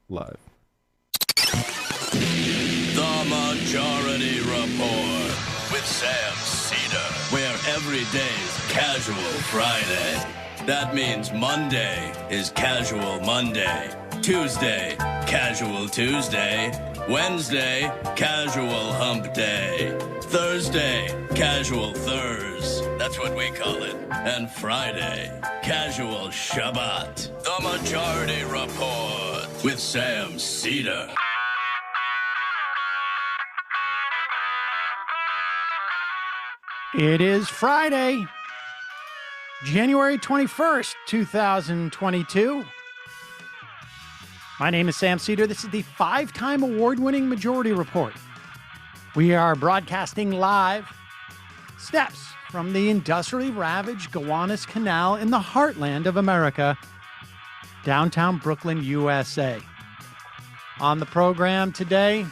live. The Majority Report with Sam Seder, where every day's Casual Friday. That means Monday is Casual Monday, Tuesday, Casual Tuesday, Wednesday, Casual Hump Day, Thursday, Casual Thurs, that's what we call it, and Friday, Casual Shabbat. The Majority Report with Sam Seder. It is Friday, January 21st, 2022. My name is Sam Seder. This is the 5-time award-winning Majority Report. We are broadcasting live steps from the industrially ravaged Gowanus Canal in the heartland of America, downtown Brooklyn, USA. On the program today,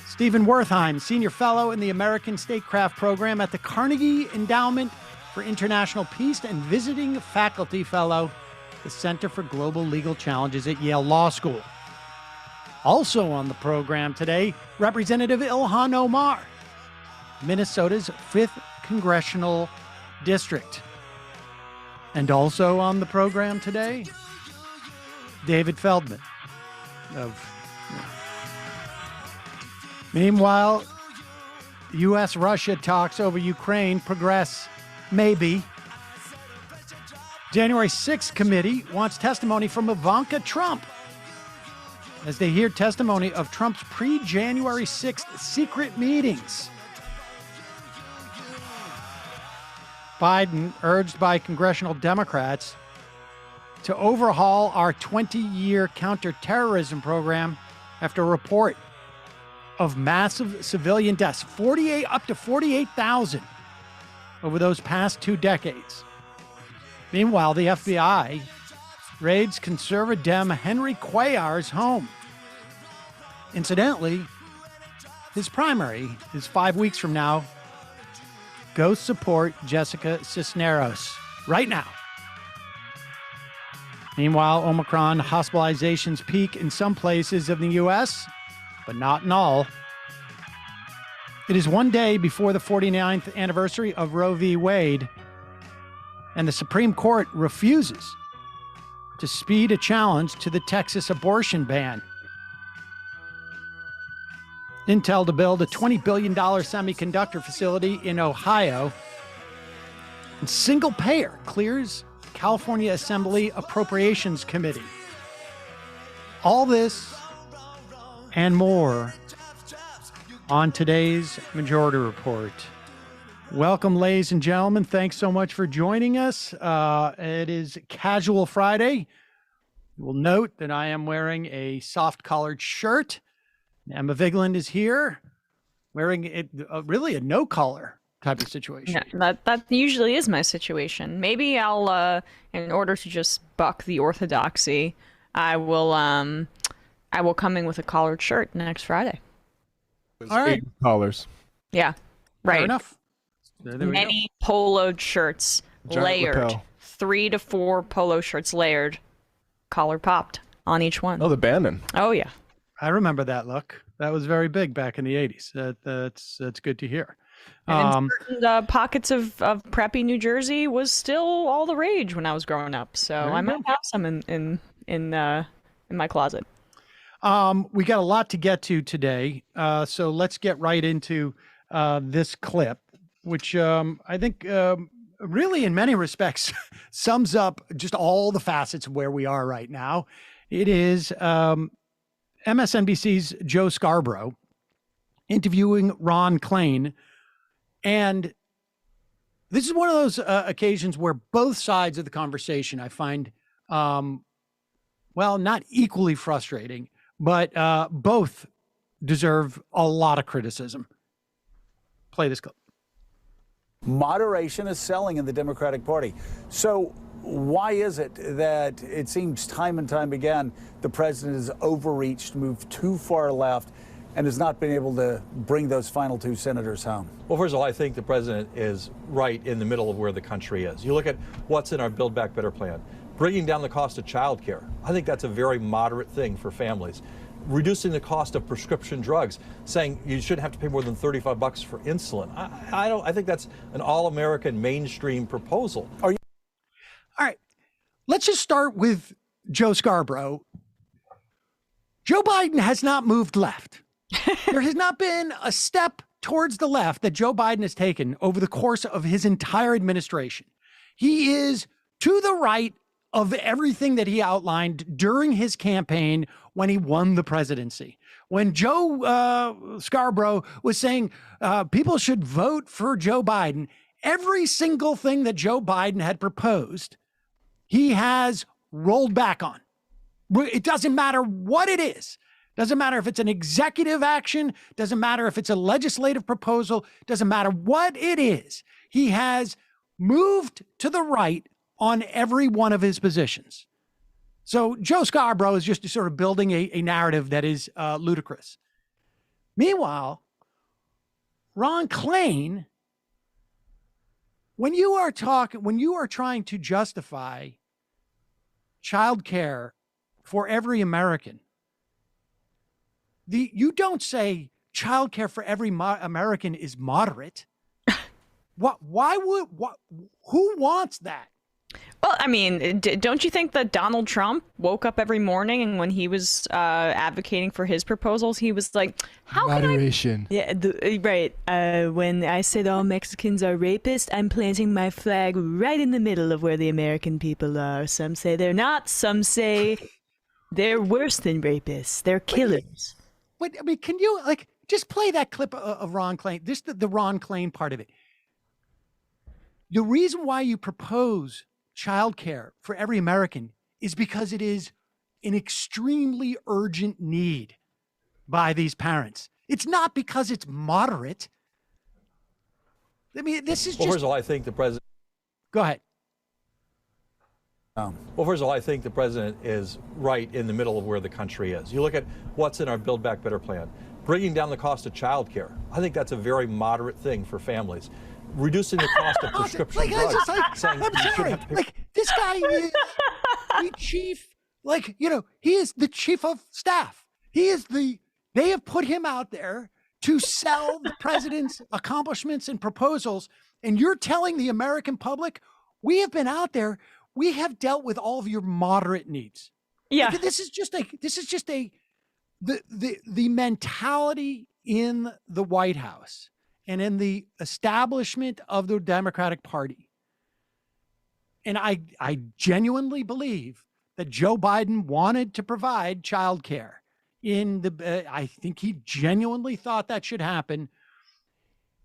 Stephen Wertheim, Senior Fellow in the American Statecraft Program at the Carnegie Endowment for International Peace and Visiting Faculty Fellow, the Center for Global Legal Challenges at Yale Law School. Also on the program today, Representative Ilhan Omar, Minnesota's 5th Congressional District. And also on the program today, David Feldman of... Meanwhile, U.S.-Russia talks over Ukraine progress, maybe. January 6th committee wants testimony from Ivanka Trump as they hear testimony of Trump's pre-January 6th secret meetings. Biden urged by congressional Democrats to overhaul our 20-year counterterrorism program after a report of massive civilian deaths, up to 48,000 over those past 2 decades. Meanwhile, the FBI raids conservative Dem Henry Cuellar's home. Incidentally, his primary is 5 weeks from now. Go support Jessica Cisneros right now. Meanwhile, Omicron hospitalizations peak in some places of the U.S., but not in all. It is one day before the 49th anniversary of Roe v. Wade, and the Supreme Court refuses to speed a challenge to the Texas abortion ban. Intel to build a $20 billion semiconductor facility in Ohio. And single payer clears California Assembly Appropriations Committee. All this and more on today's Majority Report. Welcome, ladies and gentlemen. Thanks so much for joining us. It is Casual Friday. You will note that I am wearing a soft-collared shirt. Emma Vigeland is here wearing it, really a no-collar type of situation. Yeah, that usually is my situation. Maybe I'll, in order to just buck the orthodoxy, I will come in with a collared shirt next Friday. All right. Collars. Yeah, right. Fair enough. There we Many poloed shirts Giant layered. lapel. 3 to 4 polo shirts layered. Collar popped on each one. Oh, the Bannon. Oh, yeah. I remember that look. That was very big back in the 80s. That's good to hear. And in certain pockets of preppy New Jersey was still all the rage when I was growing up. So I might have some in my closet. We got a lot to get to today, so let's get right into this clip, which I think really in many respects sums up just all the facets of where we are right now. It is MSNBC's Joe Scarborough interviewing Ron Klain, and this is one of those occasions where both sides of the conversation I find, not equally frustrating, but both deserve a lot of criticism. Play this clip. Moderation is selling in the Democratic Party. So why is it that it seems time and time again the president has overreached, moved too far left, and has not been able to bring those final 2 senators home? Well, first of all, I think the president is right in the middle of where the country is. You look at what's in our Build Back Better plan. bringing down the cost of childcare. I think that's a very moderate thing for families. Reducing the cost of prescription drugs, saying you shouldn't have to pay more than $35 for insulin. I think that's an all-American mainstream proposal. All right, let's just start with Joe Scarborough. Joe Biden has not moved left. There has not been a step towards the left that Joe Biden has taken over the course of his entire administration. He is to the right of everything that he outlined during his campaign when he won the presidency. When Joe Scarborough was saying people should vote for Joe Biden, every single thing that Joe Biden had proposed, he has rolled back on. It doesn't matter what it is. Doesn't matter if it's an executive action. Doesn't matter if it's a legislative proposal. Doesn't matter what it is. He has moved to the right on every one of his positions. So Joe Scarborough is just sort of building a narrative that is ludicrous. Meanwhile, Ron Klain, when you are trying to justify child care for every American, you don't say child care for every American is moderate. Who wants that? Well, I mean, don't you think that Donald Trump woke up every morning and when he was advocating for his proposals, he was like, how moderation. Right. When I said all Mexicans are rapists, I'm planting my flag right in the middle of where the American people are. Some say they're not. Some say they're worse than rapists. They're killers. But I mean, can you just play that clip of Ron Klain? This the Ron Klain part of it. The reason why you propose childcare for every American is because it is an extremely urgent need by these parents. It's not because it's moderate. I mean, this is Well, first of all, I think the president. Go ahead. Well, first of all, I think the president is right in the middle of where the country is. You look at what's in our Build Back Better plan, bringing down the cost of childcare. I think that's a very moderate thing for families. Reducing the cost of prescription drugs. I'm sorry. This guy is the chief, he is the chief of staff. They have put him out there to sell the president's accomplishments and proposals. And you're telling the American public, we have been out there. We have dealt with all of your moderate needs. Yeah. This is just the mentality in the White House and in the establishment of the Democratic Party. And I genuinely believe that Joe Biden wanted to provide childcare I think he genuinely thought that should happen.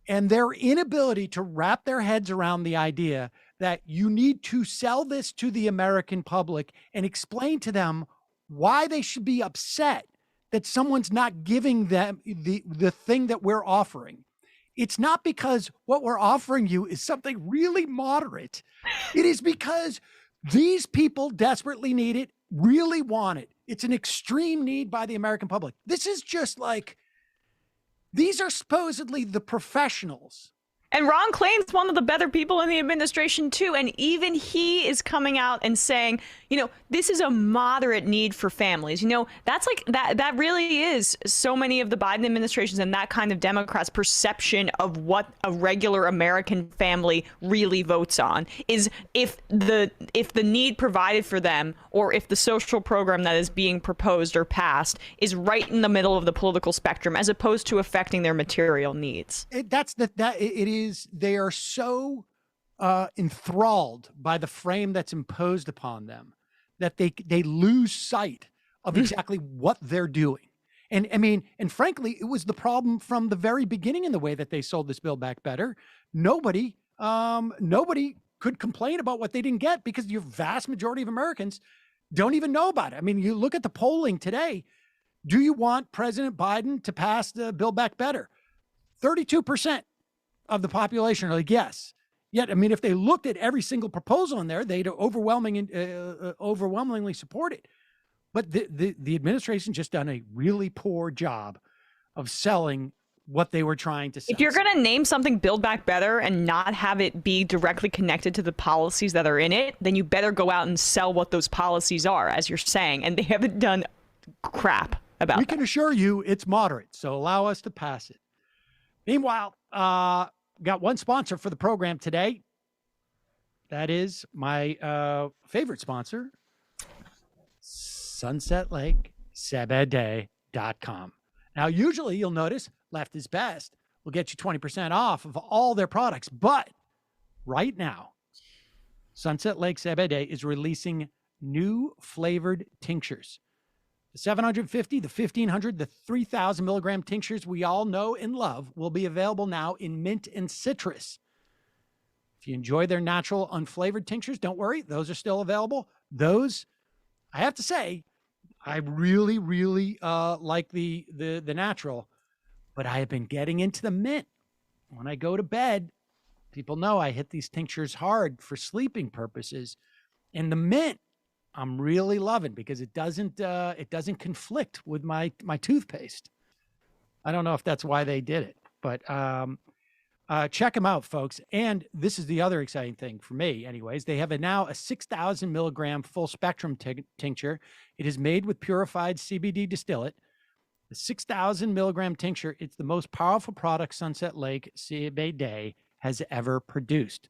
And their inability to wrap their heads around the idea that you need to sell this to the American public and explain to them why they should be upset that someone's not giving them the thing that we're offering. It's not because what we're offering you is something really moderate. It is because these people desperately need it, really want it. It's an extreme need by the American public. This is just these are supposedly the professionals. And Ron Klain's one of the better people in the administration, too. And even he is coming out and saying, this is a moderate need for families. That's that really is so many of the Biden administrations and that kind of Democrats' perception of what a regular American family really votes on is if the need provided for them or if the social program that is being proposed or passed is right in the middle of the political spectrum as opposed to affecting their material needs. They are so enthralled by the frame that's imposed upon them that they lose sight of exactly what they're doing. And I mean, and frankly, it was the problem from the very beginning in the way that they sold this Build Back Better. Nobody could complain about what they didn't get because your vast majority of Americans don't even know about it. I mean, you look at the polling today. Do you want President Biden to pass the Build Back Better? 32% of the population are like, yes. Yet, I mean, if they looked at every single proposal in there, they'd overwhelmingly support it. But the administration just done a really poor job of selling what they were trying to say. If you're going to name something Build Back Better and not have it be directly connected to the policies that are in it, then you better go out and sell what those policies are, as you're saying. And they haven't done crap about We that. can assure you it's moderate, so allow us to pass it. Meanwhile, got one sponsor for the program today. That is my favorite sponsor, Sunset Lake Sebede.com. Now, usually you'll notice Left is Best will get you 20% off of all their products. But right now, Sunset Lake Sebede is releasing new flavored tinctures. The 750, the 1500, the 3000 milligram tinctures we all know and love will be available now in mint and citrus. If you enjoy their natural unflavored tinctures, don't worry, those are still available. Those, I have to say, I really, really like the natural, but I have been getting into the mint. When I go to bed, people know I hit these tinctures hard for sleeping purposes. And the mint, I'm really loving because it doesn't conflict with my toothpaste. I don't know if that's why they did it, but check them out, folks. And this is the other exciting thing for me, anyways. They have now a 6,000 milligram full spectrum tincture. It is made with purified CBD distillate. The 6,000 milligram tincture, it's the most powerful product Sunset Lake CBD has ever produced.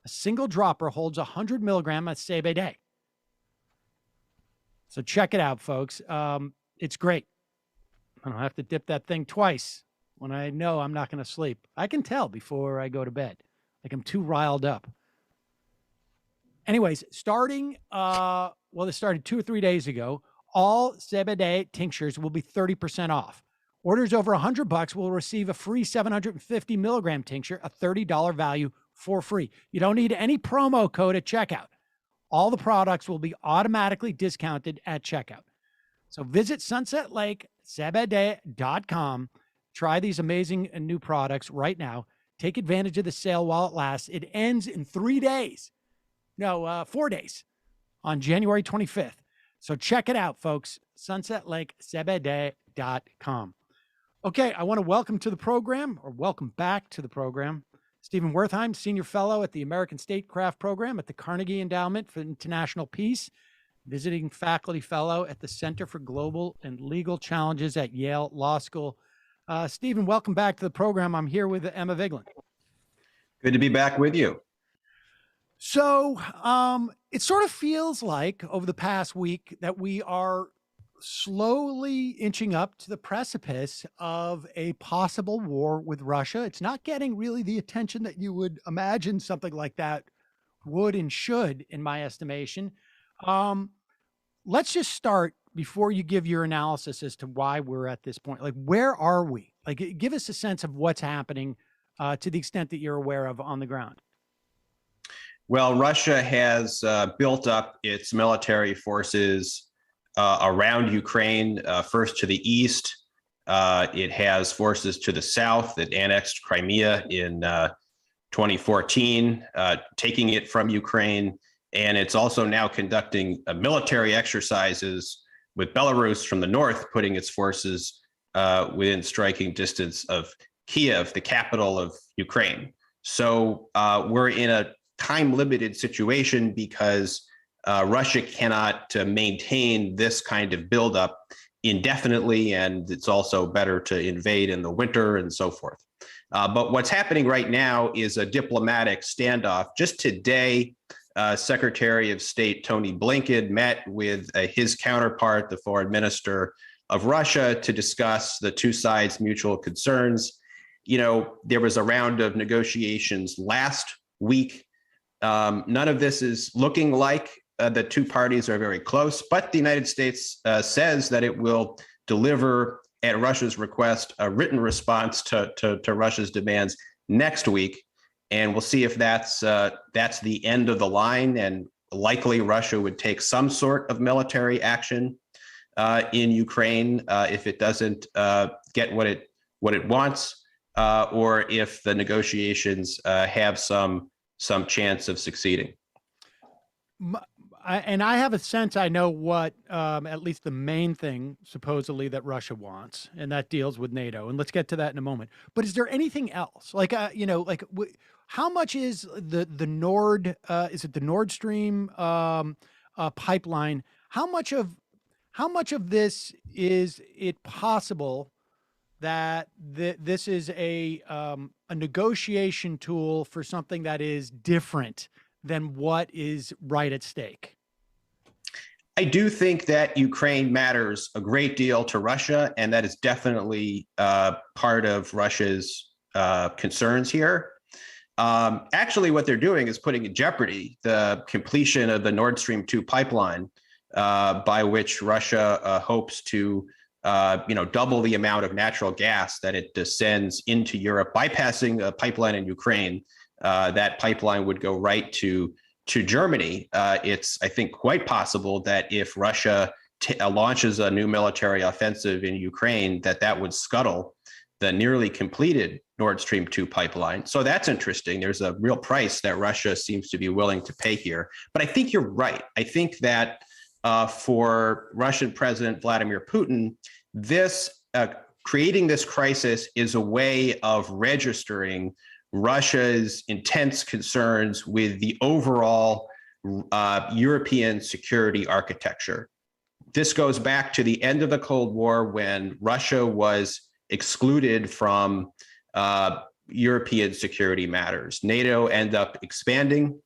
A single dropper holds 100 milligram of CBD. So check it out, folks. It's great. I don't have to dip that thing twice when I know I'm not going to sleep. I can tell before I go to bed. Like I'm too riled up. Anyways, starting, this started 2 or 3 days ago. All CBD tinctures will be 30% off. Orders over $100 will receive a free 750 milligram tincture, a $30 value for free. You don't need any promo code at checkout. All the products will be automatically discounted at checkout. So visit sunsetlakesebede.com. Try these amazing new products right now. Take advantage of the sale while it lasts. It ends in 4 days on January 25th. So check it out, folks. sunsetlakesebede.com. Okay, I want to welcome back to the program, Stephen Wertheim, Senior Fellow at the American Statecraft Program at the Carnegie Endowment for International Peace, visiting faculty fellow at the Center for Global and Legal Challenges at Yale Law School. Stephen, welcome back to the program. I'm here with Emma Vigeland. Good to be back with you. So it sort of feels like over the past week that we are slowly inching up to the precipice of a possible war with Russia. It's not getting really the attention that you would imagine something like that would and should, in my estimation. Let's just start before you give your analysis as to why we're at this point. Like, where are we? Like, give us a sense of what's happening to the extent that you're aware of on the ground. Well, Russia has built up its military forces around Ukraine, first to the east. It has forces to the south that annexed Crimea in 2014, taking it from Ukraine. And it's also now conducting military exercises with Belarus from the north, putting its forces within striking distance of Kiev, the capital of Ukraine. So we're in a time-limited situation because Russia cannot maintain this kind of buildup indefinitely, and it's also better to invade in the winter and so forth. But what's happening right now is a diplomatic standoff. Just today, Secretary of State Tony Blinken met with his counterpart, the foreign minister of Russia, to discuss the two sides' mutual concerns. You know, there was a round of negotiations last week. None of this is looking like the two parties are very close, but the United States says that it will deliver, at Russia's request, a written response to Russia's demands next week. And we'll see if that's the end of the line, and likely Russia would take some sort of military action in Ukraine if it doesn't get what it wants, or if the negotiations have some chance of succeeding. I have a sense I know what at least the main thing supposedly that Russia wants, and that deals with NATO. And let's get to that in a moment. But is there anything else? Like, how much is the Nord? Is it the Nord Stream pipeline? How much of this is it possible that this is a negotiation tool for something that is different than what is right at stake? I do think that Ukraine matters a great deal to Russia, and that is definitely part of Russia's concerns here. Actually, what they're doing is putting in jeopardy the completion of the Nord Stream 2 pipeline, by which Russia hopes to double the amount of natural gas that it sends into Europe, bypassing a pipeline in Ukraine. That pipeline would go right to Germany. It's, I think, quite possible that if Russia launches a new military offensive in Ukraine, that would scuttle the nearly completed Nord Stream 2 pipeline. So that's interesting. There's a real price that Russia seems to be willing to pay here. But I think you're right. I think that for Russian President Vladimir Putin, this creating this crisis is a way of registering Russia's intense concerns with the overall European security architecture. This goes back to the end of the Cold War, when Russia was excluded from European security matters. NATO ended up expanding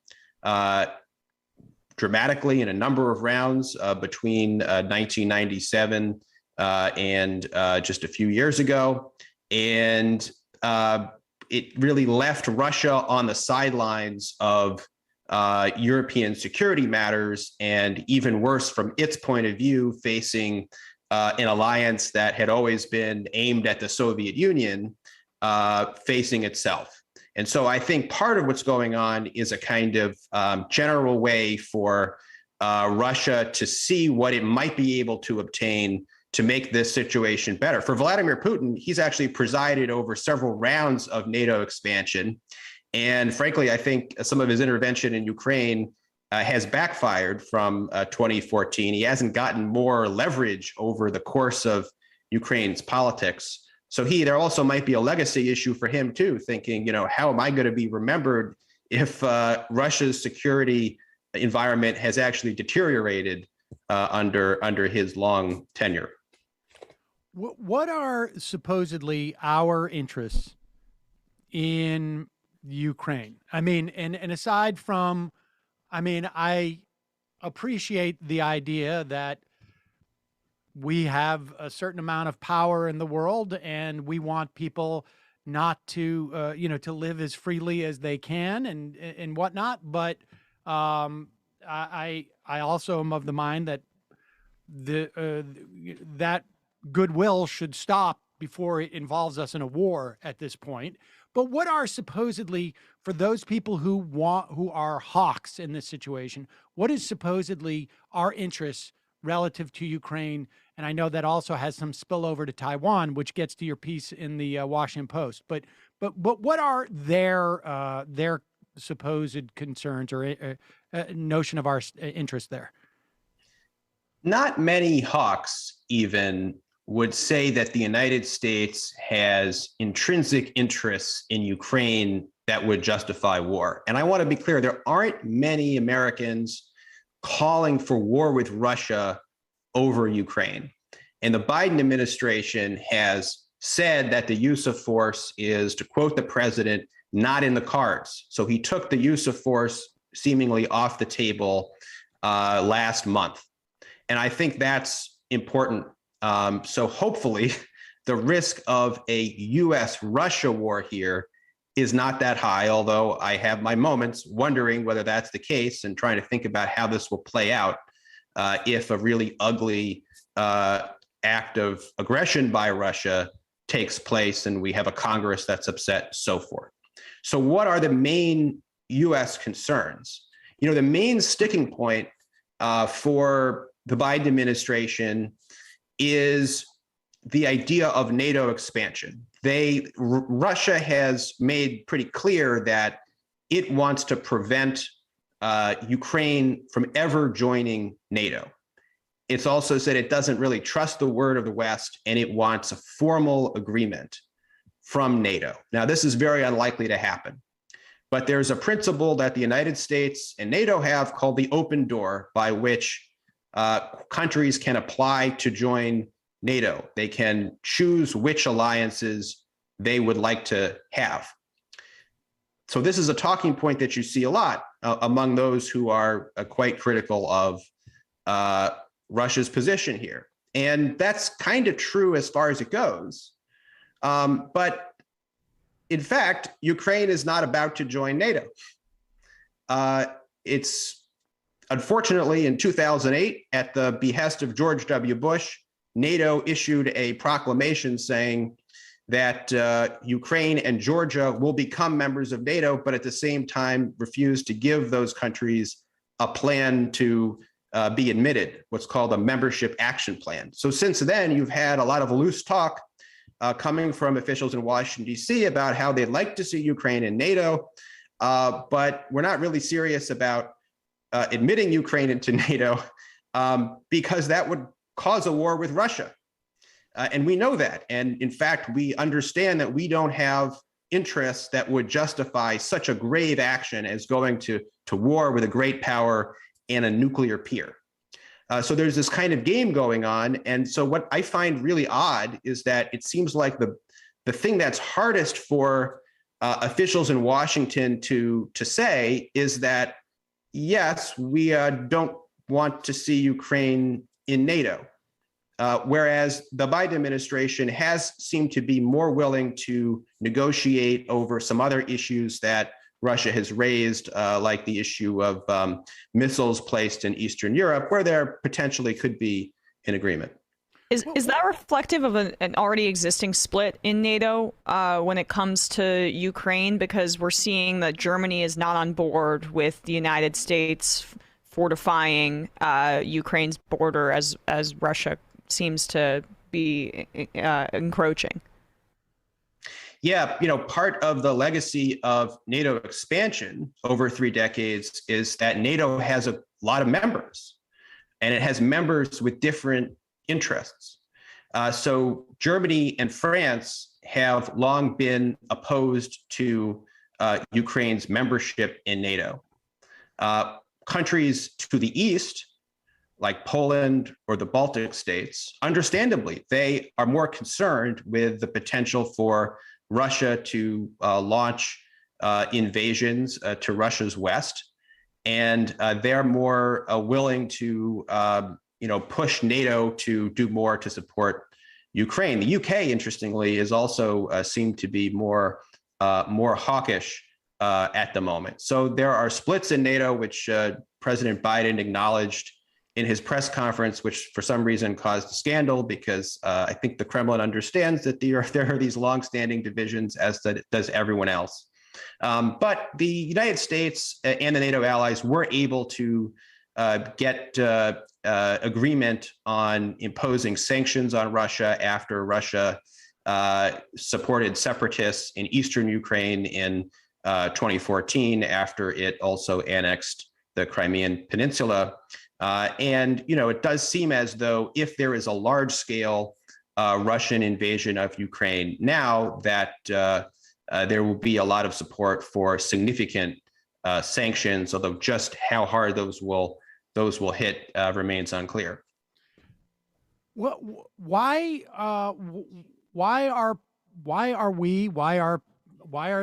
dramatically in a number of rounds between 1997 and just a few years ago. And it really left Russia on the sidelines of European security matters, and even worse from its point of view, facing an alliance that had always been aimed at the Soviet Union, facing itself. And so I think part of what's going on is a kind of general way for Russia to see what it might be able to obtain to make this situation better. For Vladimir Putin, he's actually presided over several rounds of NATO expansion. And frankly, I think some of his intervention in Ukraine has backfired from 2014. He hasn't gotten more leverage over the course of Ukraine's politics. So there also might be a legacy issue for him too, thinking, how am I going to be remembered if Russia's security environment has actually deteriorated under his long tenure? What are supposedly our interests in Ukraine? I mean, and aside from, I appreciate the idea that we have a certain amount of power in the world, and we want people not to, to live as freely as they can and whatnot. But I also am of the mind that that goodwill should stop before it involves us in a war at this point. But what are supposedly, for those people who are hawks in this situation, what is supposedly our interests relative to Ukraine? And I know that also has some spillover to Taiwan, which gets to your piece in the Washington Post. But what are their supposed concerns or notion of our interest there? Not many hawks even would say that the United States has intrinsic interests in Ukraine that would justify war. And I want to be clear, there aren't many Americans calling for war with Russia over Ukraine. And the Biden administration has said that the use of force is, to quote the president, not in the cards. So he took the use of force seemingly off the table last month. And I think that's important. So hopefully the risk of a US-Russia war here is not that high, although I have my moments wondering whether that's the case and trying to think about how this will play out if a really ugly act of aggression by Russia takes place and we have a Congress that's upset, so forth. So what are the main US concerns? The main sticking point for the Biden administration is the idea of NATO expansion. Russia has made pretty clear that it wants to prevent Ukraine from ever joining NATO. It's also said it doesn't really trust the word of the West, and it wants a formal agreement from NATO. Now, this is very unlikely to happen, but there's a principle that the United States and NATO have called the open door, by which countries can apply to join NATO. They can choose which alliances they would like to have. So this is a talking point that you see a lot among those who are quite critical of Russia's position here. And that's kind of true as far as it goes. But in fact, Ukraine is not about to join NATO. It's unfortunately in 2008, at the behest of George W. Bush, NATO issued a proclamation saying that Ukraine and Georgia will become members of NATO, but at the same time refused to give those countries a plan to be admitted, what's called a membership action plan. So since then, you've had a lot of loose talk coming from officials in Washington, D.C. about how they'd like to see Ukraine in NATO, but we're not really serious about admitting Ukraine into NATO because that would cause a war with Russia. And we know that. And in fact, we understand that we don't have interests that would justify such a grave action as going to war with a great power and a nuclear peer. So there's this kind of game going on. And so what I find really odd is that it seems like the thing that's hardest for officials in Washington to say is that, yes, we don't want to see Ukraine in NATO. Whereas the Biden administration has seemed to be more willing to negotiate over some other issues that Russia has raised, like the issue of missiles placed in Eastern Europe, where there potentially could be an agreement. Is that reflective of an already existing split in NATO when it comes to Ukraine? Because we're seeing that Germany is not on board with the United States fortifying Ukraine's border as Russia seems to be encroaching. Yeah, part of the legacy of NATO expansion over 3 decades is that NATO has a lot of members, and it has members with different interests. So Germany and France have long been opposed to Ukraine's membership in NATO. Countries to the east, like Poland or the Baltic states, understandably, they are more concerned with the potential for Russia to launch invasions to Russia's west, and they're more willing to push NATO to do more to support Ukraine. The UK, interestingly, is also seemed to be more hawkish at the moment. So there are splits in NATO, which President Biden acknowledged in his press conference, which for some reason caused a scandal because I think the Kremlin understands that there are these longstanding divisions, as does everyone else. But the United States and the NATO allies were able to get agreement on imposing sanctions on Russia after Russia supported separatists in eastern Ukraine in 2014, after it also annexed the Crimean Peninsula. And it does seem as though if there is a large-scale Russian invasion of Ukraine now, that there will be a lot of support for significant sanctions, although just how hard those will hit remains unclear. Well, why are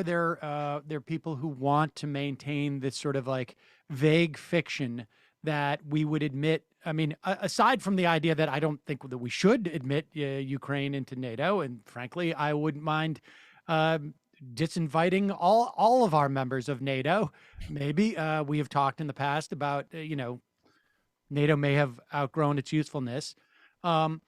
there people who want to maintain this sort of like vague fiction that we would admit? I mean, aside from the idea that I don't think that we should admit Ukraine into NATO, and frankly, I wouldn't mind disinviting all of our members of NATO. Maybe we have talked in the past about NATO may have outgrown its usefulness. But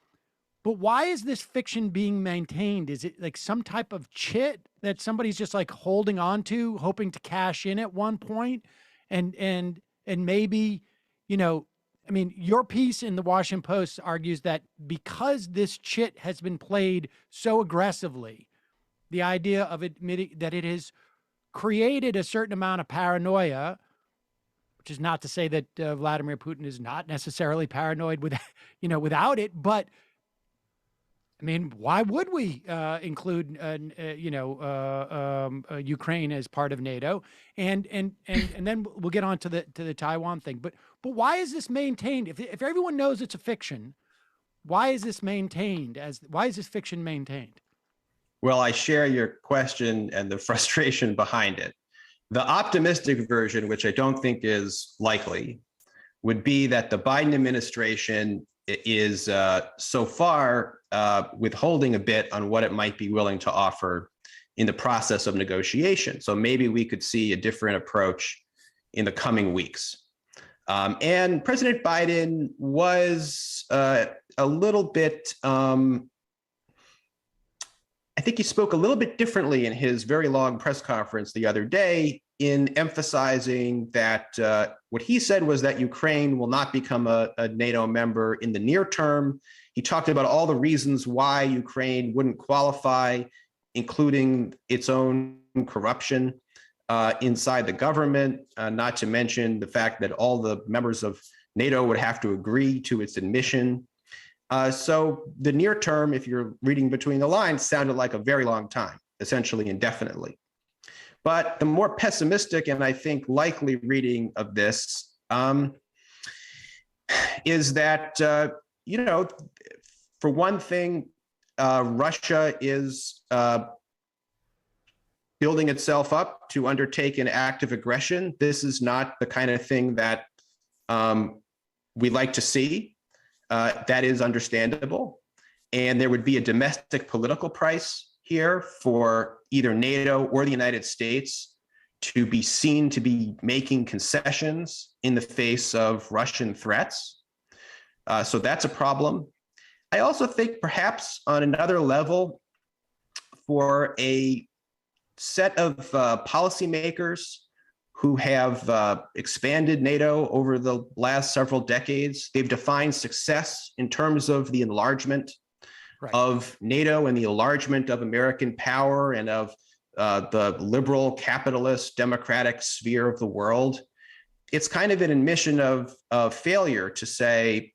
why is this fiction being maintained? Is it like some type of chit that somebody's just like holding on to, hoping to cash in at one point? And maybe, I mean, your piece in the Washington Post argues that because this chit has been played so aggressively, the idea of admitting that it has created a certain amount of paranoia, which is not to say that Vladimir Putin is not necessarily paranoid without it, but I mean, why would we include Ukraine as part of NATO? And then we'll get on to the Taiwan thing. But why is this maintained? If everyone knows it's a fiction, why is this maintained? Why is this fiction maintained? Well, I share your question and the frustration behind it. The optimistic version, which I don't think is likely, would be that the Biden administration is so far withholding a bit on what it might be willing to offer in the process of negotiation. So maybe we could see a different approach in the coming weeks. And President Biden was a little bit, I think he spoke a little bit differently in his very long press conference the other day in emphasizing that what he said was that Ukraine will not become a NATO member in the near term. He talked about all the reasons why Ukraine wouldn't qualify, including its own corruption inside the government, not to mention the fact that all the members of NATO would have to agree to its admission. So the near term, if you're reading between the lines, sounded like a very long time, essentially indefinitely. But the more pessimistic and I think likely reading of this is that, for one thing, Russia is building itself up to undertake an act of aggression. This is not the kind of thing that we like to see. That is understandable. And there would be a domestic political price here for either NATO or the United States to be seen to be making concessions in the face of Russian threats. So that's a problem. I also think perhaps on another level, for a set of policymakers who have expanded NATO over the last several decades, they've defined success in terms of the enlargement of NATO and the enlargement of American power and of the liberal, capitalist, democratic sphere of the world. It's kind of an admission of failure to say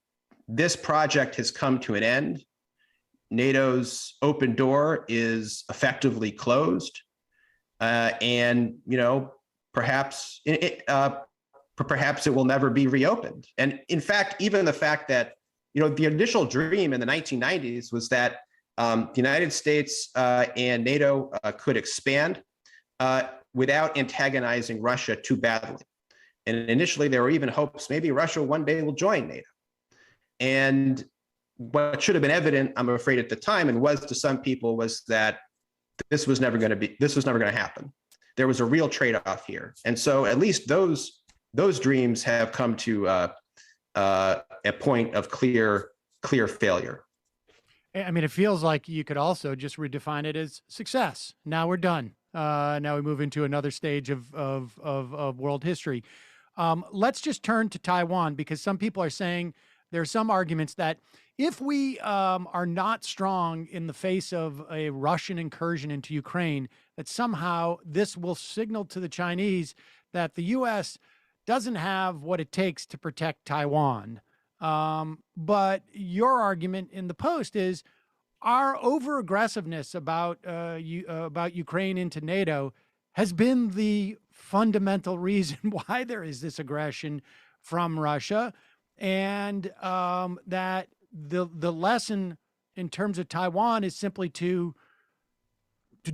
this project has come to an end. NATO's open door is effectively closed, and perhaps it will never be reopened. And in fact, even the fact that the initial dream in the 1990s was that the United States and NATO could expand without antagonizing Russia too badly. And initially, there were even hopes maybe Russia one day will join NATO. And what should have been evident, I'm afraid, at the time, and was to some people, was that this was never going to happen. There was a real trade-off here, and so at least those dreams have come to a point of clear failure. I mean, it feels like you could also just redefine it as success. Now we're done. Now we move into another stage of world history. Let's just turn to Taiwan, because some people are saying there are some arguments that if we are not strong in the face of a Russian incursion into Ukraine, that somehow this will signal to the Chinese that the U.S. doesn't have what it takes to protect Taiwan. But your argument in the Post is our over-aggressiveness about Ukraine into NATO has been the fundamental reason why there is this aggression from Russia, and that the lesson in terms of Taiwan is simply to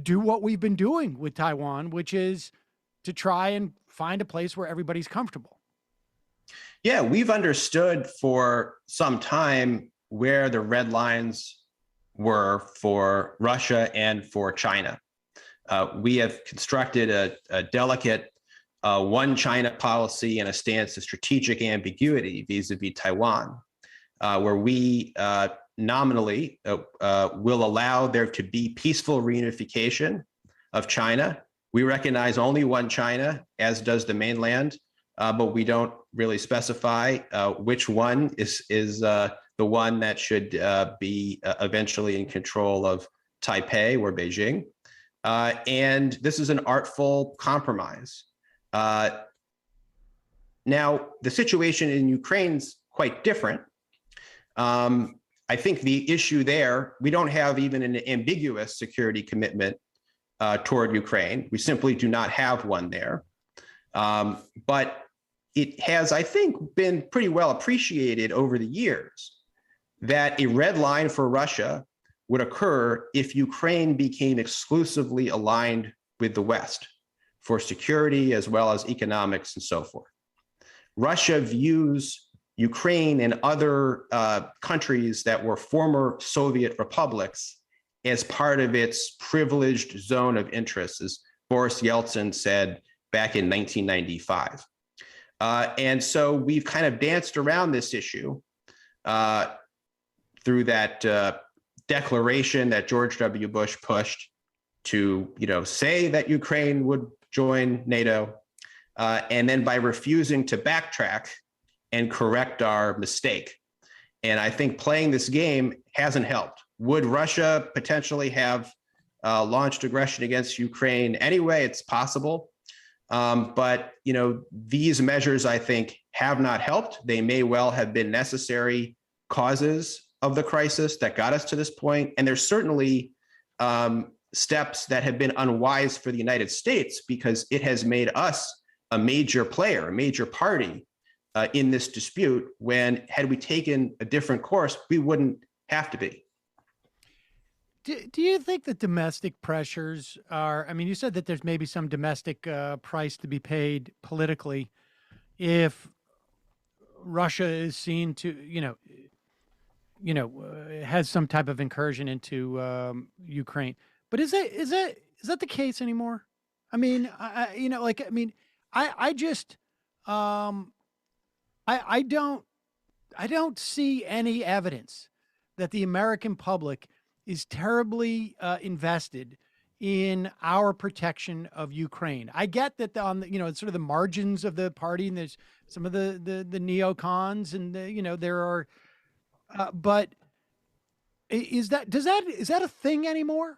do what we've been doing with Taiwan, which is to try and find a place where everybody's comfortable. Yeah, we've understood for some time where the red lines were for Russia and for China. We have constructed a delicate one China policy and a stance of strategic ambiguity vis-a-vis Taiwan, where we nominally will allow there to be peaceful reunification of China. We recognize only one China, as does the mainland, but we don't really specify which one is the one that should be eventually in control of Taipei or Beijing. And this is an artful compromise. Now, the situation in Ukraine's quite different. I think the issue there, we don't have even an ambiguous security commitment toward Ukraine. We simply do not have one there. But it has, I think, been pretty well appreciated over the years that a red line for Russia would occur if Ukraine became exclusively aligned with the West for security as well as economics and so forth. Russia views Ukraine and other countries that were former Soviet republics as part of its privileged zone of interest, as Boris Yeltsin said back in 1995. And so we've kind of danced around this issue through that declaration that George W. Bush pushed to, say that Ukraine would join NATO, and then by refusing to backtrack and correct our mistake. And I think playing this game hasn't helped. Would Russia potentially have launched aggression against Ukraine anyway? It's possible. But, these measures, I think, have not helped. They may well have been necessary causes of the crisis that got us to this point. And there's certainly steps that have been unwise for the United States because it has made us a major player, a major party in this dispute, when had we taken a different course, we wouldn't have to be. Do you think that domestic pressures are, you said that there's maybe some domestic price to be paid politically if Russia is seen to, has some type of incursion into Ukraine. But is that the case anymore? I don't see any evidence that the American public is terribly invested in our protection of Ukraine. I get that on the, sort of the margins of the party, and there's some of the neocons, and there are, but is that a thing anymore?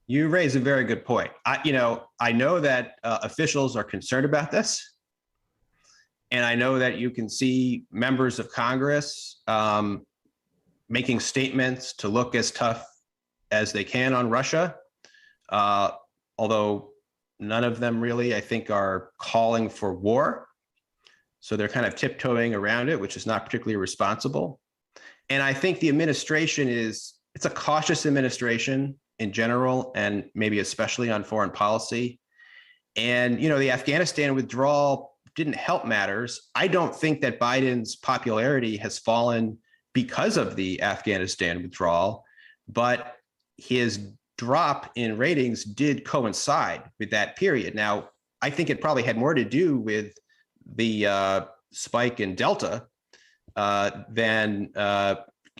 You raise a very good point. I know that officials are concerned about this, and I know that you can see members of Congress making statements to look as tough as they can on Russia, although none of them really, I think, are calling for war. So they're kind of tiptoeing around it, which is not particularly responsible. And I think the administration it's a cautious administration in general, and maybe especially on foreign policy. And, the Afghanistan withdrawal didn't help matters. I don't think that Biden's popularity has fallen because of the Afghanistan withdrawal, but his drop in ratings did coincide with that period. Now, I think it probably had more to do with the spike in Delta than,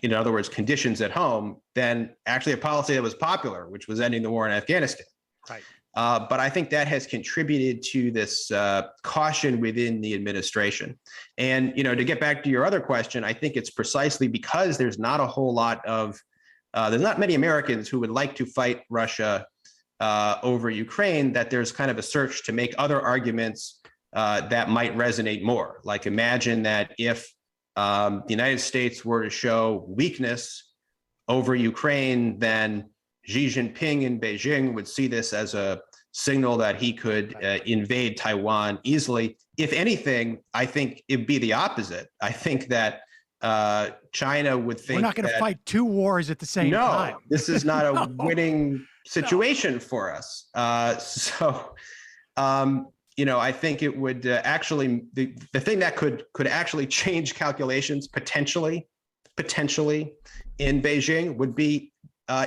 in other words, conditions at home, than actually a policy that was popular, which was ending the war in Afghanistan. Right. But I think that has contributed to this caution within the administration. And, to get back to your other question, I think it's precisely because there's not a whole lot of, there's not many Americans who would like to fight Russia over Ukraine, that there's kind of a search to make other arguments that might resonate more. Like, imagine that if the United States were to show weakness over Ukraine, then Xi Jinping in Beijing would see this as a signal that he could invade Taiwan easily. If anything, I think it'd be the opposite. I think that China would think we're not going to fight two wars at the same time. No, this is not a winning situation for us. I think it would actually, the thing that could actually change calculations potentially in Beijing would be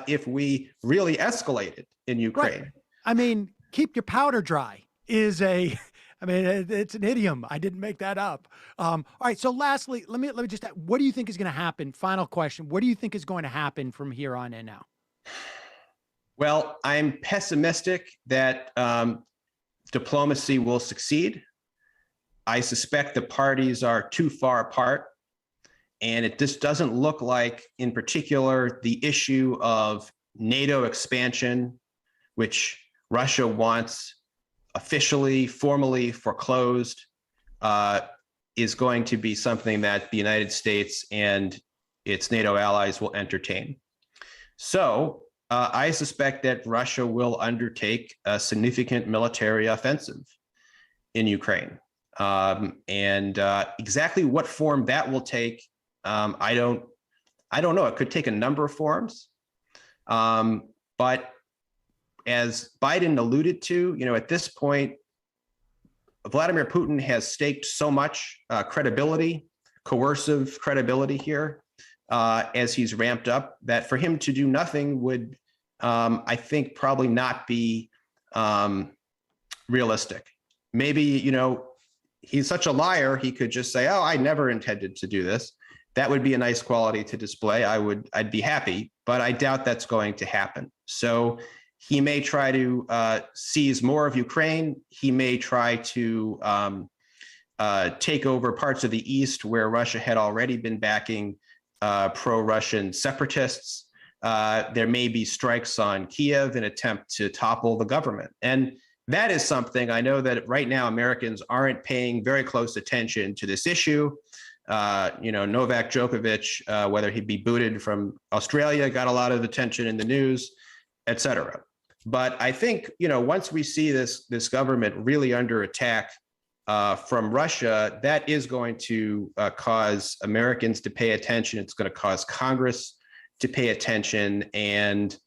if we really escalated in Ukraine. Right. Keep your powder dry is it's an idiom. I didn't make that up. All right. So lastly, let me just ask, what do you think is going to happen? Final question. What do you think is going to happen from here on in now? Well, I'm pessimistic that diplomacy will succeed. I suspect the parties are too far apart. And it just doesn't look like, in particular, the issue of NATO expansion, which Russia wants officially, formally foreclosed, is going to be something that the United States and its NATO allies will entertain. So I suspect that Russia will undertake a significant military offensive in Ukraine. And exactly what form that will take, I don't know. It could take a number of forms. But as Biden alluded to, at this point, Vladimir Putin has staked so much credibility, coercive credibility here, as he's ramped up, that for him to do nothing would, I think, probably not be realistic. Maybe, he's such a liar, he could just say, oh, I never intended to do this. That would be a nice quality to display. I'd be happy, but I doubt that's going to happen. So he may try to seize more of Ukraine. He may try to take over parts of the East where Russia had already been backing pro-Russian separatists. There may be strikes on Kiev in an attempt to topple the government. And that is something I know that right now Americans aren't paying very close attention to this issue. Novak Djokovic, whether he'd be booted from Australia, got a lot of attention in the news, et cetera. But I think, once we see this government really under attack from Russia, that is going to cause Americans to pay attention. It's going to cause Congress to pay attention. And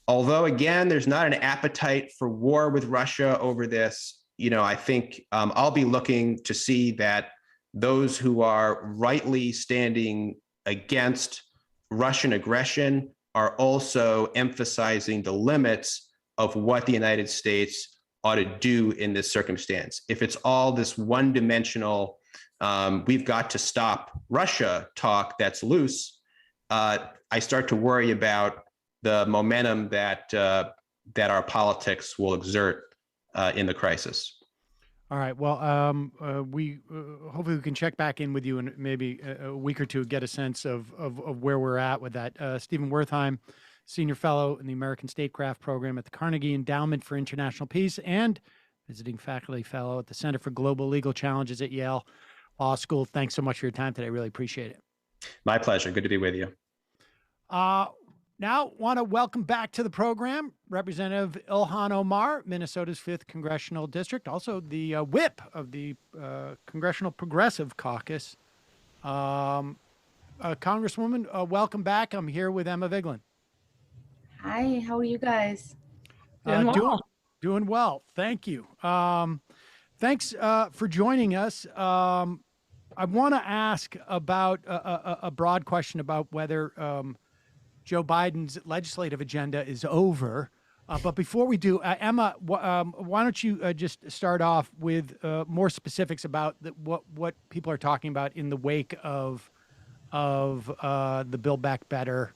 although, again, there's not an appetite for war with Russia over this, I think I'll be looking to see that those who are rightly standing against Russian aggression are also emphasizing the limits of what the United States ought to do in this circumstance. If it's all this one-dimensional, we've got to stop Russia talk that's loose, I start to worry about the momentum that our politics will exert in the crisis. All right. Well, we hopefully we can check back in with you in maybe a week or two, get a sense of where we're at with that. Stephen Wertheim, Senior Fellow in the American Statecraft Program at the Carnegie Endowment for International Peace and Visiting Faculty Fellow at the Center for Global Legal Challenges at Yale Law School. Thanks so much for your time today. I really appreciate it. My pleasure. Good to be with you. Now, want to welcome back to the program Representative Ilhan Omar, Minnesota's 5th Congressional District, also the whip of the Congressional Progressive Caucus. Congresswoman, welcome back. I'm here with Emma Vigeland. Hi, how are you guys? Doing well. Thank you. Thanks for joining us. I want to ask about a broad question about whether Joe Biden's legislative agenda is over. But before we do, Emma, why don't you just start off with more specifics about what people are talking about in the wake of the Build Back Better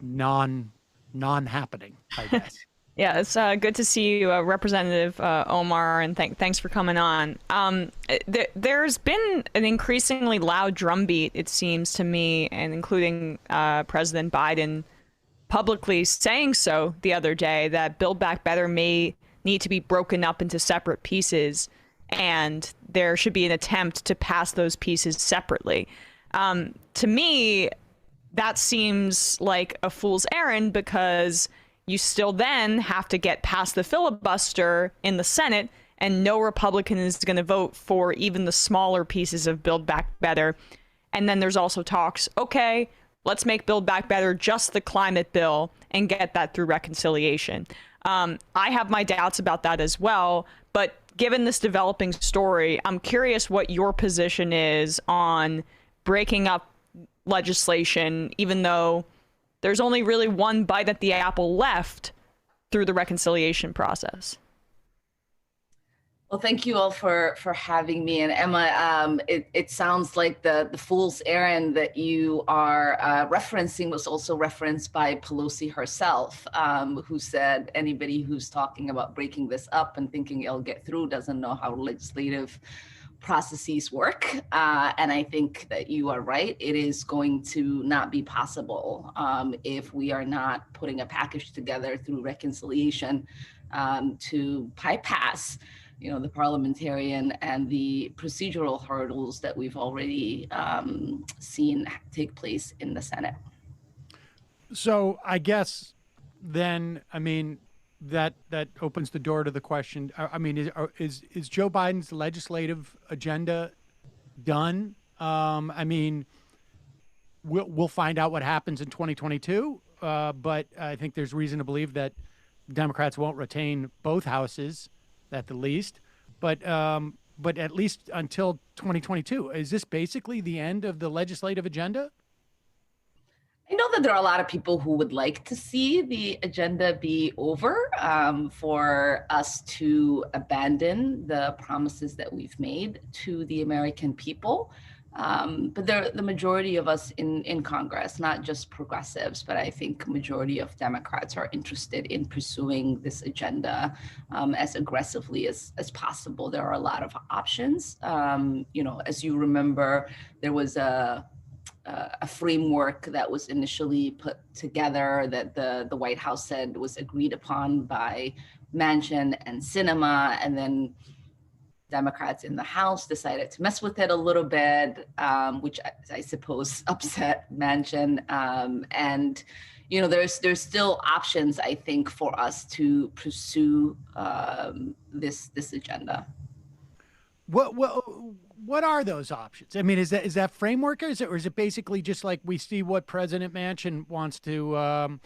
non-happening, I guess. Yeah, it's good to see you, Representative Omar, and thanks for coming on. There's been an increasingly loud drumbeat, it seems to me, and including President Biden publicly saying so the other day, that Build Back Better may need to be broken up into separate pieces, and there should be an attempt to pass those pieces separately. To me, that seems like a fool's errand, because you still then have to get past the filibuster in the Senate, and no Republican is going to vote for even the smaller pieces of Build Back Better. And then there's also talks, okay, let's make Build Back Better just the climate bill and get that through reconciliation. I have my doubts about that as well, but given this developing story, I'm curious what your position is on breaking up legislation, even though there's only really one bite at the apple left through the reconciliation process. Well, thank you all for having me. And Emma, it sounds like the fool's errand that you are referencing was also referenced by Pelosi herself, who said anybody who's talking about breaking this up and thinking it'll get through doesn't know how legislative processes work. And I think that you are right. It is going to not be possible if we are not putting a package together through reconciliation to bypass the parliamentarian and the procedural hurdles that we've already seen take place in the Senate. So I guess then, that opens the door to the question. Is Joe Biden's legislative agenda done? We'll find out what happens in 2022, but I think there's reason to believe that Democrats won't retain both houses at the least. But at least until 2022, is this basically the end of the legislative agenda? I know that there are a lot of people who would like to see the agenda be over, for us to abandon the promises that we've made to the American people. But the majority of us in Congress, not just progressives, but I think majority of Democrats are interested in pursuing this agenda as aggressively as possible. There are a lot of options. As you remember, there was a framework that was initially put together that the White House said was agreed upon by Manchin and Sinema, and then Democrats in the House decided to mess with it a little bit, which I suppose upset Manchin. And there's still options, I think, for us to pursue this agenda. What are those options? Is that framework, or is it basically just like we see what President Manchin wants to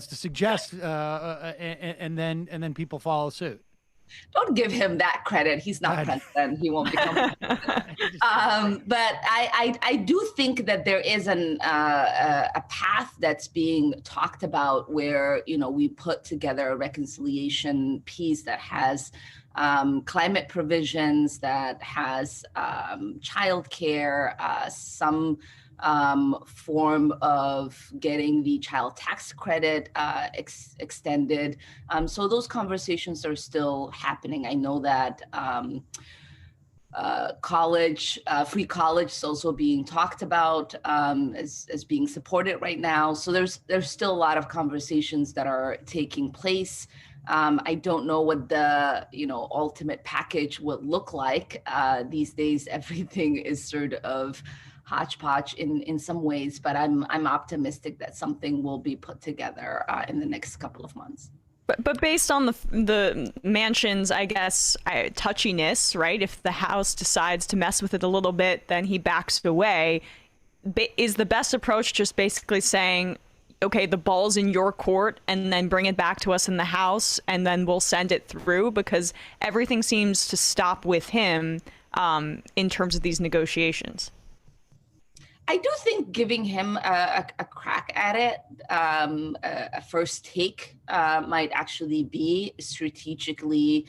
suggest, and then people follow suit? Don't give him that credit. He's not president. He won't become president. But I do think that there is a path that's being talked about where, we put together a reconciliation piece that has climate provisions, that has childcare, some form of getting the child tax credit extended. So those conversations are still happening. I know that free college is also being talked about as being supported right now. So there's still a lot of conversations that are taking place. I don't know what the ultimate package would look like. These days, everything is sort of hodgepodge in some ways, but I'm optimistic that something will be put together in the next couple of months. But based on the Manchin's, I guess, touchiness, right? If the House decides to mess with it a little bit, then he backs away. Is the best approach just basically saying, okay, the ball's in your court, and then bring it back to us in the House, and then we'll send it through? Because everything seems to stop with him in terms of these negotiations. I do think giving him a crack at it, a first take, might actually be strategically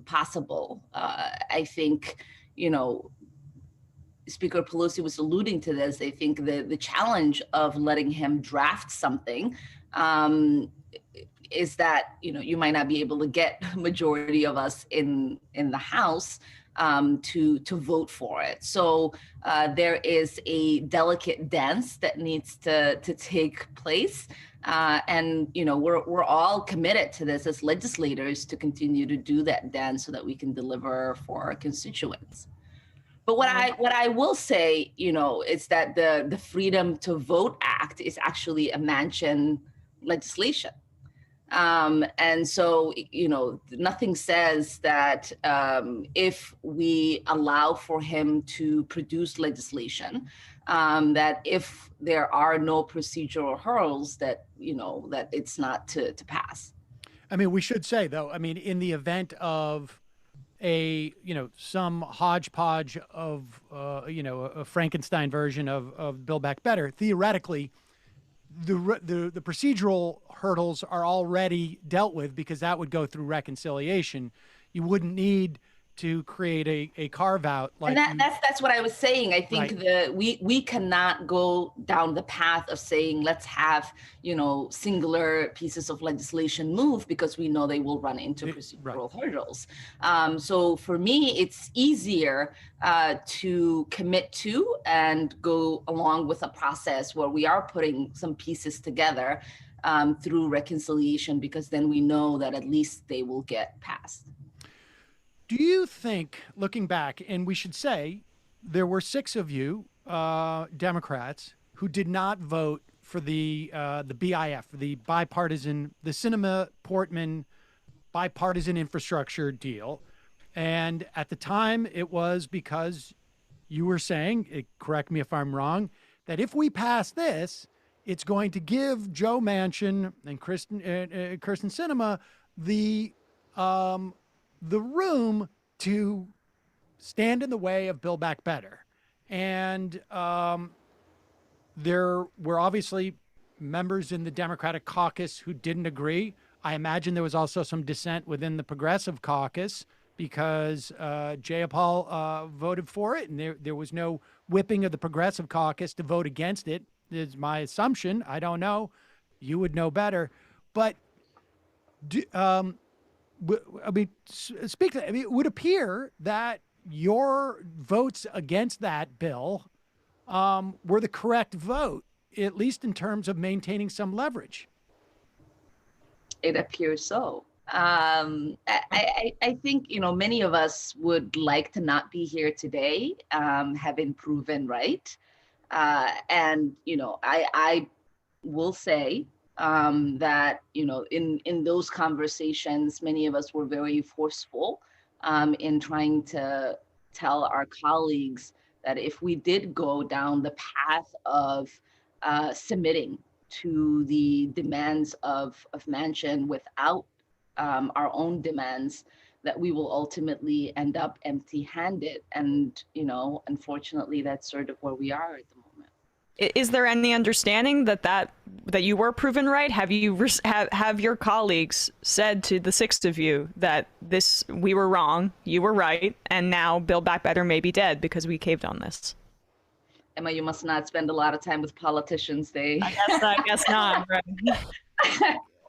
possible. I think, Speaker Pelosi was alluding to this. I think the challenge of letting him draft something is that, you might not be able to get a majority of us in the House to vote for it. So there is a delicate dance that needs to take place. And we're all committed to this as legislators to continue to do that dance so that we can deliver for our constituents. But what I will say, is that the Freedom to Vote Act is actually a Manchin legislation. And so, nothing says that if we allow for him to produce legislation, that if there are no procedural hurdles, that, that it's not to pass. We should say, though, in the event of some hodgepodge of, a Frankenstein version of Build Back Better, theoretically, the procedural hurdles are already dealt with because that would go through reconciliation. You wouldn't need to create a carve out. And that's what I was saying. I think right. We cannot go down the path of saying, let's have, singular pieces of legislation move because we know they will run into procedural hurdles. So for me, it's easier to commit to and go along with a process where we are putting some pieces together through reconciliation, because then we know that at least they will get passed. Do you think, looking back, and we should say there were 6 of you Democrats who did not vote for the BIF, the Sinema Portman bipartisan infrastructure deal, and at the time it was because you were saying, correct me if I'm wrong, that if we pass this, it's going to give Joe Manchin and Kyrsten Sinema the room to stand in the way of Build Back Better. And there were obviously members in the Democratic caucus who didn't agree. I imagine there was also some dissent within the Progressive caucus because Jayapal voted for it, and there was no whipping of the Progressive caucus to vote against it, is my assumption. I don't know. You would know better. But it would appear that your votes against that bill were the correct vote, at least in terms of maintaining some leverage. It appears so. I think, many of us would like to not be here today, having proven right. And, I will say that, in those conversations, many of us were very forceful in trying to tell our colleagues that if we did go down the path of submitting to the demands of Manchin without our own demands, that we will ultimately end up empty-handed. And, unfortunately, that's sort of where we are at the moment. Is there any understanding that you were proven right? Have your colleagues said to the 6 of you that we were wrong, you were right, and now Build Back Better may be dead because we caved on this? Emma, you must not spend a lot of time with politicians. I guess not. Right.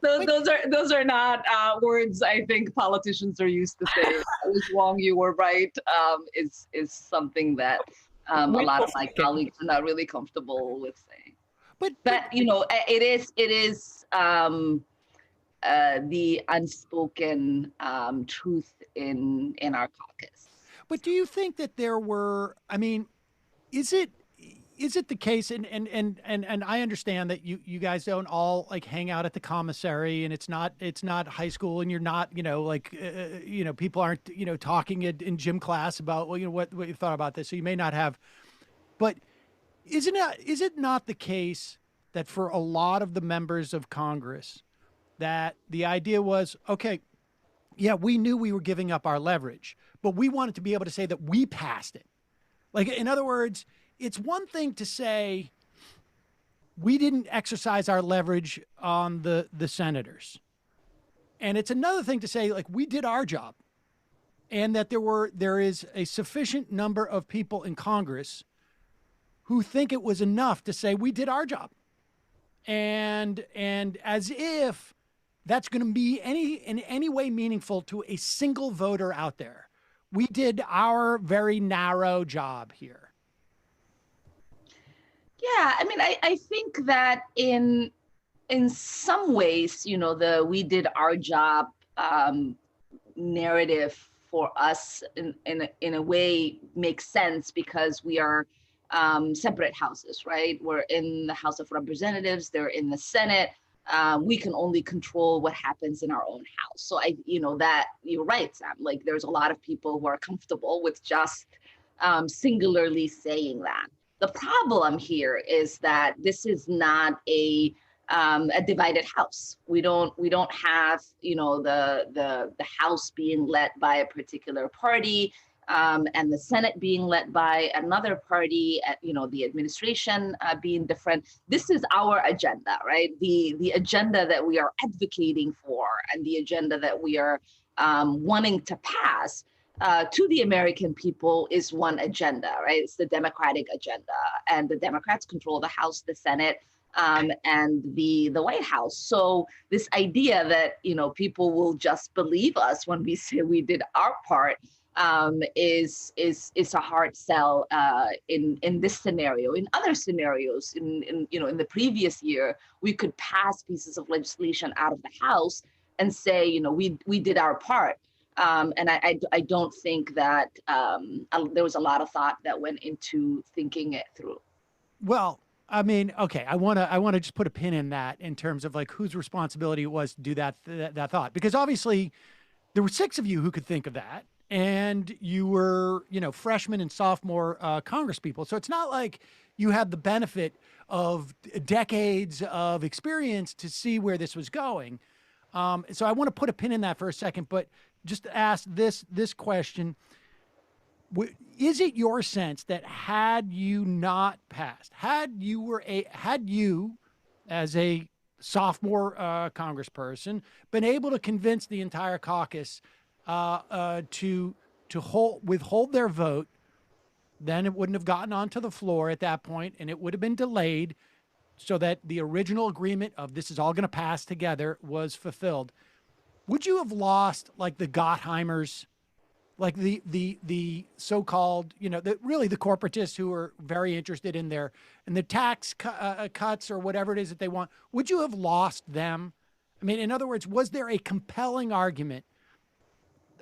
Those are not words I think politicians are used to saying. I was wrong, you were right. Is something that a lot of my colleagues are not really comfortable with saying. But it is the unspoken truth in our caucus. But do you think that there were? I mean, is it the case? And I understand that you guys don't all like hang out at the commissary, and it's not high school, and you're not people aren't talking in gym class about what you thought about this. So you may not have, but is it not the case that for a lot of the members of Congress that the idea was, okay, yeah, we knew we were giving up our leverage, but we wanted to be able to say that we passed it. Like, in other words, it's one thing to say we didn't exercise our leverage on the senators. And it's another thing to say, like, we did our job, and that there is a sufficient number of people in Congress who think it was enough to say we did our job. And as if that's going to be in any way meaningful to a single voter out there. We did our very narrow job here. Yeah, I mean, I think that in some ways, the we did our job narrative for us in a way makes sense because we are separate houses, right? We're in the House of Representatives, they're in the Senate. We can only control what happens in our own house. So that you're right, Sam. Like, there's a lot of people who are comfortable with just singularly saying that. The problem here is that this is not a divided house. We don't have the House being led by a particular party and the Senate being led by another party. The administration being different. This is our agenda, right? The agenda that we are advocating for and the agenda that we are wanting to pass to the American people is one agenda, right? It's the Democratic agenda, and the Democrats control the House, the Senate, and the White House. So this idea that people will just believe us when we say we did our part is a hard sell in this scenario. In other scenarios, in the previous year, we could pass pieces of legislation out of the House and say we did our part. And I don't think that there was a lot of thought that went into thinking it through. Well, I mean, okay, I want to just put a pin in that in terms of like whose responsibility it was to do that thought, because obviously there were 6 of you who could think of that, and you were, you know, freshman and sophomore Congress people. So it's not like you had the benefit of decades of experience to see where this was going. So I want to put a pin in that for a second, but just ask this question. Is it your sense that had you not passed, had you as a sophomore congressperson been able to convince the entire caucus to withhold their vote, then it wouldn't have gotten onto the floor at that point, and it would have been delayed so that the original agreement of this is all going to pass together was fulfilled? Would you have lost like the Gottheimers, like the so-called, you know, really the corporatists who are very interested in the tax cuts or whatever it is that they want? Would you have lost them? I mean, in other words, was there a compelling argument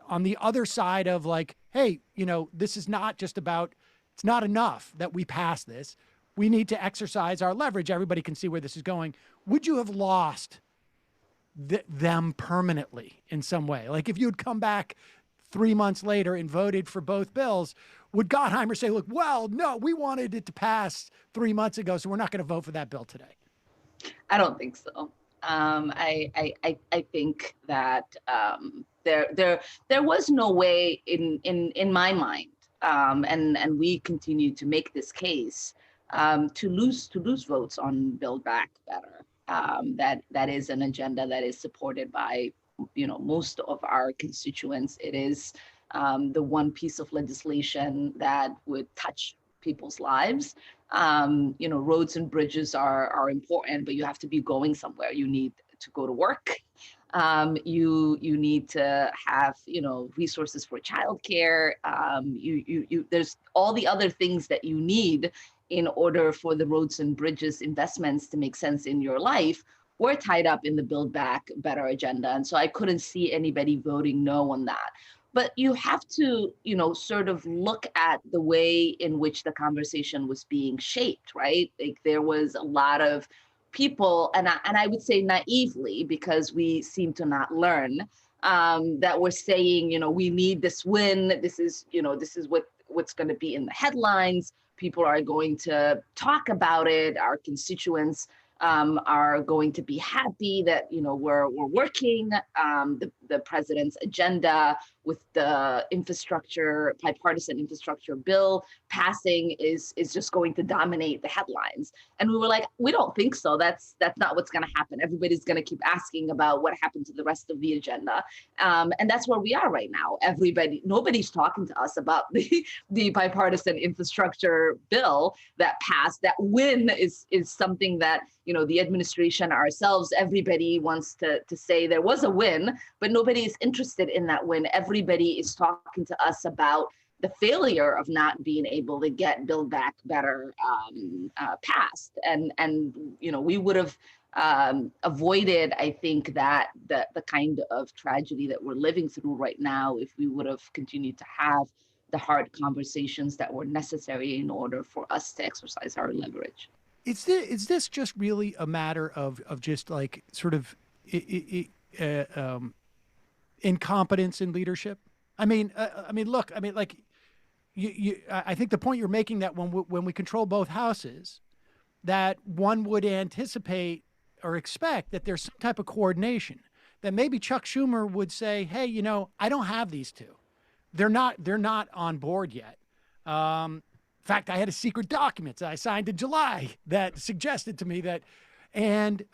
on the other side of like, hey, you know, this is not just about, it's not enough that we pass this. We need to exercise our leverage. Everybody can see where this is going. Would you have lost them permanently in some way? Like if you had come back 3 months later and voted for both bills, would Gottheimer say, look, well, no, we wanted it to pass 3 months ago, so we're not going to vote for that bill today? I don't think so. I think that there was no way in my mind, and we continue to make this case to lose votes on Build Back Better. That is an agenda that is supported by, you know, most of our constituents. It is the one piece of legislation that would touch people's lives. You know, roads and bridges are important, but you have to be going somewhere. You need to go to work. You need to have, you know, resources for childcare. There's all the other things that you need in order for the roads and bridges investments to make sense in your life. We're tied up in the Build Back Better agenda. And so I couldn't see anybody voting no on that. But you have to, you know, sort of look at the way in which the conversation was being shaped, right? Like there was a lot of people, and I would say naively, because we seem to not learn, that were saying, you know, we need this win. This is, you know, this is what's going to be in the headlines. People are going to talk about it. Our constituents are going to be happy that, you know, we're working the president's agenda with the infrastructure, bipartisan infrastructure bill passing is just going to dominate the headlines. And we were like, we don't think so. That's not what's going to happen. Everybody's going to keep asking about what happened to the rest of the agenda. And that's where we are right now. Nobody's talking to us about the bipartisan infrastructure bill that passed. That win is something that, you know, the administration, ourselves, everybody wants to say there was a win, but nobody is interested in that win. Everybody is talking to us about the failure of not being able to get Build Back Better passed. And you know, we would have avoided, I think, that the kind of tragedy that we're living through right now if we would have continued to have the hard conversations that were necessary in order for us to exercise our leverage. Is this just really a matter of just like sort of incompetence in leadership? I mean, look, I mean, like, I think the point you're making that when we control both houses, that one would anticipate or expect that there's some type of coordination. That maybe Chuck Schumer would say, hey, you know, I don't have these two. They're not on board yet. In fact, I had a secret document that I signed in July that suggested to me that, and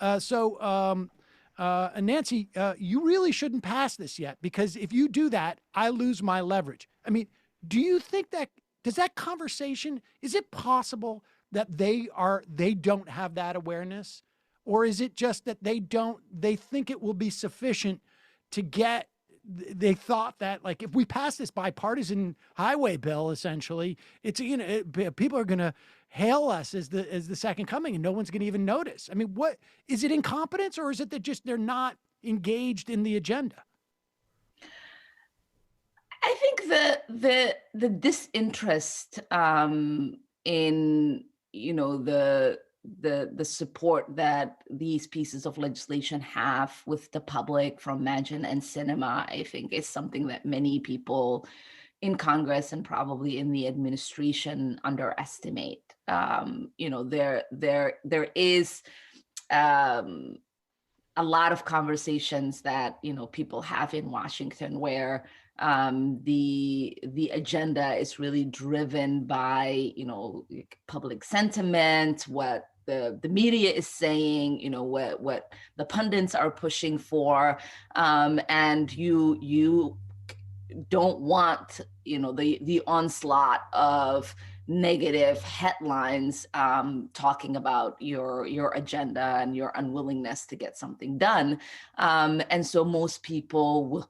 Nancy, you really shouldn't pass this yet, because if you do that, I lose my leverage. I mean, do you think does that conversation, is it possible that they don't have that awareness? Or is it just that they think it will be sufficient to get, they thought that, like, if we pass this bipartisan highway bill, essentially, it's, you know, people are going to hail us as the second coming and no one's going to even notice. I mean, what is it, incompetence, or is it that just they're not engaged in the agenda? I think the disinterest in the support that these pieces of legislation have with the public from Manchin and Sinema, I think is something that many people in Congress and probably in the administration underestimate. There is a lot of conversations that people have in Washington where the agenda is really driven by public sentiment, what the media is saying, what the pundits are pushing for, and you don't want the onslaught of negative headlines talking about your agenda and your unwillingness to get something done, and so most people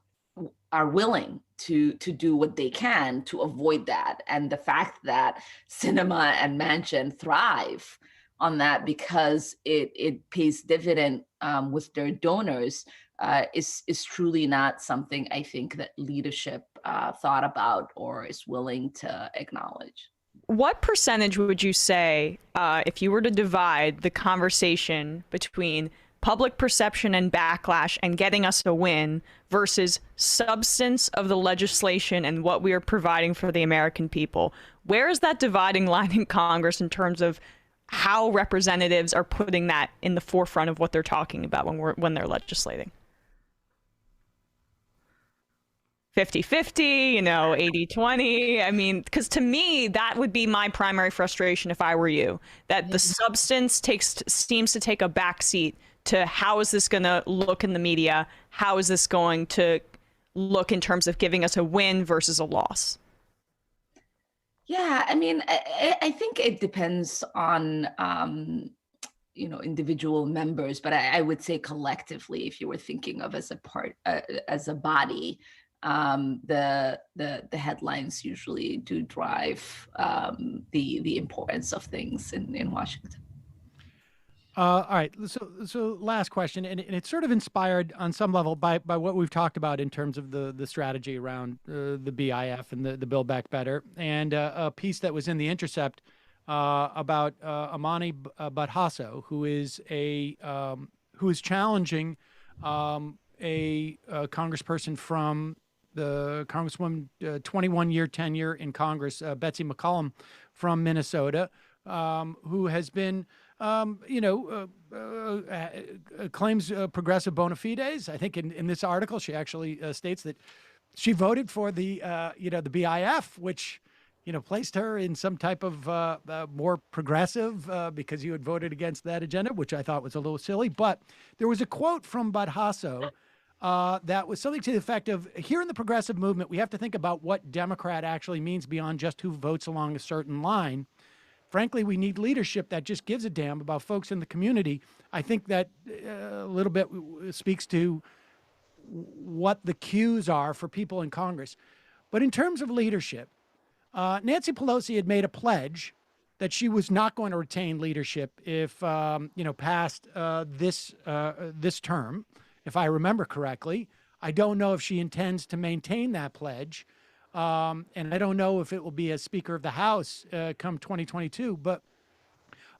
are willing to do what they can to avoid that. And the fact that Sinema and Manchin thrive on that because it pays dividend with their donors is truly not something I think that leadership thought about or is willing to acknowledge. What percentage would you say, if you were to divide the conversation between public perception and backlash and getting us a win versus substance of the legislation and what we are providing for the American people, where is that dividing line in Congress in terms of how representatives are putting that in the forefront of what they're talking about when they're legislating? 50-50, 80-20. I mean, because to me, that would be my primary frustration if I were you, that the substance seems to take a backseat to how is this going to look in the media? How is this going to look in terms of giving us a win versus a loss? Yeah, I mean, I think it depends on individual members, but I would say collectively, if you were thinking of as a body, the headlines usually do drive the importance of things in Washington. All right. So last question, and it's sort of inspired on some level by what we've talked about in terms of the strategy around the BIF and the Build Back Better, and a piece that was in The Intercept about Amani Badhaso, who is challenging a congressperson from the Congresswoman 21-year tenure in Congress, Betsy McCollum from Minnesota, who has been claims progressive bona fides. I think in this article, she actually states that she voted for the BIF, which, placed her in some type of more progressive because you had voted against that agenda, which I thought was a little silly. But there was a quote from Badhaso that was something to the effect of, here in the progressive movement, we have to think about what Democrat actually means beyond just who votes along a certain line. Frankly, we need leadership that just gives a damn about folks in the community. I think that a little bit speaks to what the cues are for people in Congress. But in terms of leadership, Nancy Pelosi had made a pledge that she was not going to retain leadership if, past this term, if I remember correctly. I don't know if she intends to maintain that pledge. And I don't know if it will be as Speaker of the House come 2022. But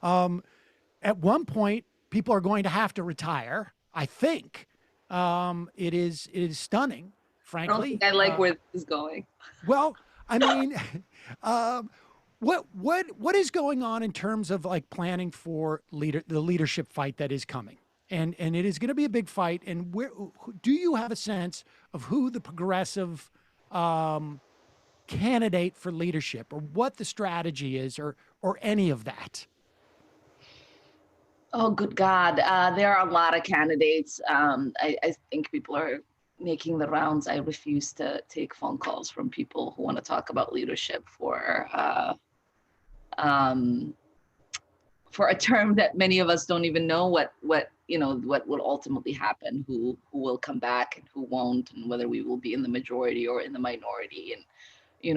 at one point, people are going to have to retire. I think it is stunning, frankly. I don't think I like where this is going. Well, I mean, what is going on in terms of like planning for the leadership fight that is coming? And it is going to be a big fight. And do you have a sense of who the progressive candidate for leadership, or what the strategy is, or any of that? Oh, good God. There are a lot of candidates. I think people are making the rounds. I refuse to take phone calls from people who want to talk about leadership for a term that many of us don't even know what will ultimately happen, who will come back and who won't, and whether we will be in the majority or in the minority. And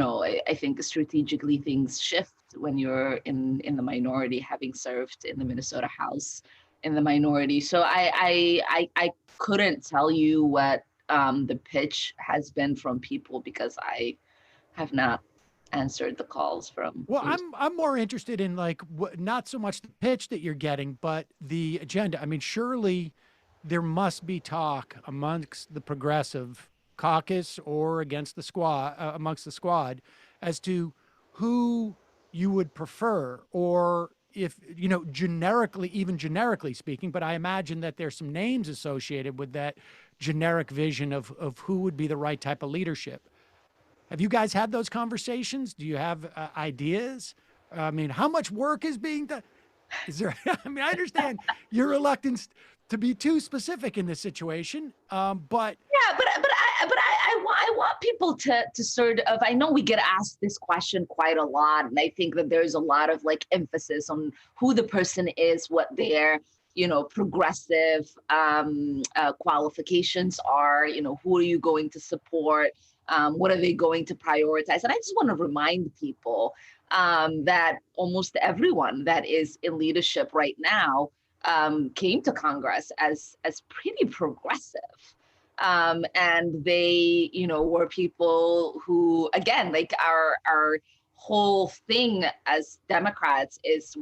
I think strategically things shift when you're in the minority, having served in the Minnesota House in the minority. So I couldn't tell you what the pitch has been from people, because I have not answered the calls from. Well, I'm more interested in like not so much the pitch that you're getting, but the agenda. I mean, surely there must be talk amongst the progressive caucus or against the squad, amongst the squad, as to who you would prefer, or if, you know, even generically speaking, but I imagine that there's some names associated with that generic vision of who would be the right type of leadership. Have you guys had those conversations? Do you have ideas? I mean, how much work is being done? Is there, I mean, I understand your reluctance to be too specific in this situation, but Yeah, but I want people to sort of, I know we get asked this question quite a lot, and I think that there's a lot of like emphasis on who the person is, what their, you know, progressive qualifications are, you know, who are you going to support, what are they going to prioritize? And I just want to remind people that almost everyone that is in leadership right now came to Congress as pretty progressive. And they, you know, were people who, again, like our whole thing as Democrats is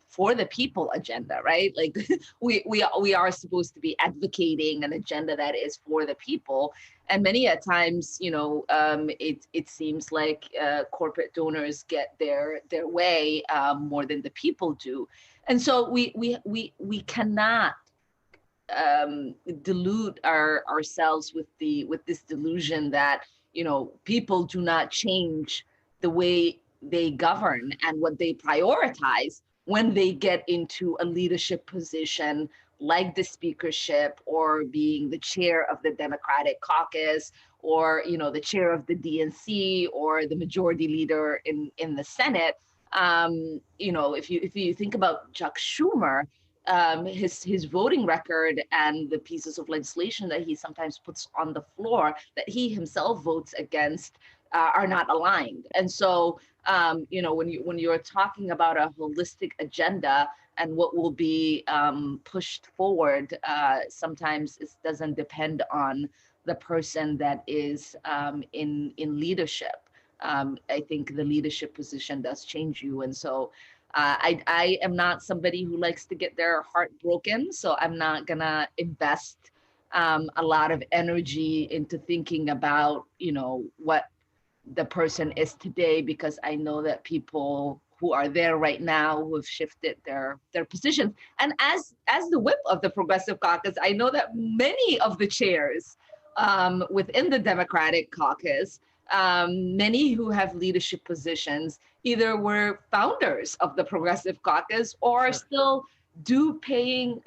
for the people agenda, right? Like we are supposed to be advocating an agenda that is for the people. And many a times, you know, it seems like corporate donors get their way more than the people do. And so we cannot delude ourselves with this delusion that, you know, people do not change the way they govern and what they prioritize when they get into a leadership position like the speakership, or being the chair of the Democratic caucus, or, you know, the chair of the DNC, or the majority leader in the Senate. You know, if you think about Chuck Schumer, his voting record and the pieces of legislation that he sometimes puts on the floor that he himself votes against are not aligned. And so, you know, when you're talking about a holistic agenda and what will be pushed forward, sometimes it doesn't depend on the person that is in leadership. I think the leadership position does change you. And so I am not somebody who likes to get their heart broken. So I'm not gonna invest a lot of energy into thinking about, you know, what the person is today, because I know that people who are there right now who have shifted their positions. And as the whip of the Progressive Caucus, I know that many of the chairs within the Democratic caucus, many who have leadership positions, either were founders of the Progressive Caucus or are still dues-paying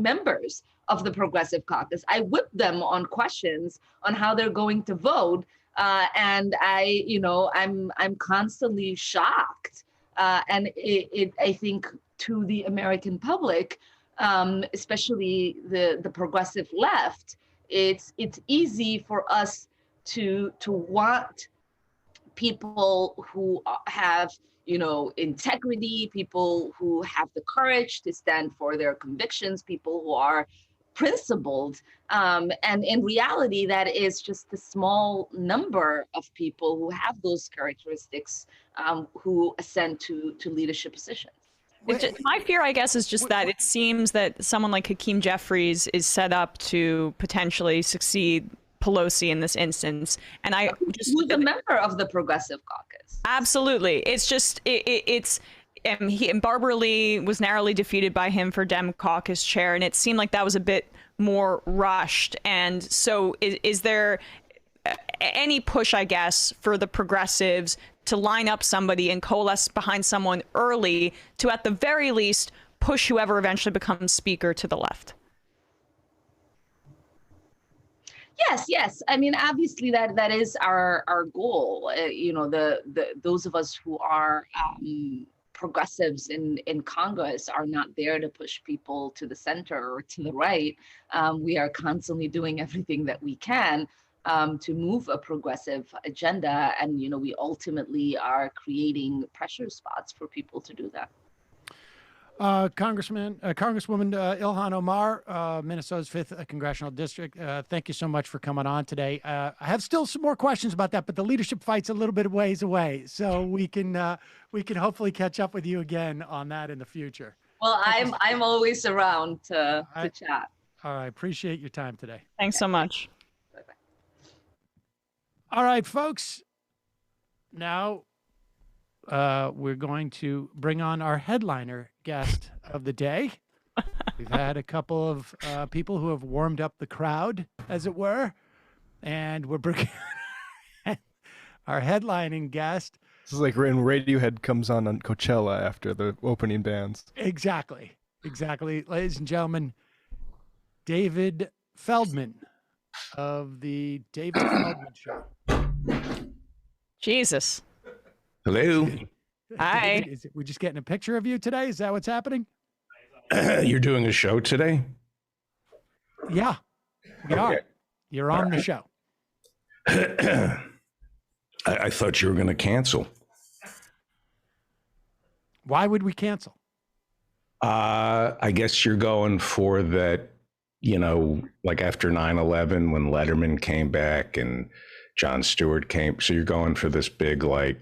members of the Progressive Caucus. I whip them on questions on how they're going to vote, and I'm constantly shocked, and I think to the American public, especially the progressive left, it's easy for us to want people who have, you know, integrity, people who have the courage to stand for their convictions, people who are principled. And in reality, that is just a small number of people who have those characteristics who ascend to leadership positions. My fear, I guess, is just that it seems that someone like Hakeem Jeffries is set up to potentially succeed Pelosi in this instance. And I just, who's a member of the Progressive Caucus. Absolutely. It's just, and Barbara Lee was narrowly defeated by him for Dem caucus chair. And it seemed like that was a bit more rushed. And so is there any push, I guess, for the progressives to line up somebody and coalesce behind someone early to, at the very least, push whoever eventually becomes speaker to the left? Yes. I mean, obviously that is our goal. You know, those of us who are progressives in Congress are not there to push people to the center or to the right. We are constantly doing everything that we can to move a progressive agenda, and you know, we ultimately are creating pressure spots for people to do that. Congresswoman Ilhan Omar, Minnesota's 5th Congressional District. Thank you so much for coming on today. I have still some more questions about that, but the leadership fight's a little bit of ways away, so we can hopefully catch up with you again on that in the future. Well, I'm always around to chat. All right, appreciate your time today. Thanks so much. Bye-bye. All right, folks. Now we're going to bring on our headliner guest of the day. We've had a couple of people who have warmed up the crowd, as it were, and we're bringing our headlining guest. This is like when Radiohead comes on Coachella after the opening bands. Exactly. Ladies and gentlemen, David Feldman of the David Feldman Show. Jesus. Hello. Hi. We're just getting a picture of you today? Is that what's happening? You're doing a show today? Yeah, we are. You're on the show. I thought you were going to cancel. Why would we cancel? I guess you're going for that, like after 9/11 when Letterman came back and Jon Stewart came. So you're going for this big, you're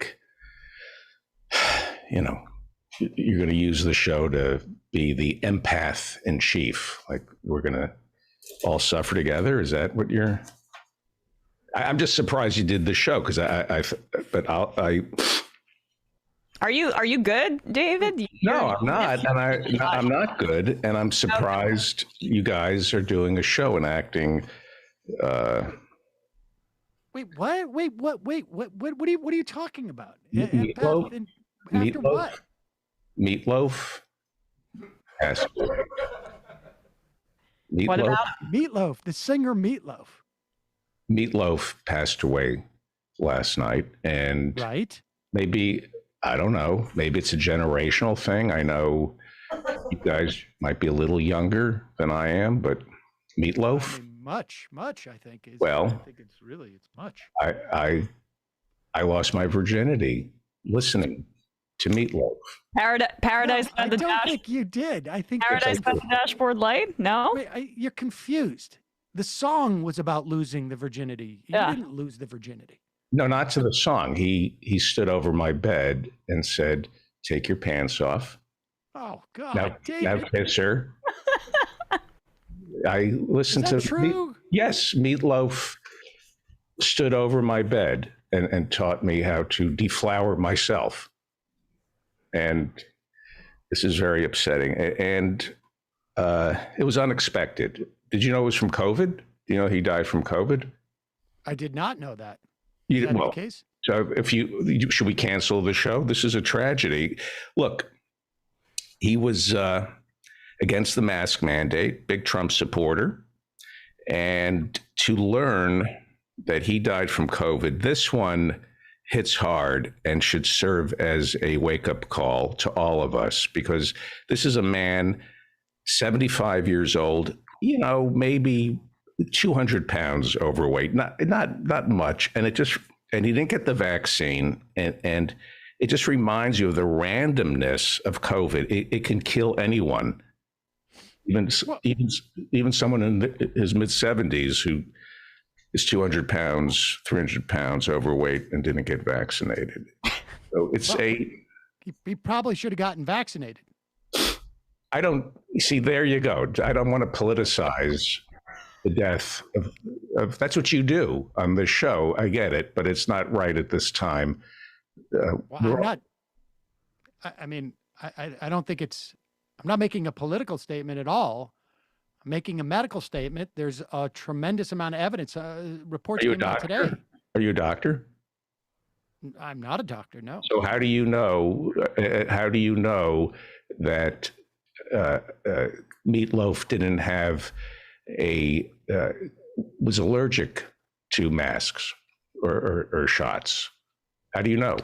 going to use the show to be the empath in chief. Like we're going to all suffer together. Is that what you're? I'm just surprised you did the show because Are you good, David? No, I'm not, and I'm not good, and I'm surprised you guys are doing a show and acting. Wait, what? Wait, what? Wait, what? What are you talking about? Meatloaf. After what? Meatloaf. Yes. Meatloaf. What about Meatloaf? The singer Meatloaf. Meatloaf passed away last night, and Right. maybe, I don't know, maybe it's a generational thing. I know you guys might be a little younger than I am, but Meatloaf, I mean, much, I think. Well, I think it's much. I lost my virginity listening to Meatloaf. Paradise I by the don't think you did. I think Paradise by the Dashboard Light? No. Wait, you're confused. The song was about losing the virginity. You Yeah. didn't lose the virginity. No, not to the song. He stood over my bed and said, "Take your pants off. Oh God, Now David. kiss her." I listened Is that to true? Yes, Meatloaf stood over my bed and taught me how to deflower myself. And this is very upsetting. And it was unexpected. Did you know it was from COVID? Do you know he died from COVID? I did not know that. You Is that well, the case? so if should we cancel the show? This is a tragedy. Look, he was against the mask mandate, big Trump supporter. And to learn that he died from COVID, this one hits hard and should serve as a wake-up call to all of us, because this is a man, 75 years old, maybe 200 pounds overweight, not much. And he didn't get the vaccine. And it just reminds you of the randomness of COVID. It can kill anyone. Even someone in his mid-70s who is 200 pounds, 300 pounds overweight and didn't get vaccinated. So it's He probably should have gotten vaccinated. I don't see, there you go. I don't want to politicize the death of that's what you do on this show. I get it, but it's not right at this time. Well, I'm not. I mean, I don't think it's. I'm not making a political statement at all. I'm making a medical statement. There's a tremendous amount of evidence. Reports came out today. Are you a doctor? I'm not a doctor. No. So how do you know? How do you know that Meatloaf didn't have was allergic to masks or shots? How do you know?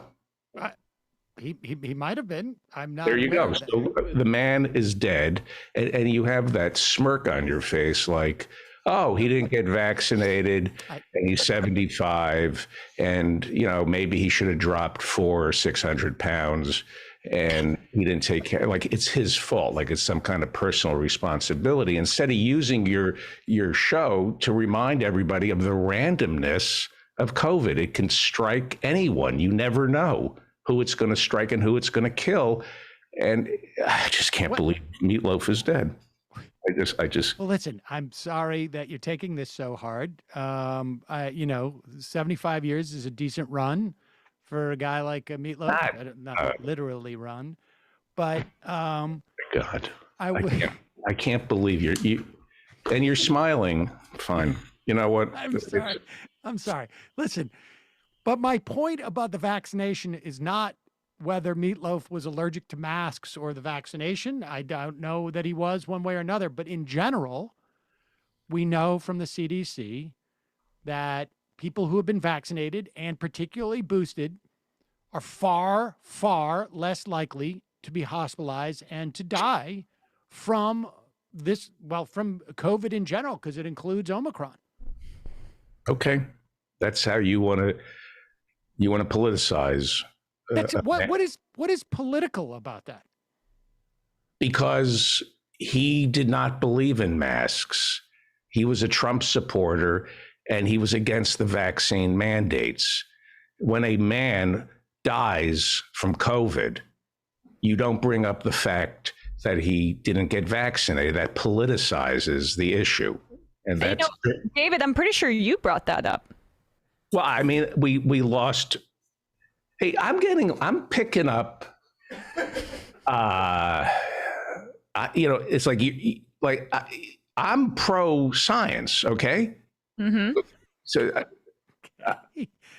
He might have been. I'm not. There you go. aware of So the man is dead, and you have that smirk on your face, like, oh, he didn't get vaccinated, and he's 75, and maybe he should have dropped 400 or 600 pounds, and he didn't take care. Like it's his fault. Like it's some kind of personal responsibility. Instead of using your show to remind everybody of the randomness of COVID, it can strike anyone. You never know who it's going to strike and who it's going to kill. And I just can't believe Meatloaf is dead. I just. Well, listen, I'm sorry that you're taking this so hard. 75 years is a decent run for a guy like Meatloaf. Not literally run, but God, I can't believe you're smiling. Fine. You know what? I'm sorry. Listen, but my point about the vaccination is not whether Meatloaf was allergic to masks or the vaccination. I don't know that he was one way or another, but in general, we know from the CDC that people who have been vaccinated and particularly boosted are far, far less likely to be hospitalized and to die from from COVID in general, because it includes Omicron. Okay. That's how you want to politicize. What is political about that? Because he did not believe in masks. He was a Trump supporter and he was against the vaccine mandates. When a man dies from COVID, you don't bring up the fact that he didn't get vaccinated. That politicizes the issue. And that's David, I'm pretty sure you brought that up. Well, I mean, we lost. Hey, I'm picking up. It's like I'm pro science. Okay. Mm-hmm. So.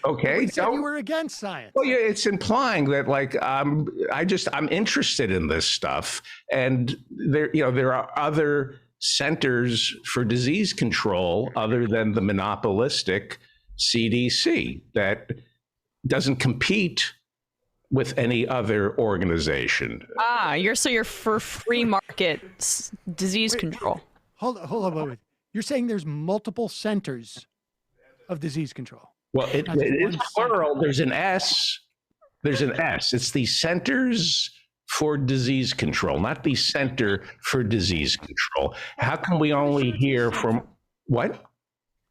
Okay. You said you were against science. Well, yeah, it's implying that I'm interested in this stuff, and there are other centers for disease control other than the monopolistic CDC that doesn't compete with any other organization. You're for free market disease control. Hold on, wait. You're saying there's multiple centers of disease control. Well, it is plural. There's an S. There's an S. It's the Centers for Disease Control, not the Center for Disease Control. How can we only hear from what?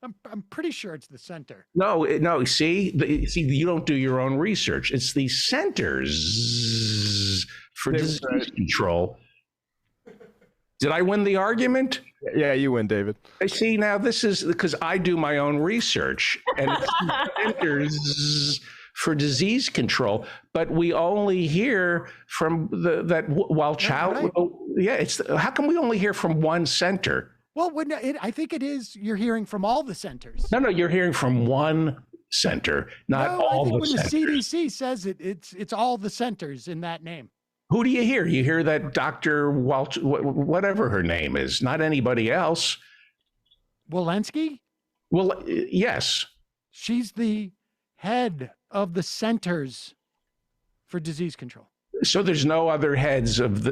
I'm pretty sure it's the center. No. See, you don't do your own research. It's the Centers for Disease Control. Did I win the argument? Yeah, you win, David. See, now this is because I do my own research, and it's the Centers for Disease Control, but we only hear from how can we only hear from one center? Well, I think it is. You're hearing from all the centers. No, you're hearing from one center, not all the centers. When the CDC says it's all the centers in that name. Who do you hear? You hear that Dr. whatever her name is, not anybody else. Walensky? Well, yes. She's the head of the Centers for Disease Control. So there's no other heads of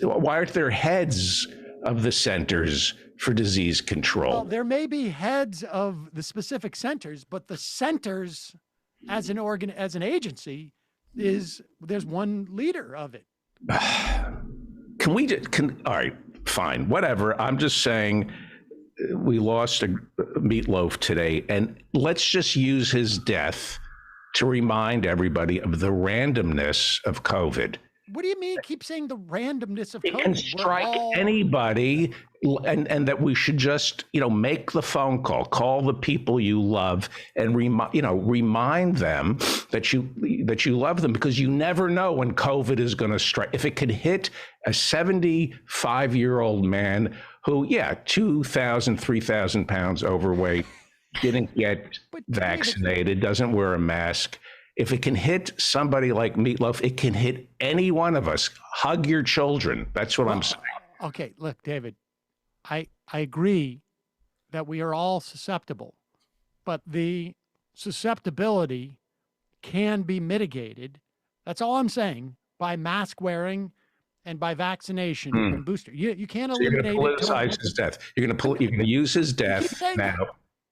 why aren't there heads of the Centers for Disease Control? Well, there may be heads of the specific centers, but the centers as an agency there's one leader of it. All right, fine, whatever. I'm just saying we lost a Meatloaf today, and let's just use his death to remind everybody of the randomness of COVID. What do you mean? Keep saying the randomness of COVID. It can strike anybody, and that we should just, make the phone call the people you love, and remind them that you love them, because you never know when COVID is going to strike. If it could hit a 75-year-old man who, 2,000, 3,000 pounds overweight, didn't get vaccinated, doesn't wear a mask. If it can hit somebody like Meatloaf, it can hit any one of us. Hug your children. That's what I'm saying. Okay, look, David, I agree that we are all susceptible, but the susceptibility can be mitigated. That's all I'm saying, by mask wearing and by vaccination and booster. You can't eliminate it. You're going to politicize his death. You're going to use his death now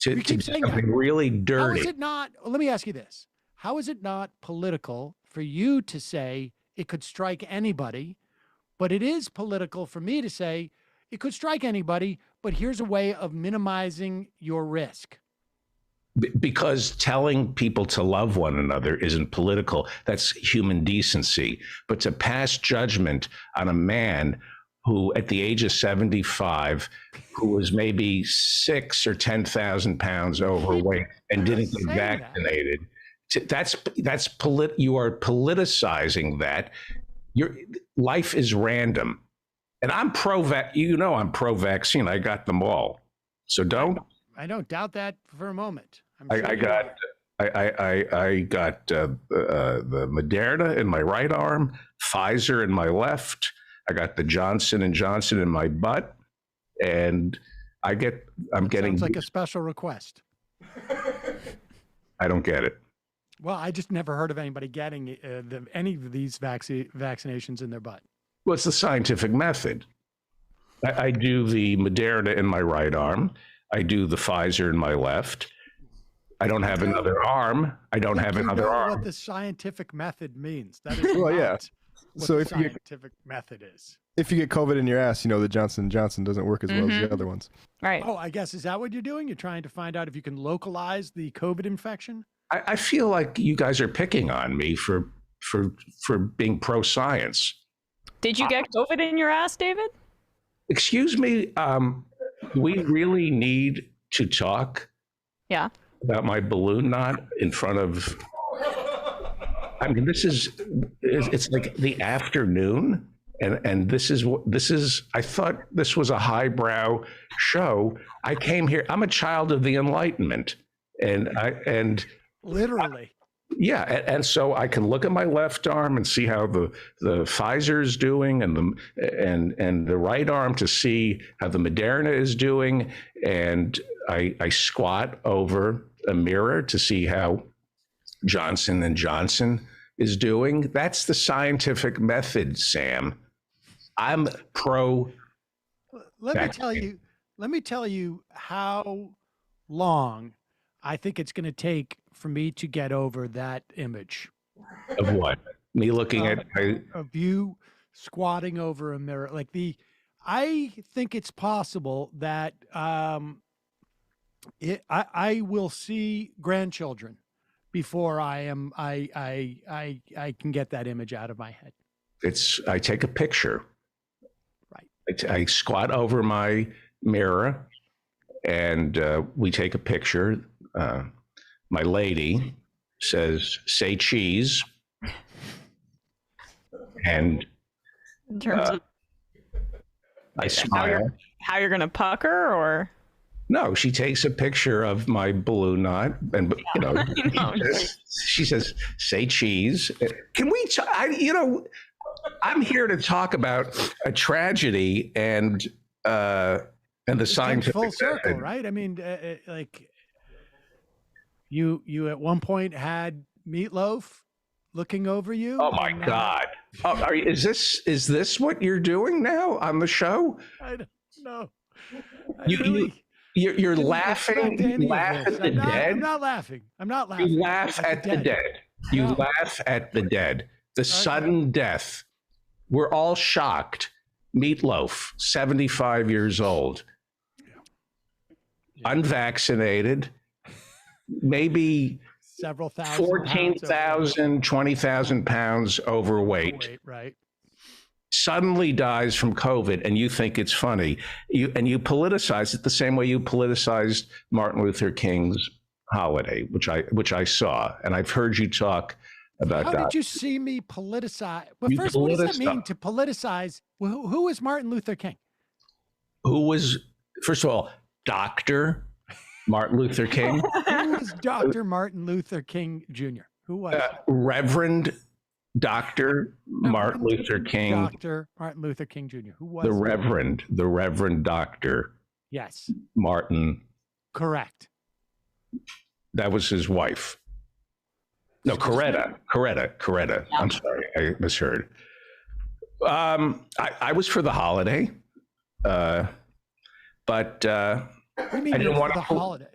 to do something really dirty. How is it not? Let me ask you this. How is it not political for you to say it could strike anybody, but it is political for me to say it could strike anybody, but here's a way of minimizing your risk. Because telling people to love one another isn't political. That's human decency. But to pass judgment on a man who, at the age of 75, who was maybe 6 or 10,000 pounds overweight and didn't get vaccinated, you are politicizing that. Your life is random. And I'm I'm pro-vaccine. I got them all. So don't. I don't doubt that for a moment. I got the Moderna in my right arm, Pfizer in my left. I got the Johnson & Johnson in my butt, and I'm getting. Sounds like a special request. I don't get it. Well, I just never heard of anybody getting any of these vaccinations in their butt. Well, it's the scientific method. I do the Moderna in my right arm. I do the Pfizer in my left. I don't have another arm. I don't have another arm. What the scientific method means? That is well, yeah. What so the scientific method is. If you get COVID in your ass, the Johnson & Johnson doesn't work as well as the other ones. Right. Oh, I guess, is that what you're doing? You're trying to find out if you can localize the COVID infection? I feel like you guys are picking on me for being pro-science. Did you get COVID in your ass, David? Excuse me. We really need to talk. Yeah. About my balloon knot in front of. I mean, it's like the afternoon, and this is. I thought this was a highbrow show. I came here. I'm a child of the Enlightenment, and literally. Yeah, and so I can look at my left arm and see how the Pfizer's doing, and the right arm to see how the Moderna is doing, and I squat over a mirror to see how Johnson & Johnson is doing. That's the scientific method, Sam. I'm pro. Let me tell you how long I think it's going to take for me to get over that image. Of what? Me looking at of you squatting over a mirror. I think it's possible that I will see grandchildren before I can get that image out of my head. I take a picture. Right. I squat over my mirror, and we take a picture. My lady says, "Say cheese," and in terms of I smile. How you're gonna pucker, or no? She takes a picture of my balloon knot, and she says, "Say cheese." Can we? I'm here to talk about a tragedy and the scientific full circle, right? I mean, You at one point had Meatloaf looking over you. Oh my God! Is this what you're doing now on the show? I don't know. You're laughing. You laugh at the dead. I'm not laughing. You laugh at the dead. You laugh at the dead. The sudden death. We're all shocked. Meatloaf, 75 years old, unvaccinated. Maybe several thousand 14,000, 20,000 pounds overweight. Right. Suddenly dies from COVID, and you think it's funny. You politicize it the same way you politicized Martin Luther King's holiday, which I saw, and I've heard you talk about that. How did you see me politicize? But first, what does that mean to politicize? Who is Martin Luther King? Who was, first of all, Dr. Martin Luther King. Who was Dr. Martin Luther King Jr.? Who was Reverend Dr. Martin Luther King. Dr. Martin Luther King Jr. Who was the Reverend Dr. Yes. Martin. Correct. That was his wife. No, Coretta. Yeah. I'm sorry, I misheard. I was for the holiday, but what do you mean I didn't want the holiday.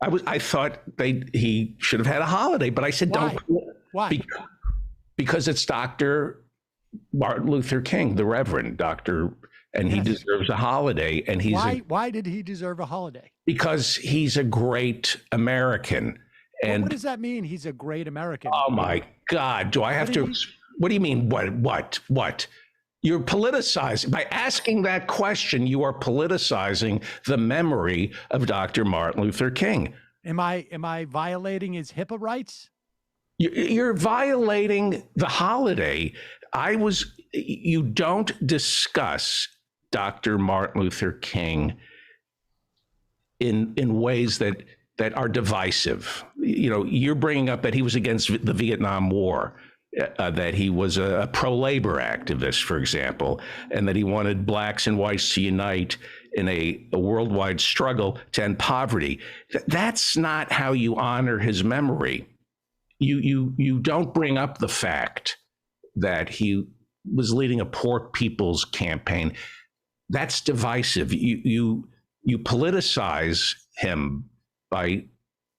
I thought he should have had a holiday, but I said Why? don't. Why? Because it's Dr. Martin Luther King, the Reverend Dr. And he deserves a holiday. And he's why did he deserve a holiday? Because he's a great American. And what does that mean? He's a great American. Oh my God! Do I have to? What do you mean? What? You're politicizing by asking that question. You are politicizing the memory of Dr. Martin Luther King. Am I violating his HIPAA rights? You're violating the holiday. You don't discuss Dr. Martin Luther King in ways that are divisive. You know, you're bringing up that he was against the Vietnam War, that he was a pro-labor activist, for example, and that he wanted blacks and whites to unite in a worldwide struggle to end poverty. That's not how you honor his memory. You don't bring up the fact that he was leading a poor people's campaign. That's divisive. You politicize him by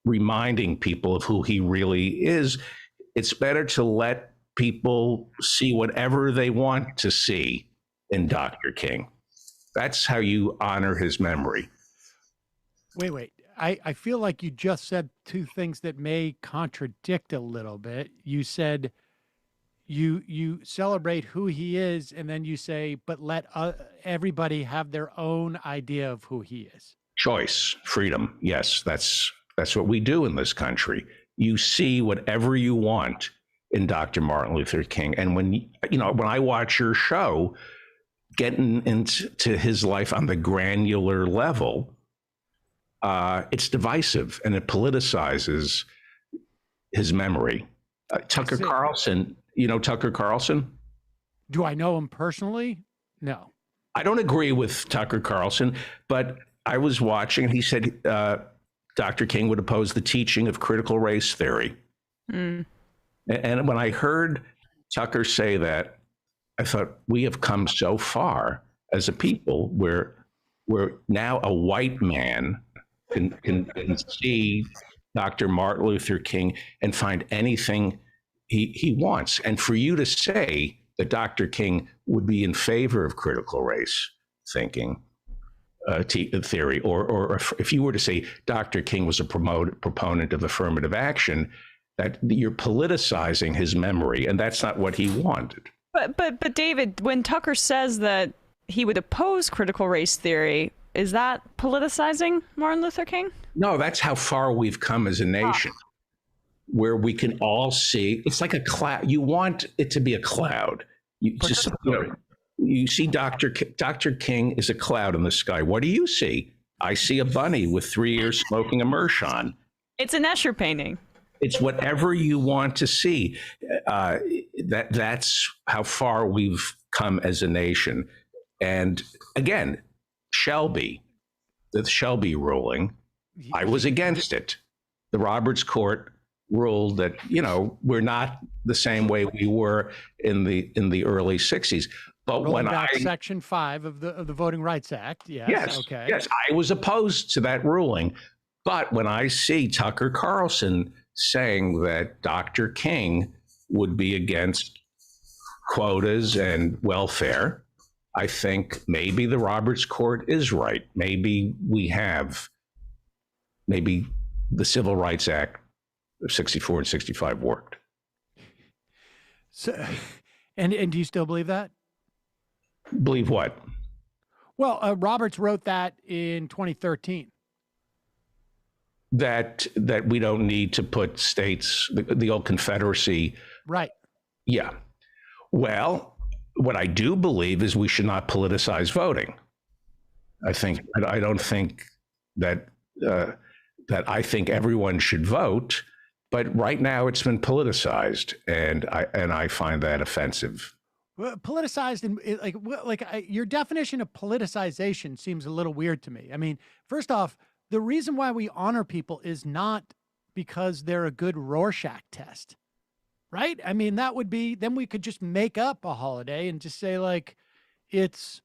reminding people of who he really is. It's better to let people see whatever they want to see in Dr. King. That's how you honor his memory. Wait. I feel like you just said two things that may contradict a little bit. You said you celebrate who he is, and then you say, but let everybody have their own idea of who he is. Choice, freedom. Yes, that's what we do in this country. You see whatever you want in Dr. Martin Luther King. And when I watch your show, getting into his life on the granular level, it's divisive and it politicizes his memory. Tucker Carlson, you know Tucker Carlson? Do I know him personally? No. I don't agree with Tucker Carlson, but I was watching, he said Dr. King would oppose the teaching of critical race theory. And when I heard Tucker say that, I thought, we have come so far as a people where now a white man can see Dr. Martin Luther King and find anything he wants. And for you to say that Dr. King would be in favor of critical race thinking, theory, or if you were to say Dr. King was a proponent of affirmative action, that you're politicizing his memory, and that's not what he wanted. But David, when Tucker says that he would oppose critical race theory, is that politicizing Martin Luther King? No, that's how far we've come as a nation, where we can all see. It's like a cloud. You want it to be a cloud. You see Dr. King is a cloud in the sky. What do you see? I see a bunny with 3 ears smoking a Mershon. It's an Escher painting. It's whatever you want to see. That's how far we've come as a nation. And again, the Shelby ruling, I was against it. The Roberts Court ruled that, we're not the same way we were in the early 60s. But rolling back Section 5 of the Voting Rights Act, yes, okay. Yes, I was opposed to that ruling. But when I see Tucker Carlson saying that Dr. King would be against quotas and welfare, I think maybe the Roberts Court is right. Maybe the Civil Rights Act of 64 and 65 worked. So, and do you still believe that? Believe what? Well, Roberts wrote that in 2013. That we don't need to put states, the old Confederacy. Right. Yeah. Well, what I do believe is we should not politicize voting. I don't think that I think everyone should vote, but right now it's been politicized, and I find that offensive. Politicized and your definition of politicization seems a little weird to me. I mean, first off, the reason why we honor people is not because they're a good Rorschach test, right? I mean, that would be, then we could just make up a holiday and just say it's,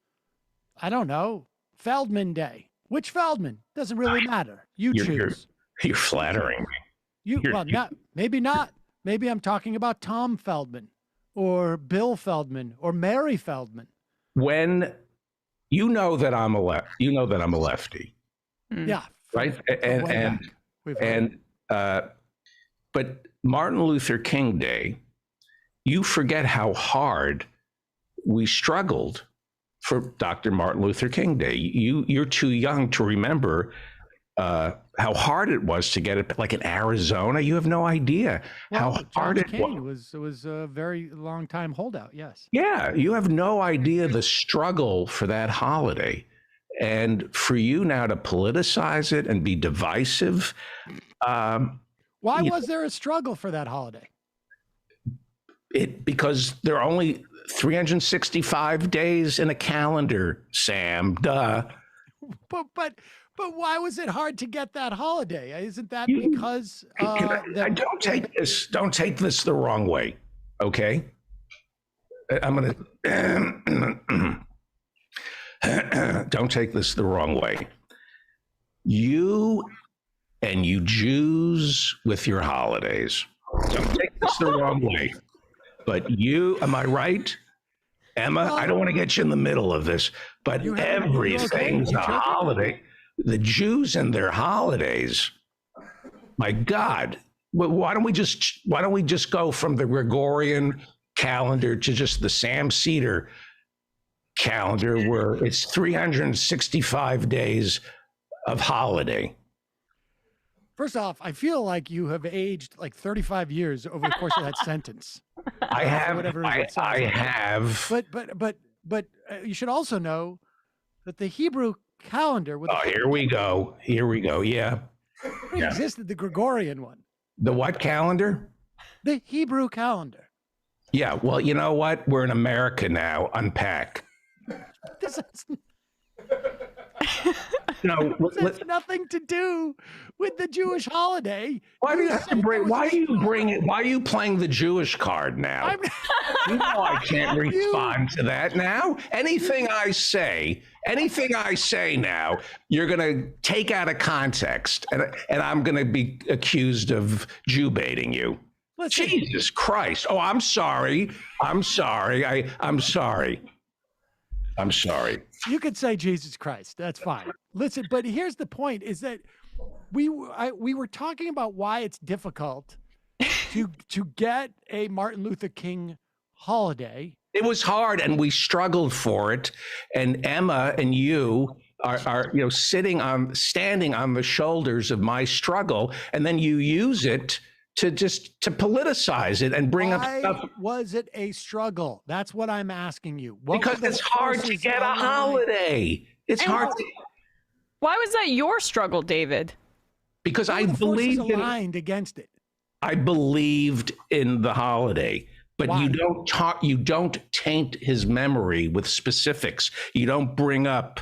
I don't know, Feldman Day. Which Feldman? Doesn't really matter. You choose. You're flattering me. Maybe not. Maybe I'm talking about Tom Feldman. or Bill Feldman or Mary Feldman. When you know that I'm a lefty. Yeah. Right. But Martin Luther King Day, you forget how hard we struggled for Dr. Martin Luther King Day. You're too young to remember how hard it was to get it, like in Arizona. You have no idea how hard it was. It was a very long time holdout. Yes. Yeah, you have no idea the struggle for that holiday, and for you now to politicize it and be divisive. Why was there a struggle for that holiday? Because there are only 365 days in a calendar, Sam. Duh. But why was it hard to get that holiday? Isn't that because don't take this the wrong way, okay? I'm gonna don't take this the wrong way. You and you Jews with your holidays. Don't take this the wrong way. But you, am I right? Emma, I don't want to get you in the middle of this, but everything's a holiday. The Jews and their holidays. My God, why don't we just go from the Gregorian calendar to just the Sam Seder calendar, where it's 365 days of holiday? First off, I feel like you have aged like 35 years over the course of that sentence. I have. I have. But you should also know that the Hebrew calendar. Here we go. Yeah. Existed the Gregorian one. The what calendar? The Hebrew calendar. Yeah. Well, you know what? We're in America now. Unpack. This is... No, it's nothing to do with the Jewish holiday. Why do you have to bring? Why are you playing the Jewish card now? You know I can't respond to that now. Anything I say now, you're going to take out of context, and I'm going to be accused of Jew baiting you. Listen. Jesus Christ! Oh, I'm sorry. I'm sorry. You could say Jesus Christ. That's fine. Listen, but here's the point: is that we were talking about why it's difficult to get a Martin Luther King holiday. It was hard, and we struggled for it. And Emma and you are standing on the shoulders of my struggle, and then you use it to politicize it and bring up stuff. Why was it a struggle? That's what I'm asking you. Because it's hard to get a holiday. It's hard. Why was that your struggle, David? Because I believed aligned against it. I believed in the holiday, but Why? You don't taint his memory with specifics. You don't bring up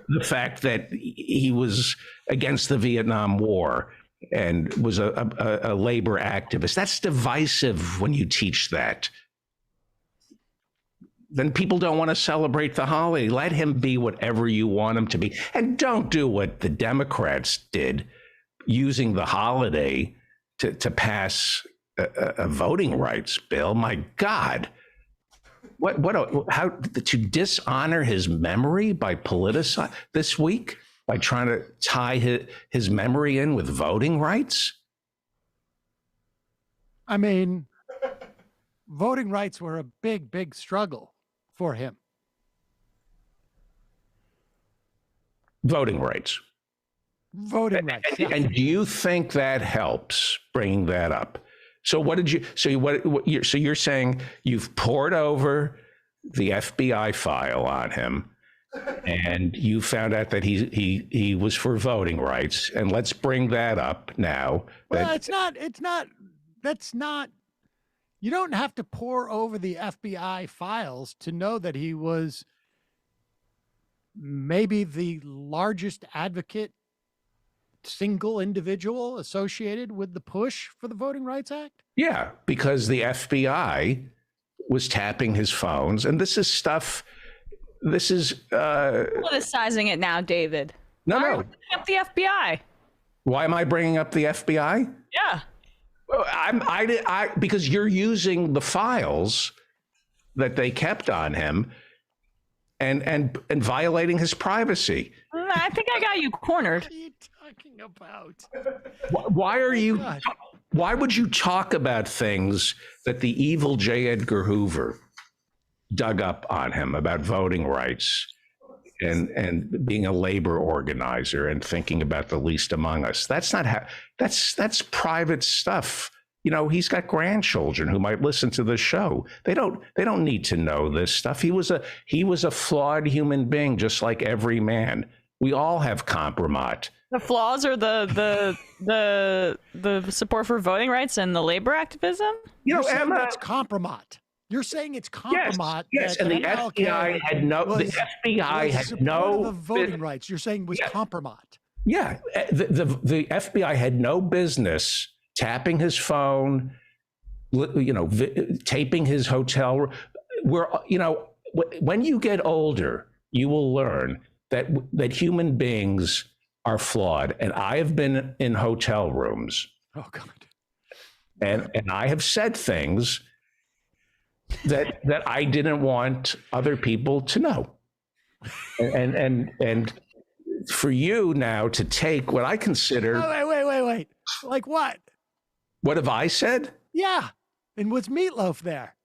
the fact that he was against the Vietnam War and was a labor activist. That's divisive when you teach that. Then people don't want to celebrate the holiday. Let him be whatever you want him to be. And don't do what the Democrats did, using the holiday to pass a voting rights bill. My God. How to dishonor his memory by politicizing this week? By trying to tie his memory in with voting rights? I mean, voting rights were a big, big struggle for him. Voting rights. Voting rights. Yeah. And do you think that helps bringing that up? So so you're saying you've poured over the FBI file on him, and you found out that he was for voting rights, and let's bring that up now. Well, that's not, you don't have to pour over the FBI files to know that he was maybe the largest advocate, single individual associated with the push for the Voting Rights Act? Yeah, because the FBI was tapping his phones, and this is stuff. This is politicizing it now, David. No. Up the FBI. Why am I bringing up the FBI? Yeah. Because you're using the files that they kept on him and violating his privacy. I think I got you cornered. What are you talking about? Why would you talk about things that the evil J. Edgar Hoover dug up on him about voting rights and being a labor organizer and thinking about the least among us? That's not how. That's private stuff. You know, he's got grandchildren who might listen to the show. They don't need to know this stuff. He was a flawed human being, just like every man. We all have compromise. The flaws are the support for voting rights and the labor activism. You know, Emma, it's compromise. You're saying it's compromise. Yes, and the FBI had no. The FBI had no the voting rights. You're saying was compromise. Yeah, the FBI had no business tapping his phone, taping his hotel room. When you get older, you will learn that human beings are flawed. And I have been in hotel rooms. Oh God. And I have said things that I didn't want other people to know. And for you now to take what I consider. Oh, wait. Like what? What have I said? Yeah. And was Meatloaf there?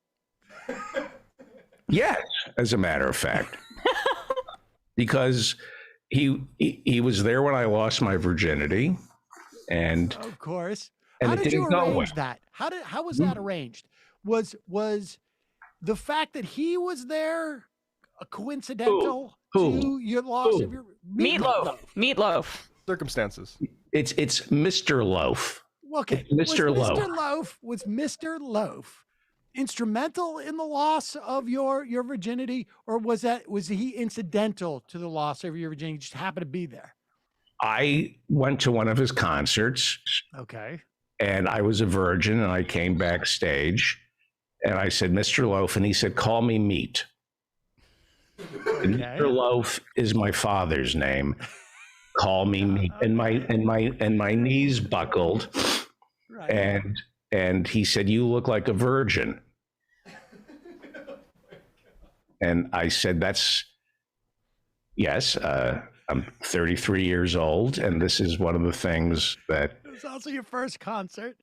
Yes, as a matter of fact. Because he was there when I lost my virginity. And of course. And how did you arrange well. that? How was that arranged? Was the fact that he was there coincidental to your loss of your Meatloaf? Circumstances. It's Mr. Loaf. Okay, Mr. Loaf. Was Mr. Loaf instrumental in the loss of your virginity, or was he incidental to the loss of your virginity? He just happened to be there. I went to one of his concerts. Okay. And I was a virgin, and I came backstage, and I said, "Mr. Loaf," and he said, "Call me Meat." Okay. Mr. Loaf is my father's name. Call me Meat, and my knees buckled, right. And he said, "You look like a virgin." And I said, yes, I'm 33 years old, and this is one of the things that... It was also your first concert.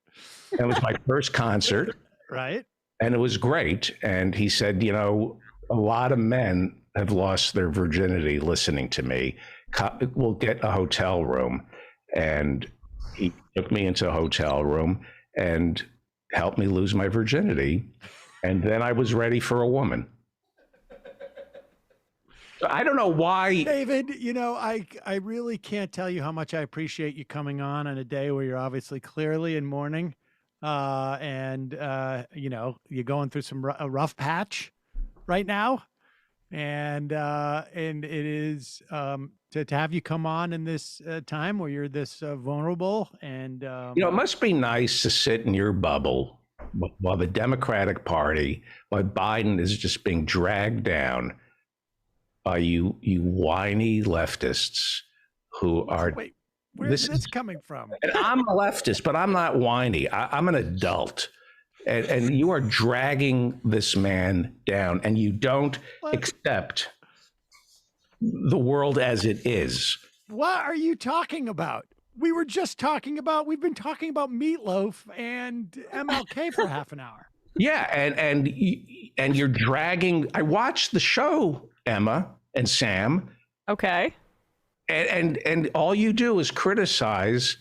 That was my first concert. Right. And it was great. And he said, a lot of men have lost their virginity listening to me. We'll get a hotel room. And he took me into a hotel room and helped me lose my virginity. And then I was ready for a woman. I don't know why. David, I really can't tell you how much I appreciate you coming on a day where you're obviously clearly in mourning. And you're going through a rough patch right now. And it is to have you come on in this time where you're this vulnerable. And, it must be nice to sit in your bubble while the Democratic Party, while Biden is just being dragged down by you whiny leftists who are. Wait, where's this coming from? And I'm a leftist, but I'm not whiny. I'm an adult, and you are dragging this man down, and you don't accept the world as it is. What are you talking about? We've been talking about Meatloaf and MLK for half an hour. Yeah, and you're dragging. I watched the show, Emma and Sam. Okay. And all you do is criticize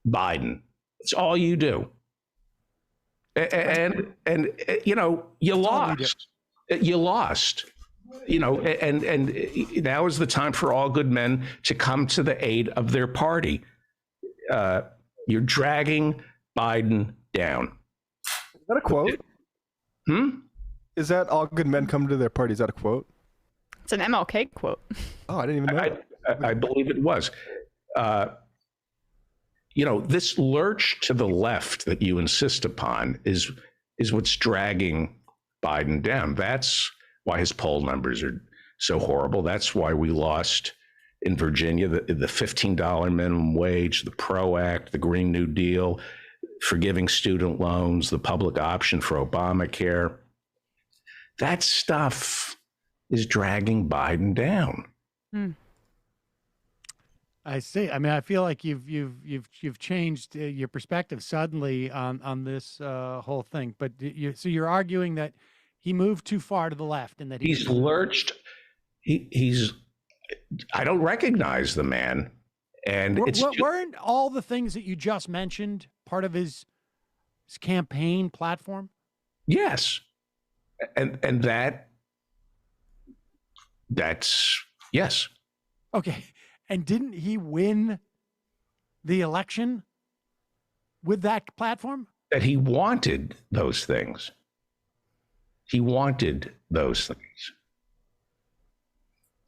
Biden. It's all you do. And you lost. You lost. And now is the time for all good men to come to the aid of their party. You're dragging Biden down. Is that a quote? Is that all good men come to their party? Is that a quote? It's an MLK quote. Oh, I didn't even know. I believe it was. This lurch to the left that you insist upon is what's dragging Biden down. That's why his poll numbers are so horrible. That's why we lost in Virginia the $15 minimum wage, the PRO Act, the Green New Deal. forgiving student loans, the public option for Obamacare. That stuff is dragging Biden down. I see. I mean, I feel like you've changed your perspective suddenly on this whole thing. But so you're arguing that he moved too far to the left and that he's lurched. He's. I don't recognize the man, and weren't all the things that you just mentioned part of his campaign platform? Yes, and that's yes. Okay. And didn't he win the election with that platform? That he wanted those things. He wanted those things.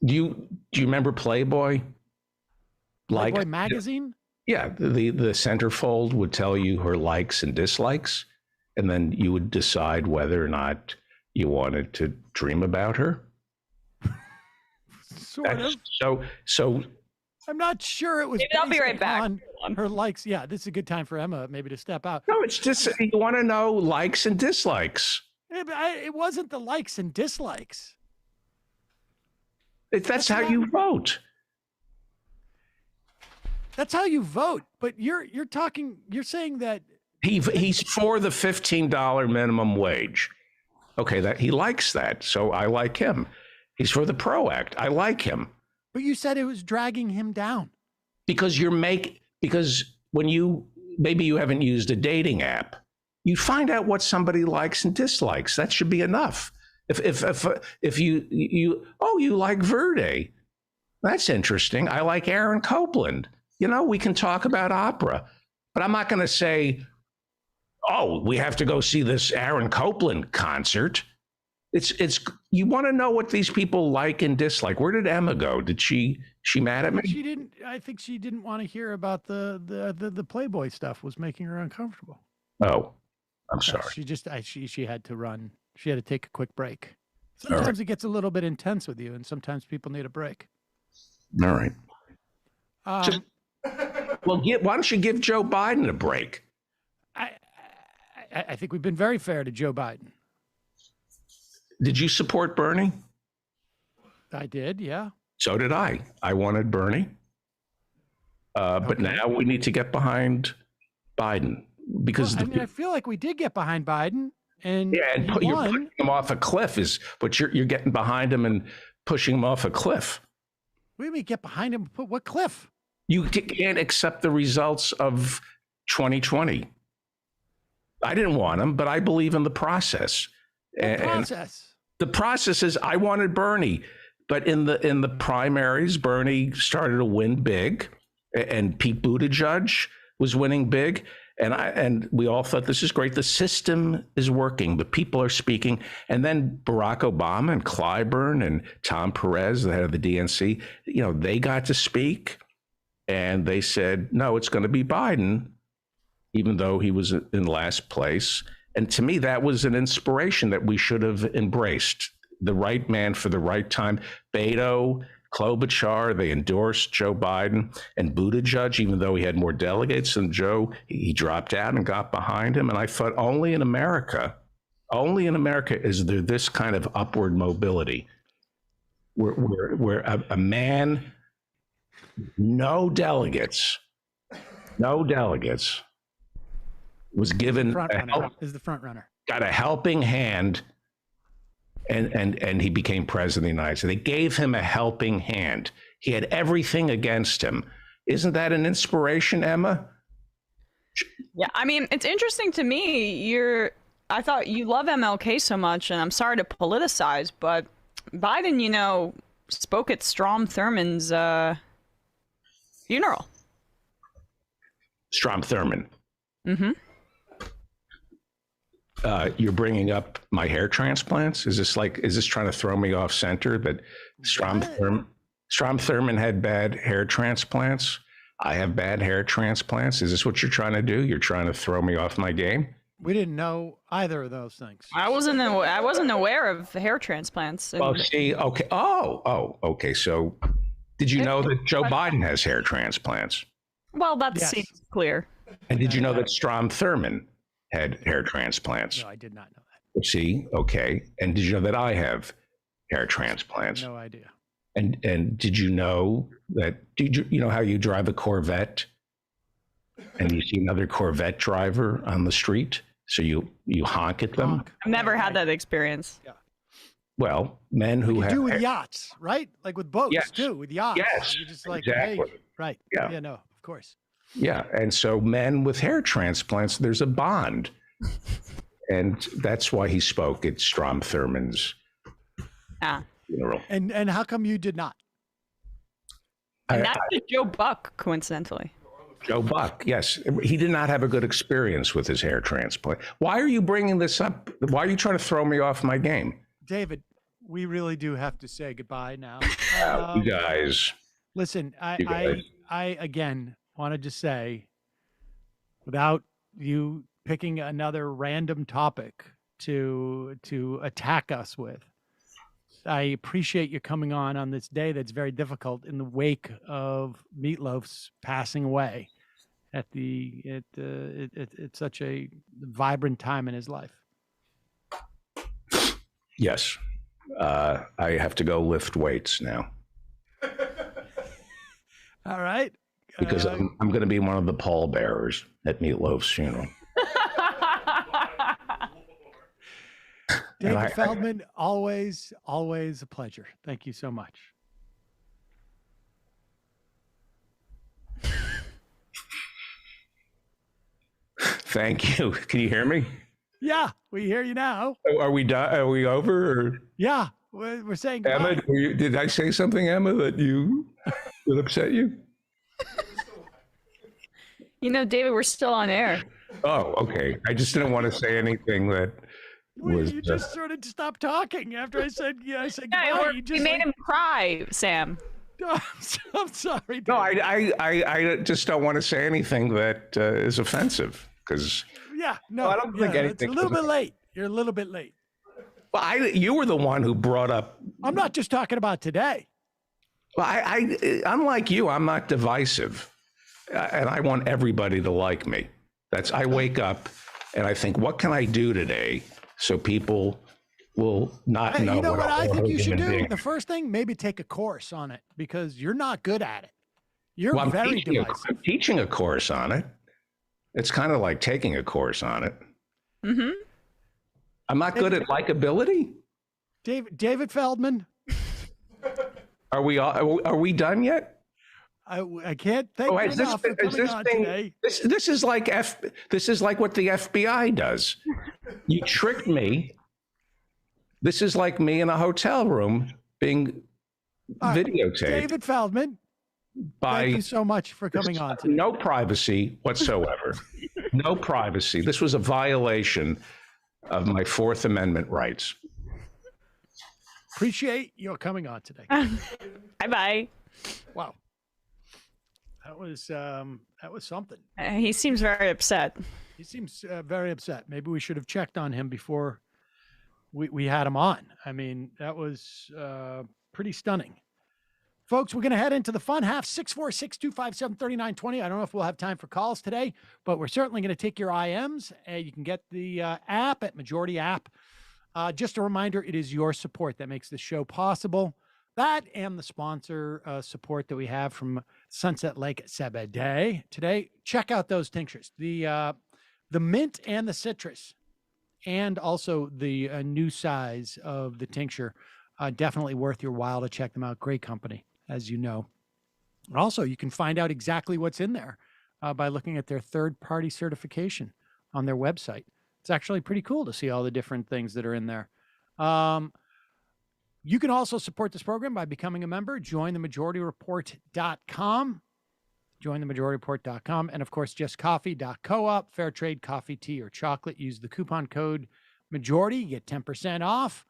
Do you remember Playboy? Playboy magazine? Yeah, the centerfold would tell you her likes and dislikes, and then you would decide whether or not you wanted to dream about her. Sort of. So I'm not sure it was. Maybe I'll be right back. Her likes. Yeah, this is a good time for Emma maybe to step out. No, it's just you want to know likes and dislikes. It wasn't the likes and dislikes. That's how you vote. That's how you vote. But you're saying that he's for the $15 minimum wage. Okay, that he likes that, so I like him. He's for the PRO Act. I like him. But you said it was dragging him down. Because when maybe you haven't used a dating app, you find out what somebody likes and dislikes. That should be enough. If you like Verde, that's interesting. I like Aaron Copland. We can talk about opera, but I'm not going to say, oh, we have to go see this Aaron Copland concert. It's you want to know what these people like and dislike. Where did Emma go? Did she mad at me? She didn't. I think she didn't want to hear about the Playboy stuff. Was making her uncomfortable. Oh, I'm sorry. She had to run. She had to take a quick break. Sometimes it gets a little bit intense with you, and sometimes people need a break. All right. Why don't you give Joe Biden a break? I think we've been very fair to Joe Biden. Did you support Bernie? I did, yeah. So did I. I wanted Bernie. But now we need to get behind Biden because I feel like we did get behind Biden, and you're pushing him off a cliff but you're getting behind him and pushing him off a cliff. What do you mean get behind him? What cliff? You can't accept the results of 2020. I didn't want him, but I believe in the process. The process is I wanted Bernie, but in the primaries, Bernie started to win big, and Pete Buttigieg was winning big, and we all thought this is great. The system is working. The people are speaking, and then Barack Obama and Clyburn and Tom Perez, the head of the DNC, they got to speak, and they said, no, it's going to be Biden, even though he was in last place. And to me, that was an inspiration that we should have embraced. The right man for the right time. Beto, Klobuchar, they endorsed Joe Biden, and Buttigieg, even though he had more delegates than Joe, he dropped out and got behind him. And I thought only in America is there this kind of upward mobility where a man, no delegates, was given is the front runner. Got a helping hand, and he became president of the United States. They gave him a helping hand. He had everything against him. Isn't that an inspiration, Emma? Yeah, I mean, it's interesting to me. I thought you love MLK so much, and I'm sorry to politicize, but Biden, spoke at Strom Thurmond's funeral. Strom Thurmond. Mm-hmm. You're bringing up my hair transplants? Is this trying to throw me off center that Strom Thurmond had bad hair transplants? I have bad hair transplants. Is this what you're trying to do? You're trying to throw me off my game? We didn't know either of those things. I wasn't aware of hair transplants. Well, see, okay. Okay. So did you know that Joe Biden has hair transplants? Well, that seems clear. And did you know that Strom Thurmond had hair transplants? No, I did not know that. See, okay. And did you know that I have hair transplants? No idea. And did you know that? You know how you drive a Corvette, and you see another Corvette driver on the street, so you honk at them? I've never had that experience. Yeah. Well, men who you have do with yachts, right? Like with boats too, with yachts. Yes, You're just like, exactly. hey, right? Yeah. No, of course. Yeah, and so men with hair transplants, there's a bond, and that's why he spoke at Strom Thurmond's funeral. And how come you did not? And that's Joe Buck, coincidentally. Joe Buck, yes. He did not have a good experience with his hair transplant. Why are you bringing this up? Why are you trying to throw me off my game? David, we really do have to say goodbye now. You guys. Listen, I again wanted to say, without you picking another random topic to attack us with, I appreciate you coming on this day that's very difficult in the wake of Meatloaf's passing away at such a vibrant time in his life. Yes. I have to go lift weights now. All right. Because I'm going to be one of the pallbearers at Meatloaf's funeral. David Feldman, always a pleasure. Thank you so much. Thank you. Can you hear me? Yeah, we hear you now. Are we done? Are we over? Or? Yeah, we're saying goodbye. Emma, did I say something, Emma, that upset you? You know, David, we're still on air. Oh, okay. I just didn't want to say anything that was. You just sort of stopped talking after I said goodbye. We made him cry, Sam. I'm sorry, David. No, I just don't want to say anything that is offensive because. Yeah, no, I don't think anything. It's a little bit late. You're a little bit late. Well, you were the one who brought up. I'm not just talking about today. Well, unlike you, I'm not divisive, and I want everybody to like me. I wake up and I think, what can I do today so people will not know. You know what I think you should do? Being. The first thing, maybe take a course on it because you're not good at it. You're very divisive. I'm teaching a course on it. It's kind of like taking a course on it. Mm-hmm. I'm not good at likability. David Feldman. Are we done yet? I can't thank you enough for coming on today. This is like what the FBI does. You tricked me. This is like me in a hotel room being videotaped. David Feldman. Thank you so much for coming on today. No privacy whatsoever. No privacy. This was a violation of my Fourth Amendment rights. Appreciate your coming on today. Bye-bye. Wow. That was something. He seems very upset. He seems very upset. Maybe we should have checked on him before we had him on. I mean, that was pretty stunning. Folks, we're going to head into the fun half, 646-257-3920. I don't know if we'll have time for calls today, but we're certainly going to take your IMs. You can get the app at Majority App. Just a reminder, it is your support that makes this show possible. That and the sponsor support that we have from Sunset Lake Seder today. Check out those tinctures, the mint and the citrus, and also the new size of the tincture. Definitely worth your while to check them out. Great company, as you know. Also, you can find out exactly what's in there by looking at their third-party certification on their website. It's actually pretty cool to see all the different things that are in there. You can also support this program by becoming a member. JoinTheMajorityReport.com. JoinTheMajorityReport.com. And, of course, JustCoffee.coop. Fair trade coffee, tea, or chocolate. Use the coupon code MAJORITY. Get 10% off.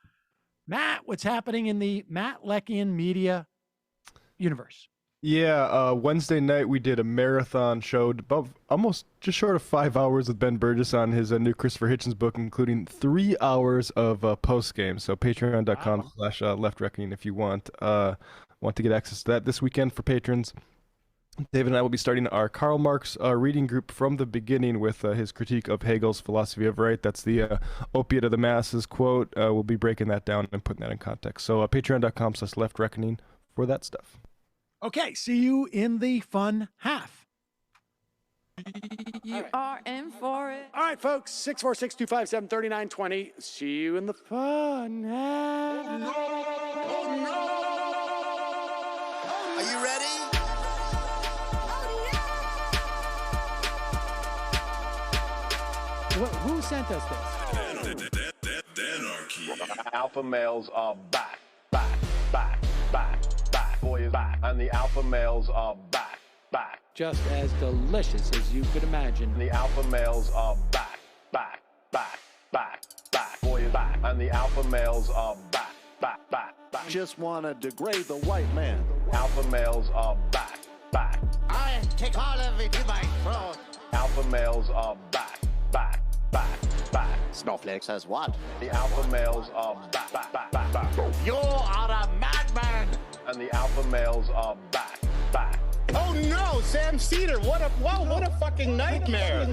Matt, what's happening in the Matt Leckian media universe? Yeah, Wednesday night we did a marathon show, about almost just short of 5 hours with Ben Burgess on his new Christopher Hitchens book, including 3 hours of post game. So patreon.com/leftreckoning if you want to get access to that this weekend for patrons. David and I will be starting our Karl Marx reading group from the beginning with his critique of Hegel's philosophy of right. That's the opiate of the masses quote. We'll be breaking that down and putting that in context. So patreon.com/leftreckoning for that stuff. Okay, see you in the fun half. You are in for it. All right, folks, 646-257-3920. See you in the fun half. Are you ready? Who sent us this? Alpha males are back. Boy is back. And the alpha males are back. Just as delicious as you could imagine. And the alpha males are back. Boy is back. And the alpha males are back. Just want to degrade the white man. Alpha males are back. I take all of it to my throat. Alpha males are back. Snowflake says what? The alpha males are back. You are a madman. And the alpha males are back. Oh no, Sam Seder! What a fucking nightmare!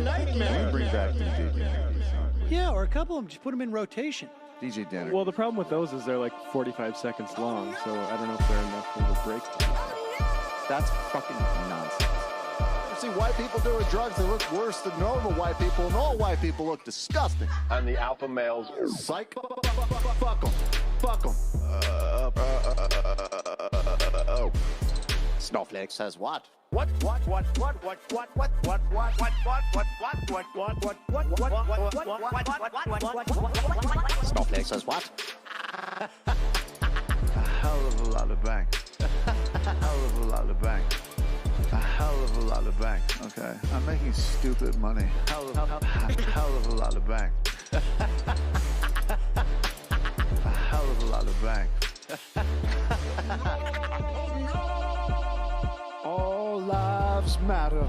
Bring back DJ. Yeah, or a couple of them. Just put them in rotation. DJ Danner. Well, the problem with those is they're like 45 seconds long, so I don't know if they're enough of a break. That's fucking nonsense. You see white people doing drugs, they look worse than normal white people, and all white people look disgusting. And the alpha males. Psych. Fuck them. Snowflake says what? Snowflake says what? A hell of a lot of bank. Okay, I'm making stupid money. Hell of a lot of bank. A hell of a lot of bank. All lives matter.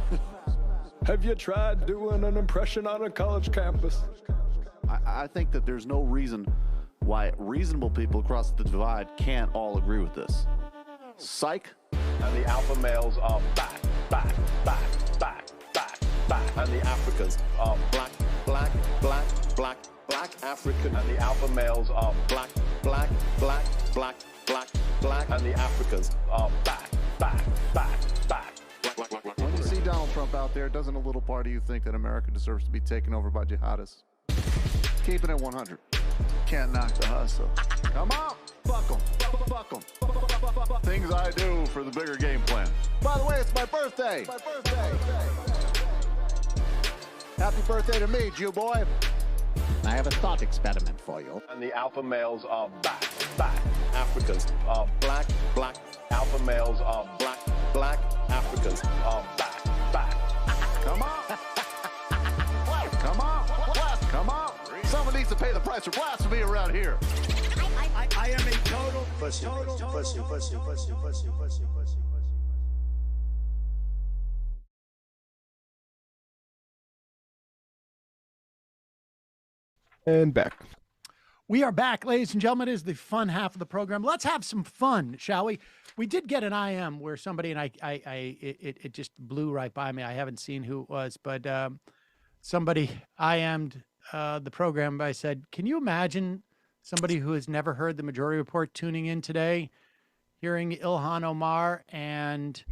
Have you tried doing an impression on a college campus? I think that there's no reason why reasonable people across the divide can't all agree with this. Psych. And the alpha males are back. And the Africans are black African. And the alpha males are black. And the Africans are back. When you see Donald Trump out there, doesn't a little part of you think that America deserves to be taken over by jihadists? Keeping it 100. Can't knock the hustle. Come on, fuck 'em. Things I do for the bigger game plan. By the way, it's my birthday. Happy birthday to me, Jew boy. I have a thought experiment for you. And the alpha males are back. Africans are black. Alpha males are black. Africans are back. Come on. Come on. Someone needs to pay the price for blasphemy around here. I am a total pussy. And back. We are back, ladies and gentlemen. It is the fun half of the program. Let's have some fun, shall we? We did get an IM where somebody, and it just blew right by me. I haven't seen who it was, but somebody IM'd the program. I said, can you imagine somebody who has never heard the Majority Report tuning in today, hearing Ilhan Omar and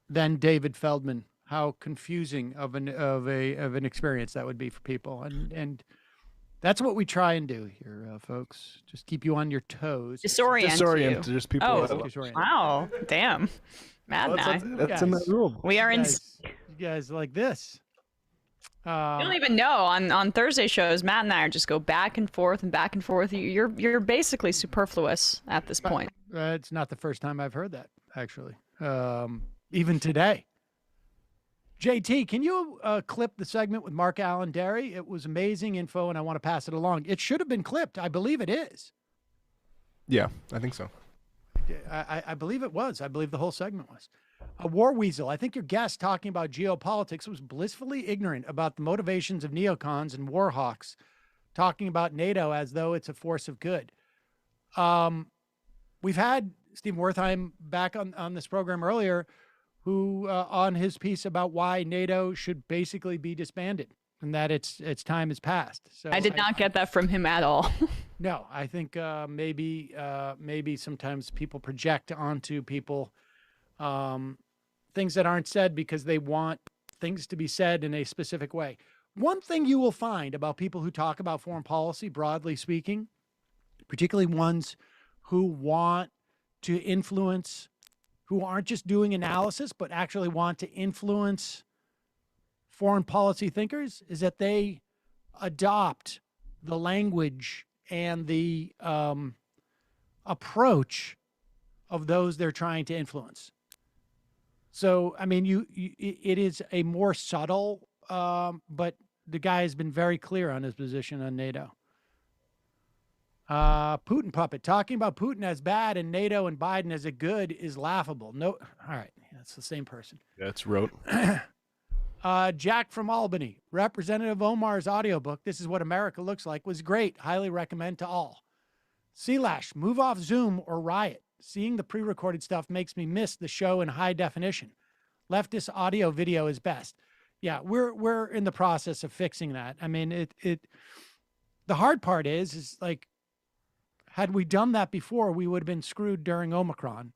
then David Feldman? How confusing of an experience that would be for people, and that's what we try and do here, folks. Just keep you on your toes. Disorient you. Just people. Oh, wow. Damn. Mad now. That's in that rule. We are in. You guys like this. You don't even know. On Thursday shows, Matt and I just go back and forth and back and forth. You're basically superfluous at this point. It's not the first time I've heard that, actually. Even today. JT, can you clip the segment with Mark Allen Derry? It was amazing info, and I want to pass it along. It should have been clipped. I believe it is. Yeah, I think so. I believe it was. I believe the whole segment was. A war weasel. I think your guest talking about geopolitics was blissfully ignorant about the motivations of neocons and war hawks, talking about NATO as though it's a force of good. We've had Stephen Wertheim back on this program earlier, who on his piece about why NATO should basically be disbanded and that its time has passed. So I did not get that from him at all. No, I think maybe sometimes people project onto people things that aren't said because they want things to be said in a specific way. One thing you will find about people who talk about foreign policy, broadly speaking, particularly ones who want to influence, who aren't just doing analysis, but actually want to influence foreign policy thinkers, is that they adopt the language and the approach of those they're trying to influence. So, I mean, it is a more subtle, but the guy has been very clear on his position on NATO. Putin puppet. Talking about Putin as bad and NATO and Biden as a good is laughable. No, all right. That's the same person. That's rote. Jack from Albany. Representative Omar's audiobook, This Is What America Looks Like, was great. Highly recommend to all. Sealash, move off Zoom or riot. Seeing the pre-recorded stuff makes me miss the show in high definition. Leftist audio video is best. Yeah, we're in the process of fixing that. I mean, the hard part is like, had we done that before, we would have been screwed during Omicron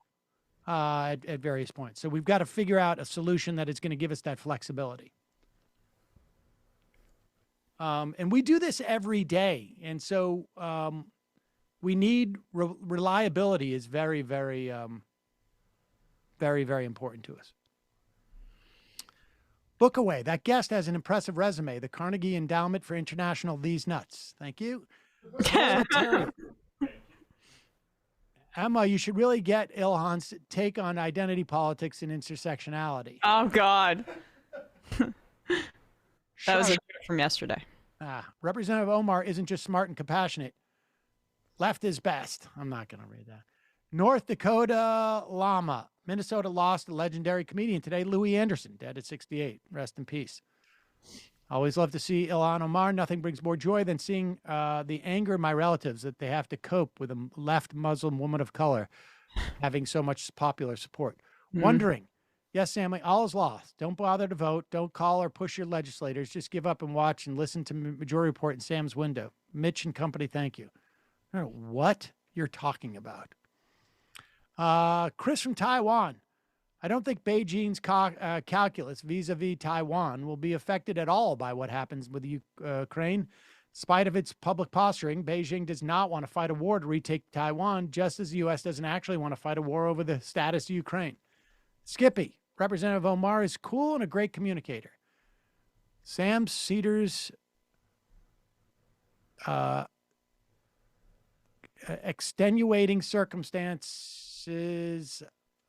at various points. So we've got to figure out a solution that is going to give us that flexibility. And we do this every day. And so we need reliability is very, very, very, very important to us. Book away. That guest has an impressive resume. The Carnegie Endowment for International These Nuts. Thank you. Emma, you should really get Ilhan's take on identity politics and intersectionality. Oh, God. That was a joke from yesterday. Representative Omar isn't just smart and compassionate. Left is best. I'm not going to read that. North Dakota Llama. Minnesota lost a legendary comedian today, Louis Anderson, dead at 68. Rest in peace. Always love to see Ilhan Omar. Nothing brings more joy than seeing the anger of my relatives that they have to cope with a left Muslim woman of color having so much popular support. Wondering, yes, Sammy, all is lost. Don't bother to vote. Don't call or push your legislators. Just give up and watch and listen to Majority Report in Sam's window. Mitch and company, thank you. I don't know what you're talking about. Chris from Taiwan. I don't think Beijing's calculus vis-a-vis Taiwan will be affected at all by what happens with Ukraine. In spite of its public posturing, Beijing does not want to fight a war to retake Taiwan, just as the U.S. doesn't actually want to fight a war over the status of Ukraine. Skippy, Representative Omar is cool and a great communicator. Sam Seder's extenuating circumstances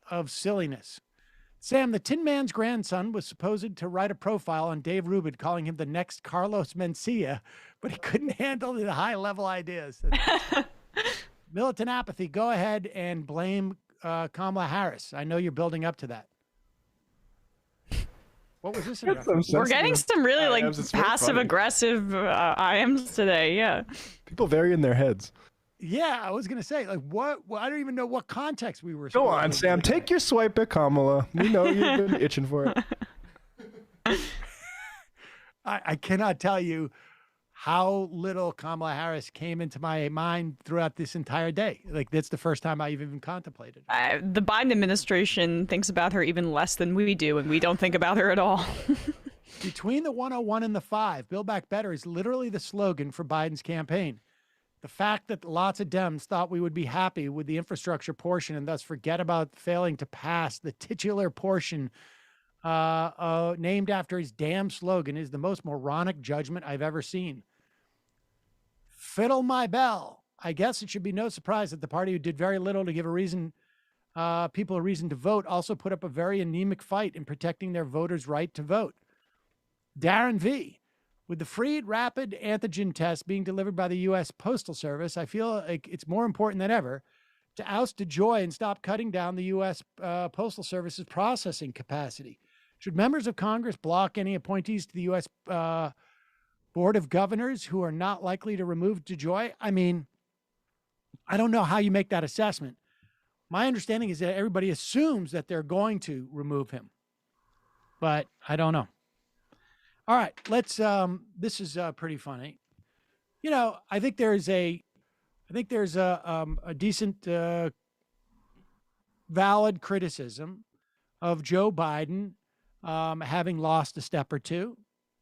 of silliness. Sam, the Tin Man's grandson was supposed to write a profile on Dave Rubin, calling him the next Carlos Mencia, but he couldn't handle the high-level ideas. Militant apathy, go ahead and blame Kamala Harris. I know you're building up to that. What was this? We're getting some really like passive-aggressive IMs today, yeah. People vary in their heads. Yeah, I was going to say, like, what? Well, I don't even know what context we were. Go on, Sam. Take your swipe at Kamala. We know you've been itching for it. I cannot tell you how little Kamala Harris came into my mind throughout this entire day. Like, that's the first time I've even contemplated. The Biden administration thinks about her even less than we do, and we don't think about her at all. Between the 101 and the 5, Build Back Better is literally the slogan for Biden's campaign. The fact that lots of Dems thought we would be happy with the infrastructure portion and thus forget about failing to pass the titular portion named after his damn slogan is the most moronic judgment I've ever seen. Fiddle my bell. I guess it should be no surprise that the party who did very little to give people a reason to vote also put up a very anemic fight in protecting their voters' right to vote. Darren V. With the free rapid antigen test being delivered by the U.S. Postal Service, I feel like it's more important than ever to oust DeJoy and stop cutting down the U.S. Postal Service's processing capacity. Should members of Congress block any appointees to the U.S. Board of Governors who are not likely to remove DeJoy? I mean, I don't know how you make that assessment. My understanding is that everybody assumes that they're going to remove him, but I don't know. All right, let's. This is pretty funny. I think there's a decent, valid criticism of Joe Biden having lost a step or two.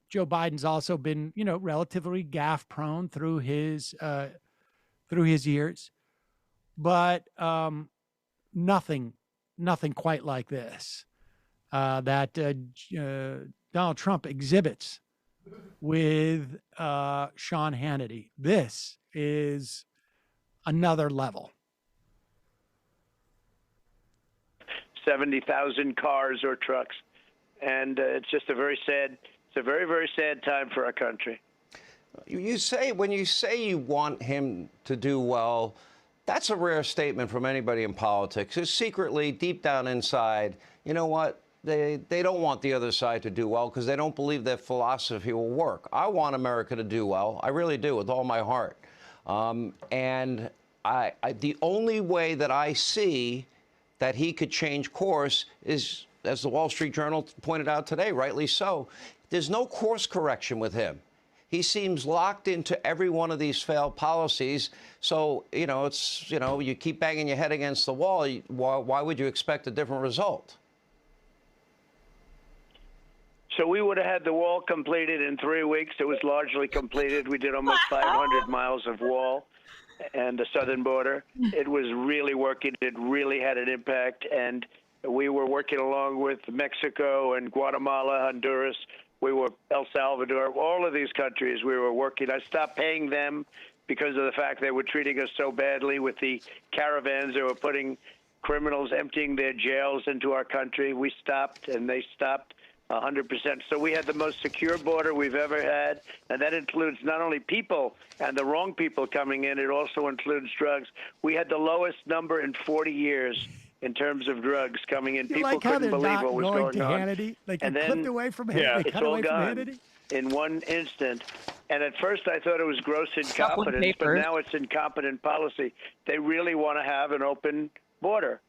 Joe Biden's also been, relatively gaffe prone through his years, but nothing quite like this that Donald Trump exhibits with Sean Hannity. This is another level. 70,000 cars or trucks, and it's just a very, very sad time for our country. When you say you want him to do well, that's a rare statement from anybody in politics. It's secretly, deep down inside, you know what? They don't want the other side to do well because they don't believe their philosophy will work. I want America to do well. I really do, with all my heart. And the only way that I see that he could change course is, as the Wall Street Journal pointed out today, rightly so, there's no course correction with him. He seems locked into every one of these failed policies. So, you keep banging your head against the wall. Why would you expect a different result? So we would have had the wall completed in 3 weeks. It was largely completed. We did almost 500 miles of wall and the southern border. It was really working. It really had an impact. And we were working along with Mexico and Guatemala, Honduras. We were El Salvador, all of these countries we were working. I stopped paying them because of the fact they were treating us so badly with the caravans. They were putting criminals, emptying their jails into our country. We stopped, and they stopped 100%. So we had the most secure border we've ever had, and that includes not only people and the wrong people coming in, it also includes drugs. We had the lowest number in 40 years in terms of drugs coming in. People couldn't believe what was going on. Hannity? Like, and they then, clipped away from Hannity. It's all gone in one instant. And at first I thought it was gross incompetence, but now it's incompetent policy. They really want to have an open border.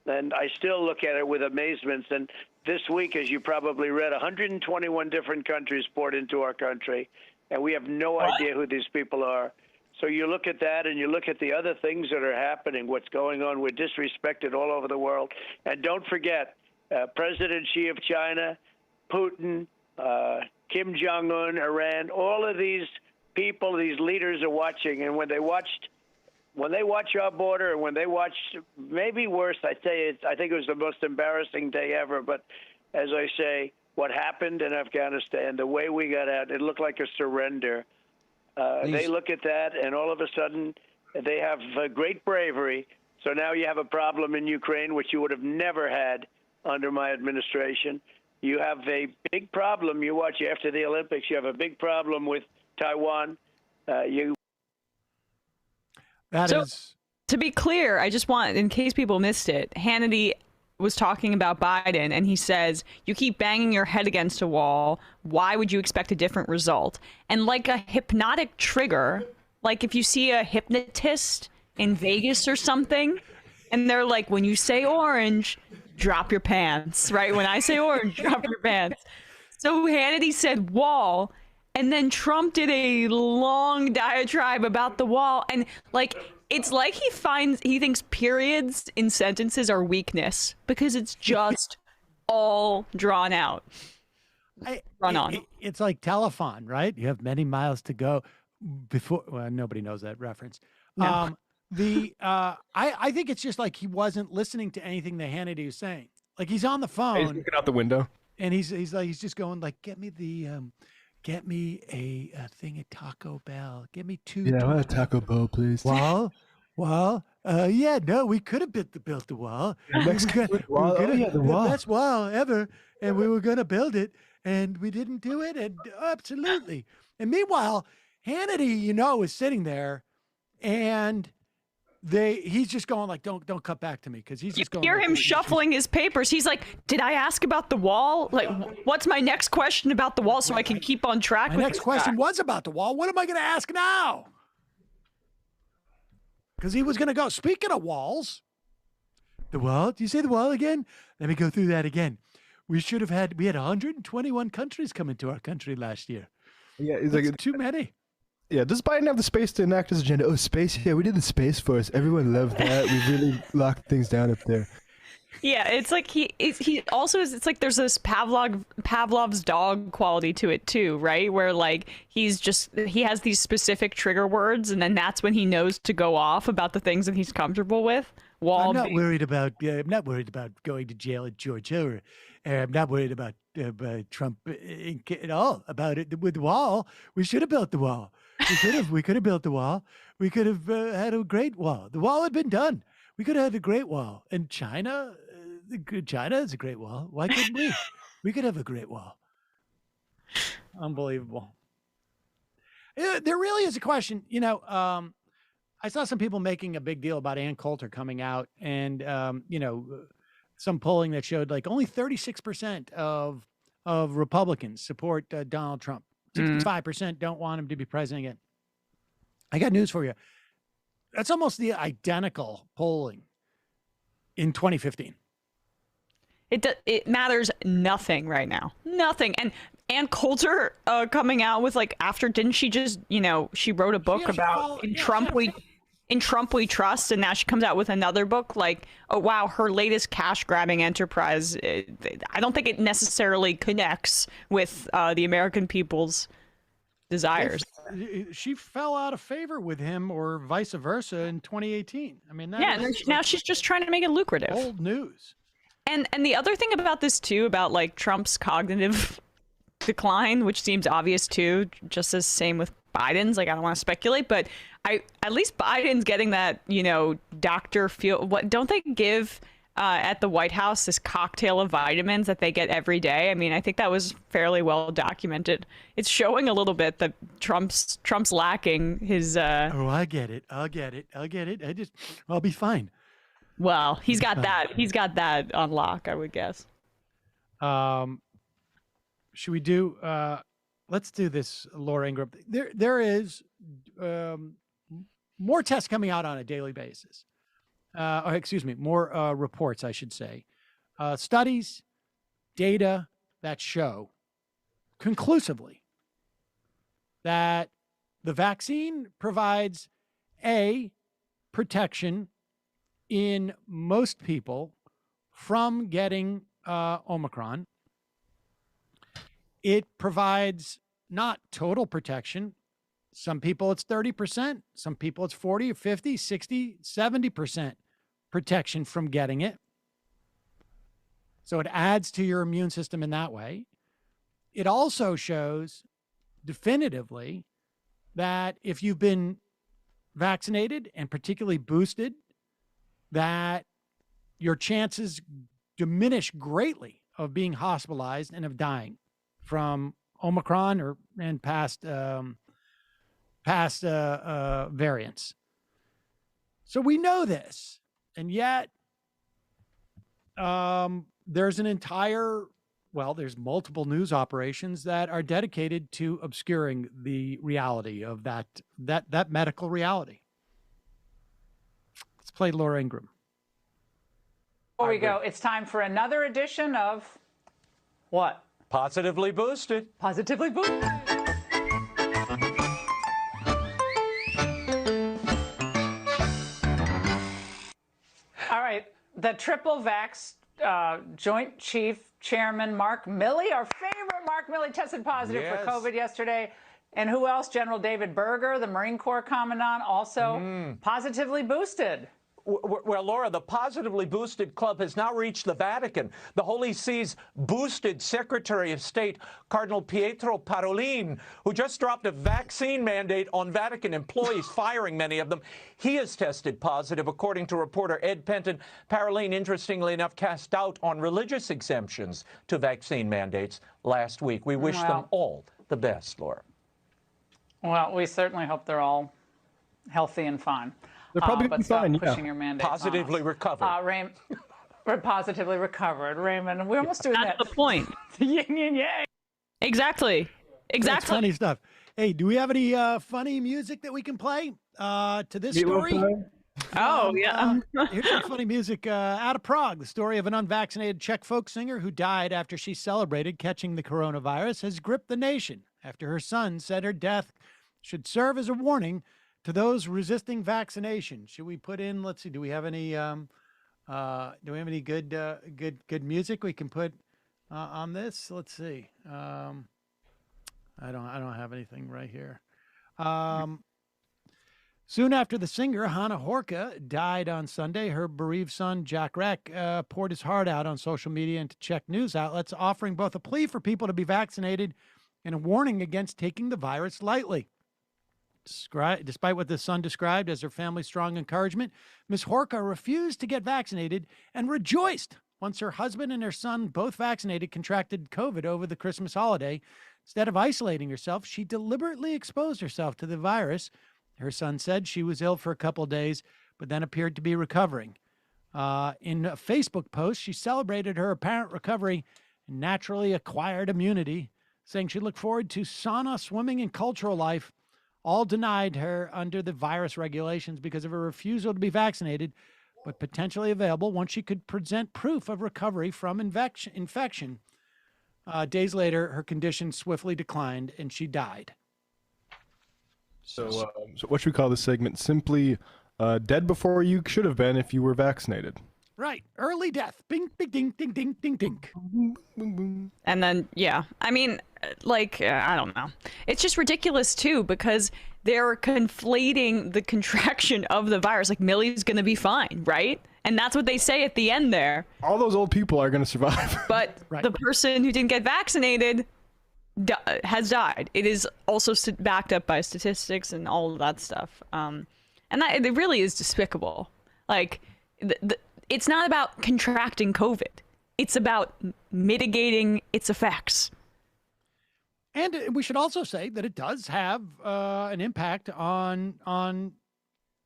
And I still look at it with amazement. And this week, as you probably read, 121 different countries poured into our country, and we have no idea who these people are. So you look at that, and you look at the other things that are happening, what's going on. We're disrespected all over the world. And don't forget, President Xi of China, Putin, Kim Jong-un, Iran, all of these people, these leaders are watching. And when they watch our border, and when they watch, maybe worse, I think it was the most embarrassing day ever. But as I say, what happened in Afghanistan, the way we got out, it looked like a surrender. They look at that, and all of a sudden, they have great bravery. So now you have a problem in Ukraine, which you would have never had under my administration. You have a big problem. You watch after the Olympics, you have a big problem with Taiwan. To be clear, I just want, in case people missed it, Hannity was talking about Biden, and he says, you keep banging your head against a wall. Why would you expect a different result? And like a hypnotic trigger, like if you see a hypnotist in Vegas or something, and they're like, when you say orange, drop your pants, right? When I say orange, drop your pants. So Hannity said wall, and then Trump did a long diatribe about the wall. And like, it's like he thinks periods in sentences are weakness because it's just all drawn out. It's like telephone, right? You have many miles to go before. Well, nobody knows that reference. No. I think it's just like he wasn't listening to anything that Hannity was saying. Like he's on the phone. He's looking out the window. And he's just going like, get me a thing at Taco Bell. Get me two. Yeah, I want a Taco Bell, please. Well, no, we could have built the wall. The wall. The best wall ever, and we were gonna build it, and we didn't do it, and absolutely. And meanwhile, Hannity, is sitting there, and he's just going like, don't cut back to me, because he's just going. You hear him shuffling his papers. He's like, did I ask about the wall? Like, what's my next question about the wall so I can keep on track? My next question was about the wall. What am I going to ask now? Because he was going to go. Speaking of walls, The wall? Do you say the wall again? Let me go through that again. We had 121 countries come into our country last year. Yeah, it's That's like too many. Yeah, does Biden have the space to enact his agenda? Oh, space. Yeah, we did the Space Force. Everyone loved that. We really locked things down up there. Yeah, it's like he also is. It's like there's this Pavlov's dog quality to it too, right? Where like he has these specific trigger words, and then that's when he knows to go off about the things that he's comfortable with. I'm not worried about going to jail at Georgia, or I'm not worried about Trump at all about it with the wall. We should have built the wall. We could have built the wall. We could have had a great wall. The wall had been done. We could have had a great wall. And China is a great wall. Why couldn't we? We could have a great wall. Unbelievable. There really is a question. I saw some people making a big deal about Ann Coulter coming out, and some polling that showed like only 36% of Republicans support Donald Trump. 65% don't want him to be president again. I got news for you. That's almost the identical polling in 2015. It matters nothing right now. Nothing. And Ann Coulter coming out with didn't she just, she wrote a book about In Trump We Trust, and now she comes out with another book like, oh wow, her latest cash grabbing enterprise. I don't think it necessarily connects with the American people's desires. She fell out of favor with him, or vice versa, in 2018. I mean, now she's just trying to make it lucrative. Old news. And the other thing about this too, about like Trump's cognitive decline, which seems obvious too, just as same with Biden's. Like, I don't want to speculate, but at least Biden's getting that, doctor feel. What don't they give at the White House this cocktail of vitamins that they get every day? I mean, I think that was fairly well documented. It's showing a little bit that Trump's lacking his. Oh, I get it. I'll be fine. Well, he's got that. He's got that on lock, I would guess. Should we do? Let's do this, Laura Ingraham. There is more tests coming out on a daily basis. More reports, I should say. Studies, data that show conclusively that the vaccine provides protection in most people from getting Omicron. It provides not total protection. Some people it's 30%. Some people it's 40 or 50, 60, 70% protection from getting it. So it adds to your immune system in that way. It also shows definitively that if you've been vaccinated and particularly boosted, that your chances diminish greatly of being hospitalized and of dying from Omicron and past variants. So we know this, and yet there's there's multiple news operations that are dedicated to obscuring the reality of that medical reality. Let's play Laura Ingraham. Before we go, it's time for another edition of what? Positively Boosted. Positively Boosted. All right, the triple vax Joint Chief Chairman Mark Milley, our favorite Mark Milley, tested positive for COVID yesterday. And who else? General David Berger, the Marine Corps Commandant, also positively boosted. Well, Laura, the Positively Boosted Club has now reached the Vatican. The Holy See's boosted Secretary of State, Cardinal Pietro Parolin, who just dropped a vaccine mandate on Vatican employees, firing many of them. He has tested positive, according to reporter Ed Penton. Parolin, interestingly enough, cast doubt on religious exemptions to vaccine mandates last week. We wish them all the best, Laura. Well, we certainly hope they're all healthy and fine. They're probably but fine. Pushing your mandate positively recovered. We're positively recovered, Raymond. We're almost doing that. That's the point. Yin yin yang. Exactly. That's funny stuff. Hey, do we have any funny music that we can play to this story? Oh, yeah. Here's some funny music out of Prague. The story of an unvaccinated Czech folk singer who died after she celebrated catching the coronavirus has gripped the nation after her son said her death should serve as a warning to those resisting vaccination. Should we put in, let's see, do we have any good music we can put on this? Let's see. I don't have anything right here. Soon after the singer, Hannah Horka, died on Sunday, her bereaved son, Jack Reck, poured his heart out on social media and to Czech news outlets, offering both a plea for people to be vaccinated and a warning against taking the virus lightly. Despite what the son described as her family's strong encouragement, Ms. Horka refused to get vaccinated and rejoiced once her husband and her son, both vaccinated, contracted COVID over the Christmas holiday. Instead of isolating herself, she deliberately exposed herself to the virus. Her son said she was ill for a couple of days, but then appeared to be recovering. In a Facebook post, she celebrated her apparent recovery and naturally acquired immunity, saying she looked forward to sauna, swimming, and cultural life, all denied her under the virus regulations because of her refusal to be vaccinated, but potentially available once she could present proof of recovery from infection. Days later, her condition swiftly declined and she died. So what should we call this segment? Simply dead before you should have been if you were vaccinated. Right. Early death. Bing, bing, ding, ding, ding, ding, ding. And then, yeah, I mean, I don't know. It's just ridiculous, too, because they're conflating the contraction of the virus. Like, Millie's going to be fine, right? And that's what they say at the end there. All those old people are going to survive. But the person who didn't get vaccinated has died. It is also backed up by statistics and all of that stuff. And that it really is despicable. Like, it's not about contracting COVID. It's about mitigating its effects. And we should also say that it does have an impact on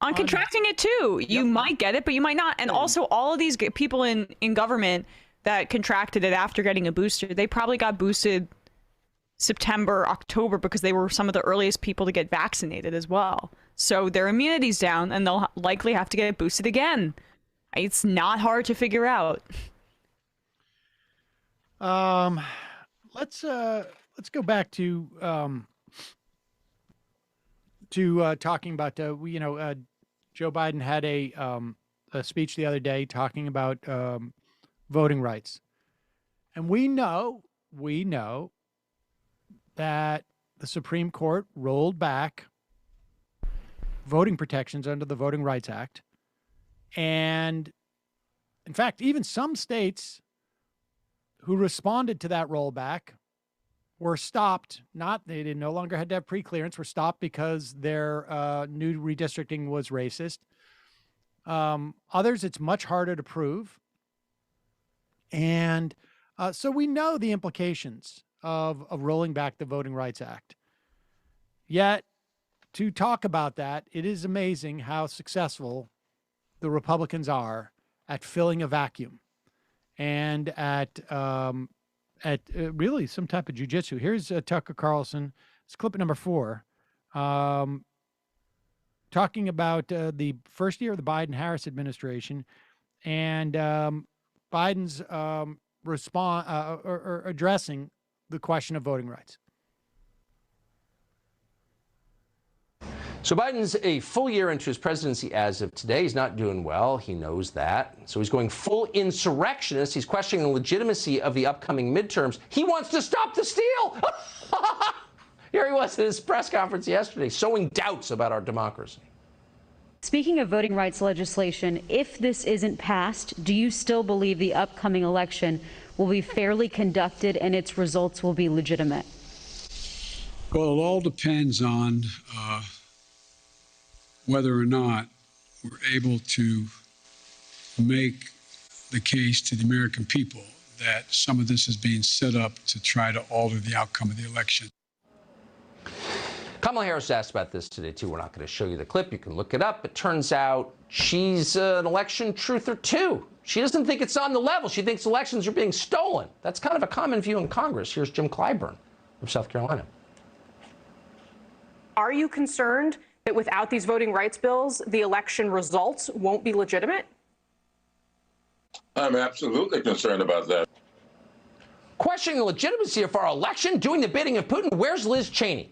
contracting it too. Yep. You might get it, but you might not. And also, all of these people in government that contracted it after getting a booster, they probably got boosted September, October, because they were some of the earliest people to get vaccinated as well. So their immunity's down, and they'll likely have to get boosted again. It's not hard to figure out. Let's go back to talking about Joe Biden had a speech the other day talking about voting rights, and we know that the Supreme Court rolled back voting protections under the Voting Rights Act. And in fact, even some states who responded to that rollback were stopped. They no longer had to have pre-clearance, were stopped because their new redistricting was racist. Others, it's much harder to prove. And so we know the implications of rolling back the Voting Rights Act. Yet, to talk about that, it is amazing how successful the Republicans are at filling a vacuum and at really some type of jujitsu. Here's Tucker Carlson. It's clip number 4, talking about the first year of the Biden-Harris administration and Biden's or addressing the question of voting rights. So Biden's a full year into his presidency as of today. He's not doing well. He knows that. So he's going full insurrectionist. He's questioning the legitimacy of the upcoming midterms. He wants to stop the steal. Here he was at his press conference yesterday, sowing doubts about our democracy. Speaking of voting rights legislation, if this isn't passed, do you still believe the upcoming election will be fairly conducted and its results will be legitimate? Well, it all depends on whether or not we're able to make the case to the American people that some of this is being set up to try to alter the outcome of the election. Kamala Harris asked about this today, too. We're not going to show you the clip. You can look it up. It turns out she's an election truther, too. She doesn't think it's on the level. She thinks elections are being stolen. That's kind of a common view in Congress. Here's Jim Clyburn from South Carolina. Are you concerned that without these voting rights bills, the election results won't be legitimate? I'm absolutely concerned about that. Questioning the legitimacy of our election, doing the bidding of Putin. Where's Liz Cheney?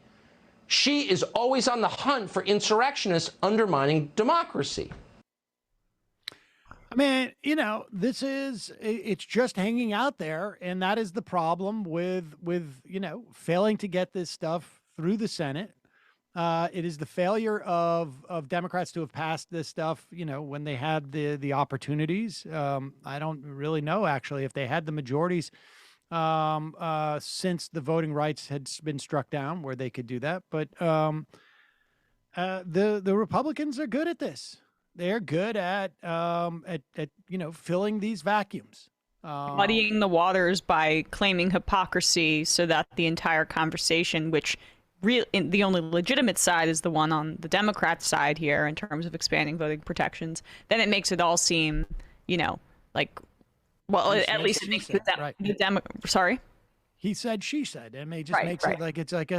She is always on the hunt for insurrectionists undermining democracy. I mean, it's just hanging out there. And that is the problem with failing to get this stuff through the Senate. It is the failure of Democrats to have passed this stuff, when they had the opportunities. I don't really know, actually, if they had the majorities since the voting rights had been struck down where they could do that. But the Republicans are good at this. They're good at filling these vacuums. Muddying the waters by claiming hypocrisy so that the entire conversation, which the only legitimate side is the one on the Democrat side here in terms of expanding voting protections, then it makes it all seem, at least it makes the sorry? He said, she said. And it just makes it like it's like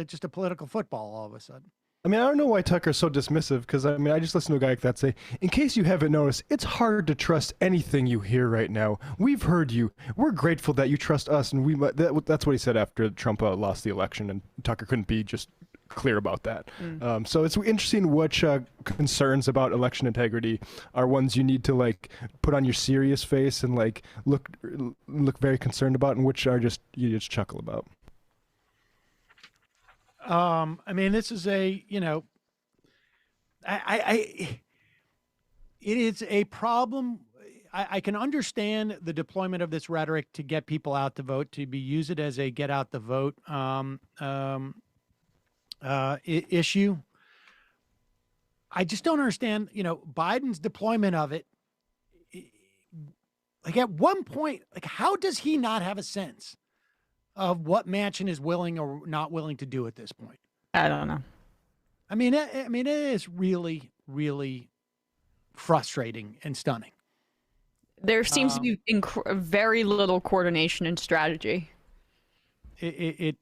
just a political football all of a sudden. I mean, I don't know why Tucker's so dismissive, because I just listened to a guy like that say, in case you haven't noticed, it's hard to trust anything you hear right now. We've heard you. We're grateful that you trust us. And that's what he said after Trump lost the election, and Tucker couldn't be just clear about that. So it's interesting which concerns about election integrity are ones you need to put on your serious face and look very concerned about, and which are just you just chuckle about. I mean, this is it is a problem. I can understand the deployment of this rhetoric to get people out to vote, to use it as a get out the vote issue. I just don't understand, Biden's deployment of it. At one point, how does he not have a sense of what Manchin is willing or not willing to do at this point? I don't know. I mean, it is really, really frustrating and stunning. There seems to be very little coordination and strategy. It's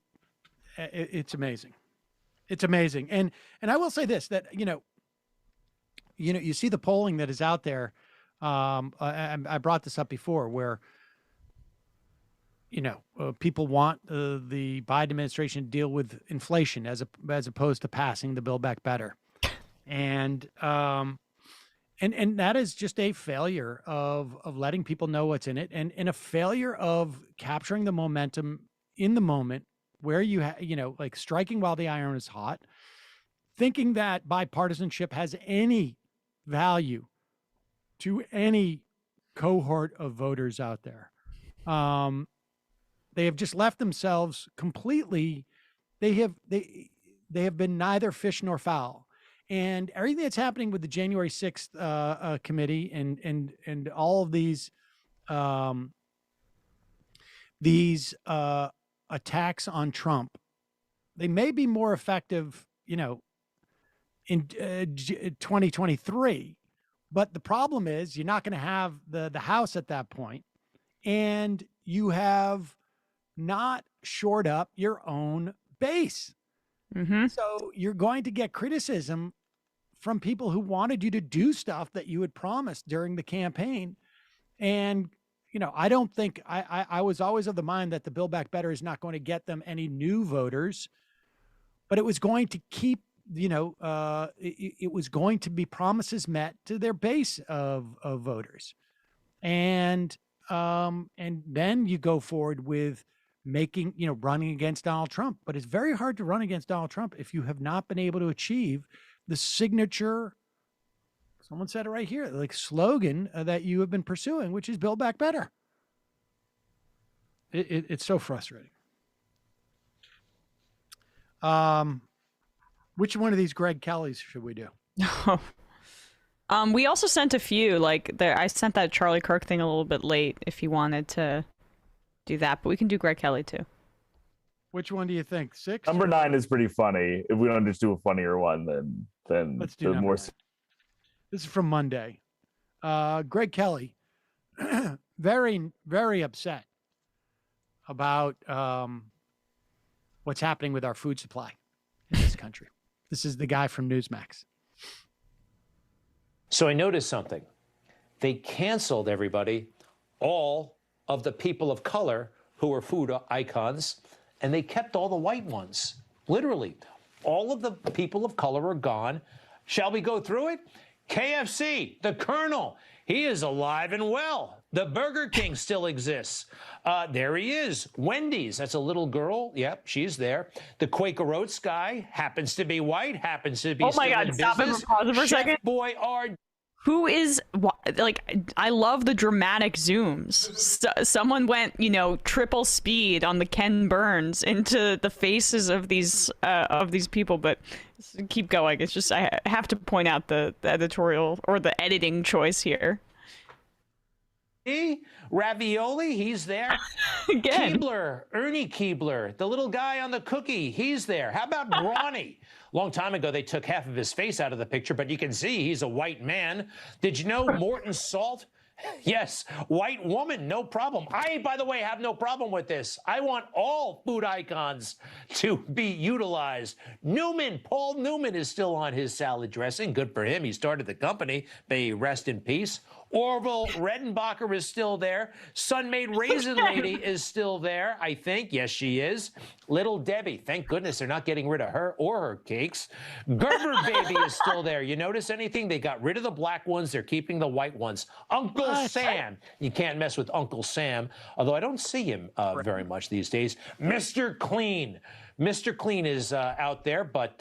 amazing. It's amazing. And I will say this, that, you see the polling that is out there. I brought this up before, where people want the Biden administration to deal with inflation as opposed to passing the Build Back Better, and that is just a failure of letting people know what's in it, and a failure of capturing the momentum in the moment where striking while the iron is hot, thinking that bipartisanship has any value to any cohort of voters out there. They have just left themselves completely. They have been neither fish nor fowl, and everything that's happening with the January 6th committee and all of these attacks on Trump, they may be more effective, in 2023, but the problem is you're not going to have the House at that point, and you have not shored up your own base. So you're going to get criticism from people who wanted you to do stuff that you had promised during the campaign. And, I don't think I was always of the mind that the Build Back Better is not going to get them any new voters, but it was going to keep, it was going to be promises met to their base of voters. And then you go forward with running against Donald Trump. But it's very hard to run against Donald Trump if you have not been able to achieve the signature, someone said it right here, slogan that you have been pursuing, which is Build Back Better. It's so frustrating. Which one of these Greg Kellys should we do? We also sent a few, I sent that Charlie Kirk thing a little bit late if you wanted to do that, but we can do Greg Kelly too. Which one do you think? 6? Number 9 is pretty funny. If we don't just do a funnier one, then let's do more. 9. This is from Monday. Greg Kelly, very, very upset about what's happening with our food supply in this country. This is the guy from Newsmax. So I noticed something. They canceled, everybody, all of the people of color who were food icons, and they kept all the white ones. Literally, all of the people of color are gone. Shall we go through it? KFC, the Colonel, he is alive and well. The Burger King still exists. There he is. Wendy's, that's a little girl. Yep, she's there. The Quaker Oats guy happens to be white, happens to be Oh my still God, in stop it business. for pause for a Chef second. Boyardee. Who is, like, I love the dramatic zooms. Someone went, triple speed on the Ken Burns into the faces of these people, but keep going. It's just, I have to point out the editorial or the editing choice here. Ravioli, he's there. Again. Keebler, Ernie Keebler, the little guy on the cookie, he's there. How about Brawny? Long time ago, they took half of his face out of the picture, but you can see he's a white man. Did you know Morton Salt? Yes, white woman, no problem. I, by the way, have no problem with this. I want all food icons to be utilized. Newman, Paul Newman is still on his salad dressing. Good for him. He started the company. May he rest in peace. Orville Redenbacher is still there. Sun-Made Raisin Lady is still there, I think. Yes, she is. Little Debbie, thank goodness they're not getting rid of her or her cakes. Gerber Baby is still there. You notice anything? They got rid of the black ones. They're keeping the white ones. Uncle Sam. You can't mess with Uncle Sam, although I don't see him very much these days. Mr. Clean. Mr. Clean is out there, but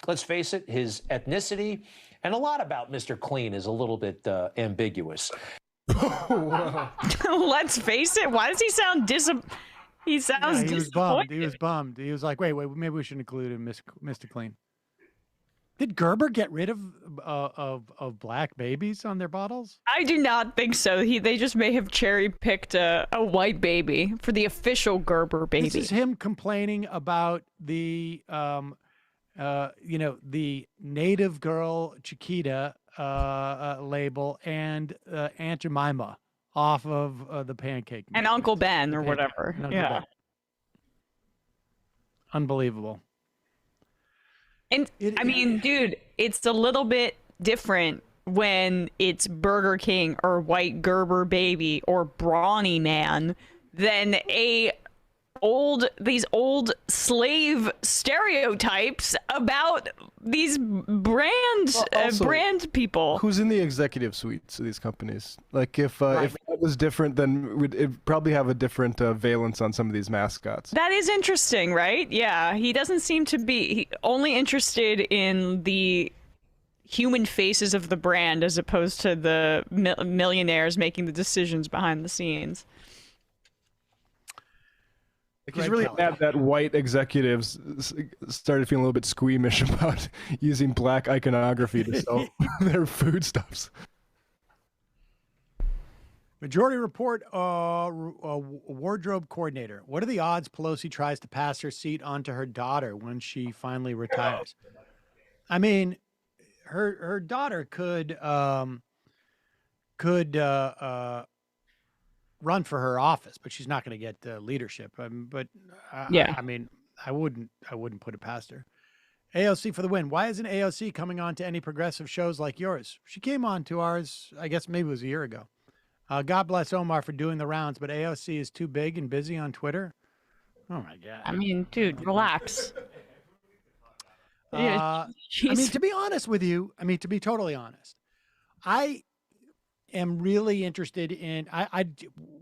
let's face it, his ethnicity and a lot about Mr. Clean is a little bit ambiguous. Let's face it. Why does he sound He sounds he was bummed. disappointed. He was bummed. He was like, wait, maybe we should include him, Mr. Clean. Did Gerber get rid of black babies on their bottles? I do not think so. They just may have cherry picked a white baby for the official Gerber baby. This is him complaining about the the native girl Chiquita label and Aunt Jemima off of the pancake and Uncle Ben or whatever. Ben. Unbelievable. And I mean, dude, it's a little bit different when it's Burger King or White Gerber Baby or Brawny Man than these old slave stereotypes about these brand people. Who's in the executive suites of these companies? Like if that was different, then it'd probably have a different valence on some of these mascots. That is interesting, right? Yeah, he doesn't seem to be only interested in the human faces of the brand as opposed to the millionaires making the decisions behind the scenes. He's really mad that white executives started feeling a little bit squeamish about using black iconography to sell their foodstuffs. Majority Report wardrobe coordinator. What are the odds Pelosi tries to pass her seat on to her daughter when she finally retires? I mean, her daughter could run for her office, but she's not going to get leadership. I mean, I wouldn't put it past her. AOC for the win. Why isn't AOC coming on to any progressive shows like yours? She came on to ours, I guess maybe it was a year ago. God bless Omar for doing the rounds, but AOC is too big and busy on Twitter. Oh my God. I mean, dude, relax. I mean, to be honest with you, to be totally honest, I am really interested in,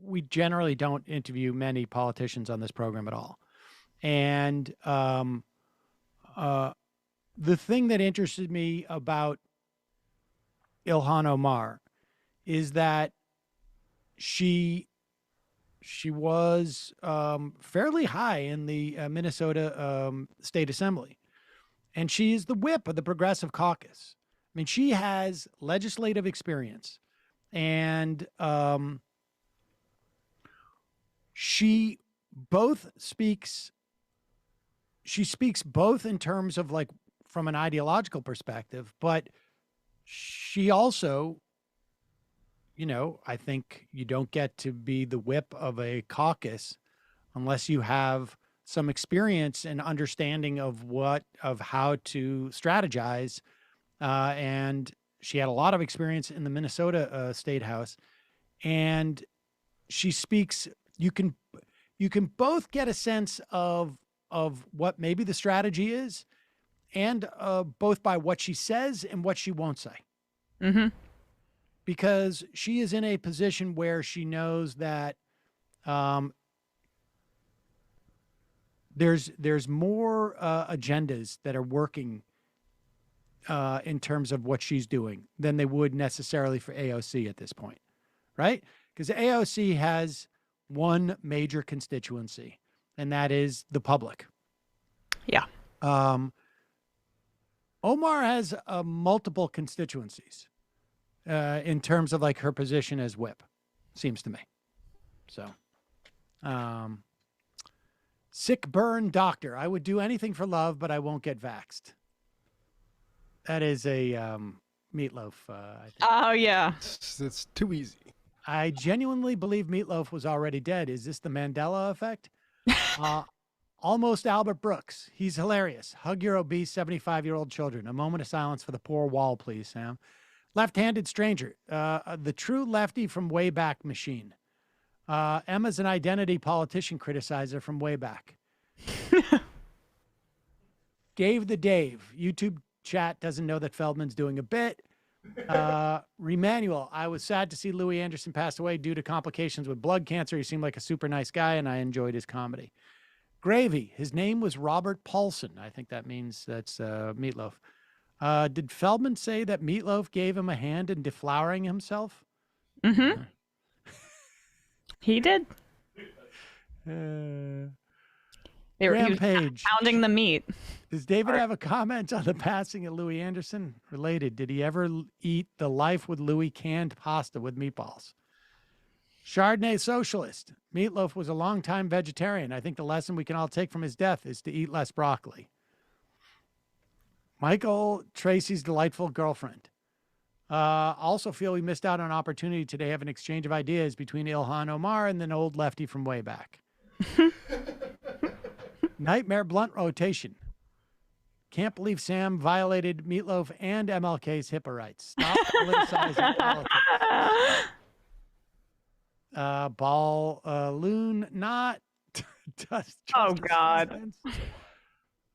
we generally don't interview many politicians on this program at all. And the thing that interested me about Ilhan Omar is that she was fairly high in the Minnesota State Assembly. And she is the whip of the Progressive Caucus. I mean, she has legislative experience. And she speaks both in terms of like from an ideological perspective, but she also, I think you don't get to be the whip of a caucus unless you have some experience and understanding of how to strategize. And she had a lot of experience in the Minnesota State House. And she speaks, you can both get a sense of what maybe the strategy is, and both by what she says and what she won't say. Mm-hmm. Because she is in a position where she knows that there's more agendas that are working in terms of what she's doing than they would necessarily for AOC at this point, right? Because AOC has one major constituency, and that is the public. Yeah. Omar has multiple constituencies in terms of like her position as whip, seems to me. So, sick burn doctor. I would do anything for love, but I won't get vaxxed. That is a Meatloaf. I think. Oh, yeah. It's too easy. I genuinely believe Meatloaf was already dead. Is this the Mandela effect? Almost Albert Brooks. He's hilarious. Hug your obese 75-year-old children. A moment of silence for the poor wall, please, Sam. Left-handed stranger. The true lefty from way back machine. Emma's an identity politician criticizer from way back. Dave the Dave. YouTube chat doesn't know that Feldman's doing a bit. Remanuel. I was sad to see Louis Anderson pass away due to complications with blood cancer. He seemed like a super nice guy, and I enjoyed his comedy. Gravy. His name was Robert Paulson. I think that means that's Meatloaf. Did Feldman say that Meatloaf gave him a hand in deflowering himself? Mm-hmm. He did. Rampage. Pounding the meat. Does David have a comment on the passing of Louis Anderson? Related. Did he ever eat the Life with Louis canned pasta with meatballs? Chardonnay socialist. Meatloaf was a longtime vegetarian. I think the lesson we can all take from his death is to eat less broccoli. Michael Tracy's delightful girlfriend. Also feel we missed out on an opportunity today to have an exchange of ideas between Ilhan Omar and the old lefty from way back. Nightmare blunt rotation. Can't believe Sam violated Meatloaf and MLK's HIPAA rights. Stop politicizing politics. Balloon not. Oh, God.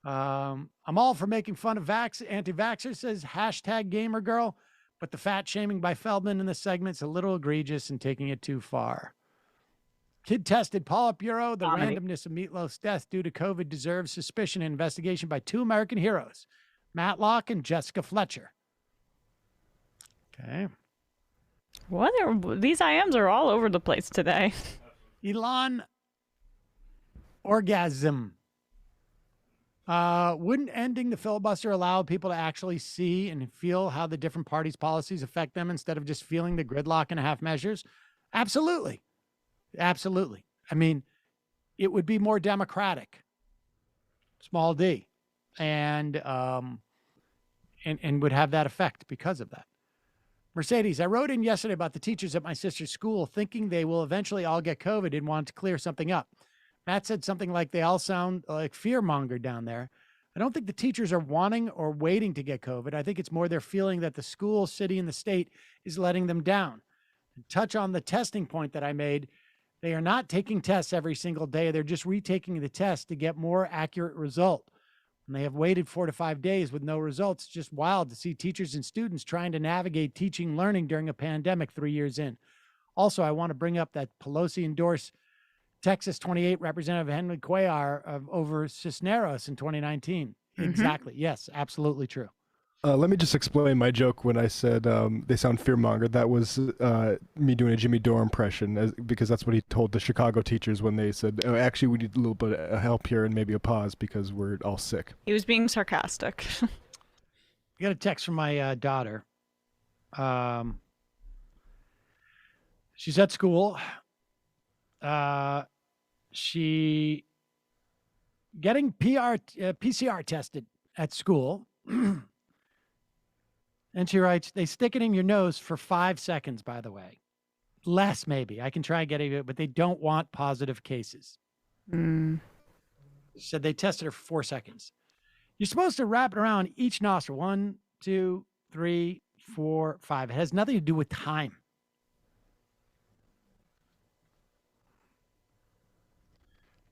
I'm all for making fun of anti-vaxxers, says #gamergirl, but the fat shaming by Feldman in this segment's a little egregious and taking it too far. Kid tested Politburo. The randomness of Meatloaf's death due to COVID deserves suspicion and investigation by two American heroes, Matlock and Jessica Fletcher. Okay. These IMs are all over the place today. Elon Orgasm. Wouldn't ending the filibuster allow people to actually see and feel how the different parties' policies affect them instead of just feeling the gridlock and a half measures? Absolutely. Absolutely. I mean, it would be more democratic, small d, and would have that effect because of that. Mercedes, I wrote in yesterday about the teachers at my sister's school thinking they will eventually all get COVID and want to clear something up. Matt said something like they all sound like fearmonger down there. I don't think the teachers are wanting or waiting to get COVID. I think it's more their feeling that the school, city, and the state is letting them down. To touch on the testing point that I made, they are not taking tests every single day. They're just retaking the test to get more accurate result. And they have waited 4 to 5 days with no results. It's just wild to see teachers and students trying to navigate teaching learning during a pandemic 3 years in. Also, I want to bring up that Pelosi endorsed Texas 28 Representative Henry Cuellar over Cisneros in 2019. Mm-hmm. Exactly. Yes, absolutely true. Let me just explain my joke when I said they sound fearmonger. That was me doing a Jimmy Dore impression because that's what he told the Chicago teachers when they said, oh, actually, we need a little bit of help here and maybe a pause because we're all sick. He was being sarcastic. I got a text from my daughter. She's at school. She getting PCR tested at school. And she writes, they stick it in your nose for 5 seconds, by the way. Less, maybe. I can try getting it, but they don't want positive cases. Mm. She said they tested her for 4 seconds. You're supposed to wrap it around each nostril. 1, 2, 3, 4, 5. It has nothing to do with time.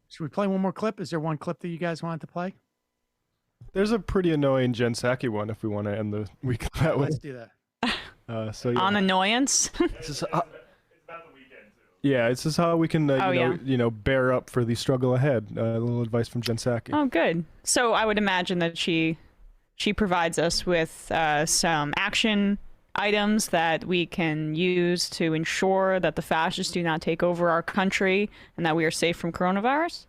Should we play one more clip? Is there one clip that you guys wanted to play? There's a pretty annoying Jen Psaki one if we want to end the week that way. Let's do that. On annoyance. Yeah, it's just how we can, bear up for the struggle ahead. A little advice from Jen Psaki. Oh, good. So I would imagine that she provides us with some action items that we can use to ensure that the fascists do not take over our country and that we are safe from coronavirus.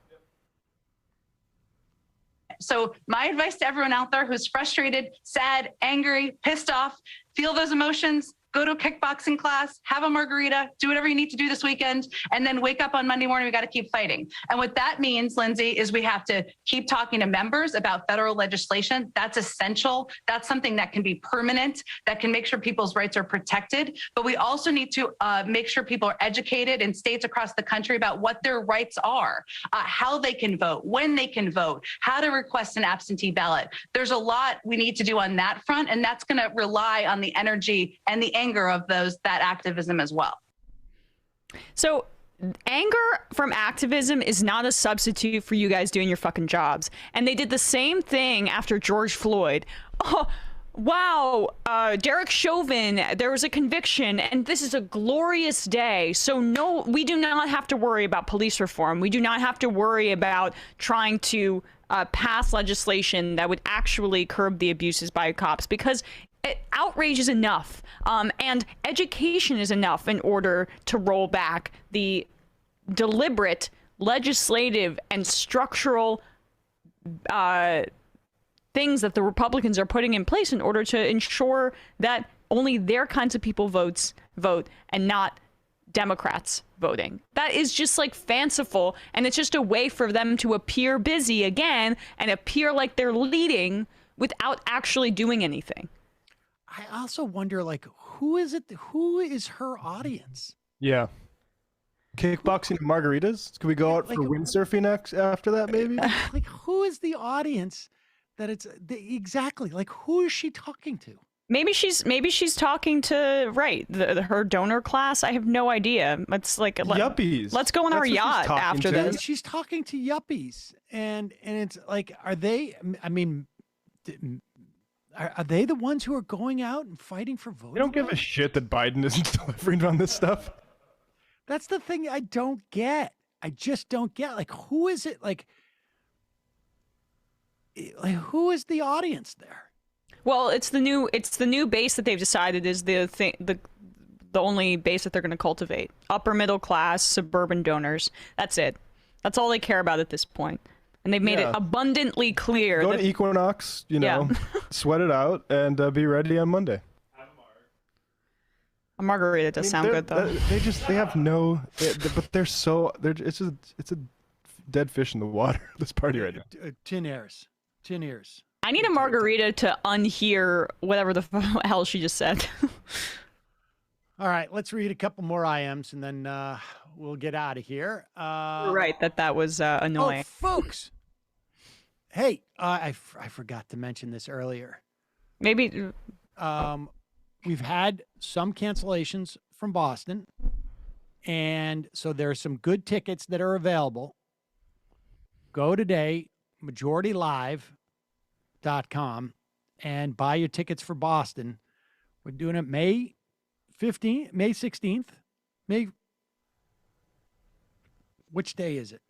So my advice to everyone out there who's frustrated, sad, angry, pissed off, feel those emotions, go to a kickboxing class, have a margarita, do whatever you need to do this weekend, and then wake up on Monday morning, we got to keep fighting. And what that means, Lindsay, is we have to keep talking to members about federal legislation. That's essential. That's something that can be permanent, that can make sure people's rights are protected. But we also need to make sure people are educated in states across the country about what their rights are, how they can vote, when they can vote, how to request an absentee ballot. There's a lot we need to do on that front, and that's going to rely on the energy and the anger of that activism as well. So anger from activism is not a substitute for you guys doing your fucking jobs. And they did the same thing after George Floyd. Oh, wow, Derek Chauvin, there was a conviction, and this is a glorious day. So no, we do not have to worry about police reform. We do not have to worry about trying to pass legislation that would actually curb the abuses by cops, because outrage is enough, and education is enough in order to roll back the deliberate legislative and structural things that the Republicans are putting in place in order to ensure that only their kinds of people vote and not Democrats voting. That is just like fanciful, and it's just a way for them to appear busy again and appear like they're leading without actually doing anything. I also wonder, like, who is her audience? Yeah. Kickboxing and margaritas? Can we go out for windsurfing after that, maybe? Like, who is the audience that exactly, like, who is she talking to? Maybe she's talking to her donor class. I have no idea. It's like yuppies. Let's go on our yacht after this. She's talking to yuppies, and it's like, are they? I mean, are they the ones who are going out and fighting for voting? They don't give a shit that Biden isn't delivering on this stuff. That's the thing I don't get. I just don't get. Like, who is it? Like who is the audience there? Well, it's the new base that they've decided is the only base that they're going to cultivate. Upper middle class, suburban donors. That's it. That's all they care about at this point. And they've made it abundantly clear. Go to Equinox, sweat it out, and be ready on Monday. A margarita does sound good, though. They have no, but it's a dead fish in the water. This party right now. Tin ears. I need a margarita to unhear whatever the hell she just said. All right, let's read a couple more IMs, and then we'll get out of here. You're right, that was annoying. Oh, folks. Hey, I forgot to mention this earlier. Maybe. We've had some cancellations from Boston, and so there are some good tickets that are available. Go today, majoritylive.com, and buy your tickets for Boston. We're doing it May 16th. Which day is it?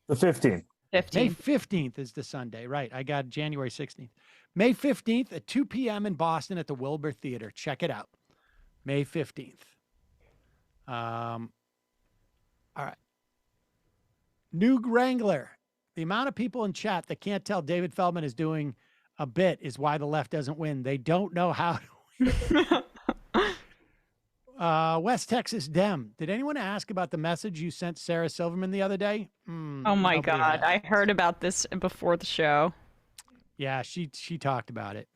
The 15th. May 15th is the Sunday, right? I got January 16th. May 15th at 2 p.m. in Boston at the Wilbur Theater. Check it out. May 15th. All right. New Wrangler. The amount of people in chat that can't tell David Feldman is doing a bit is why the left doesn't win. They don't know how to win. West Texas Dem. Did anyone ask about the message you sent Sarah Silverman the other day? Oh my God. I heard about this before the show. Yeah, she talked about it.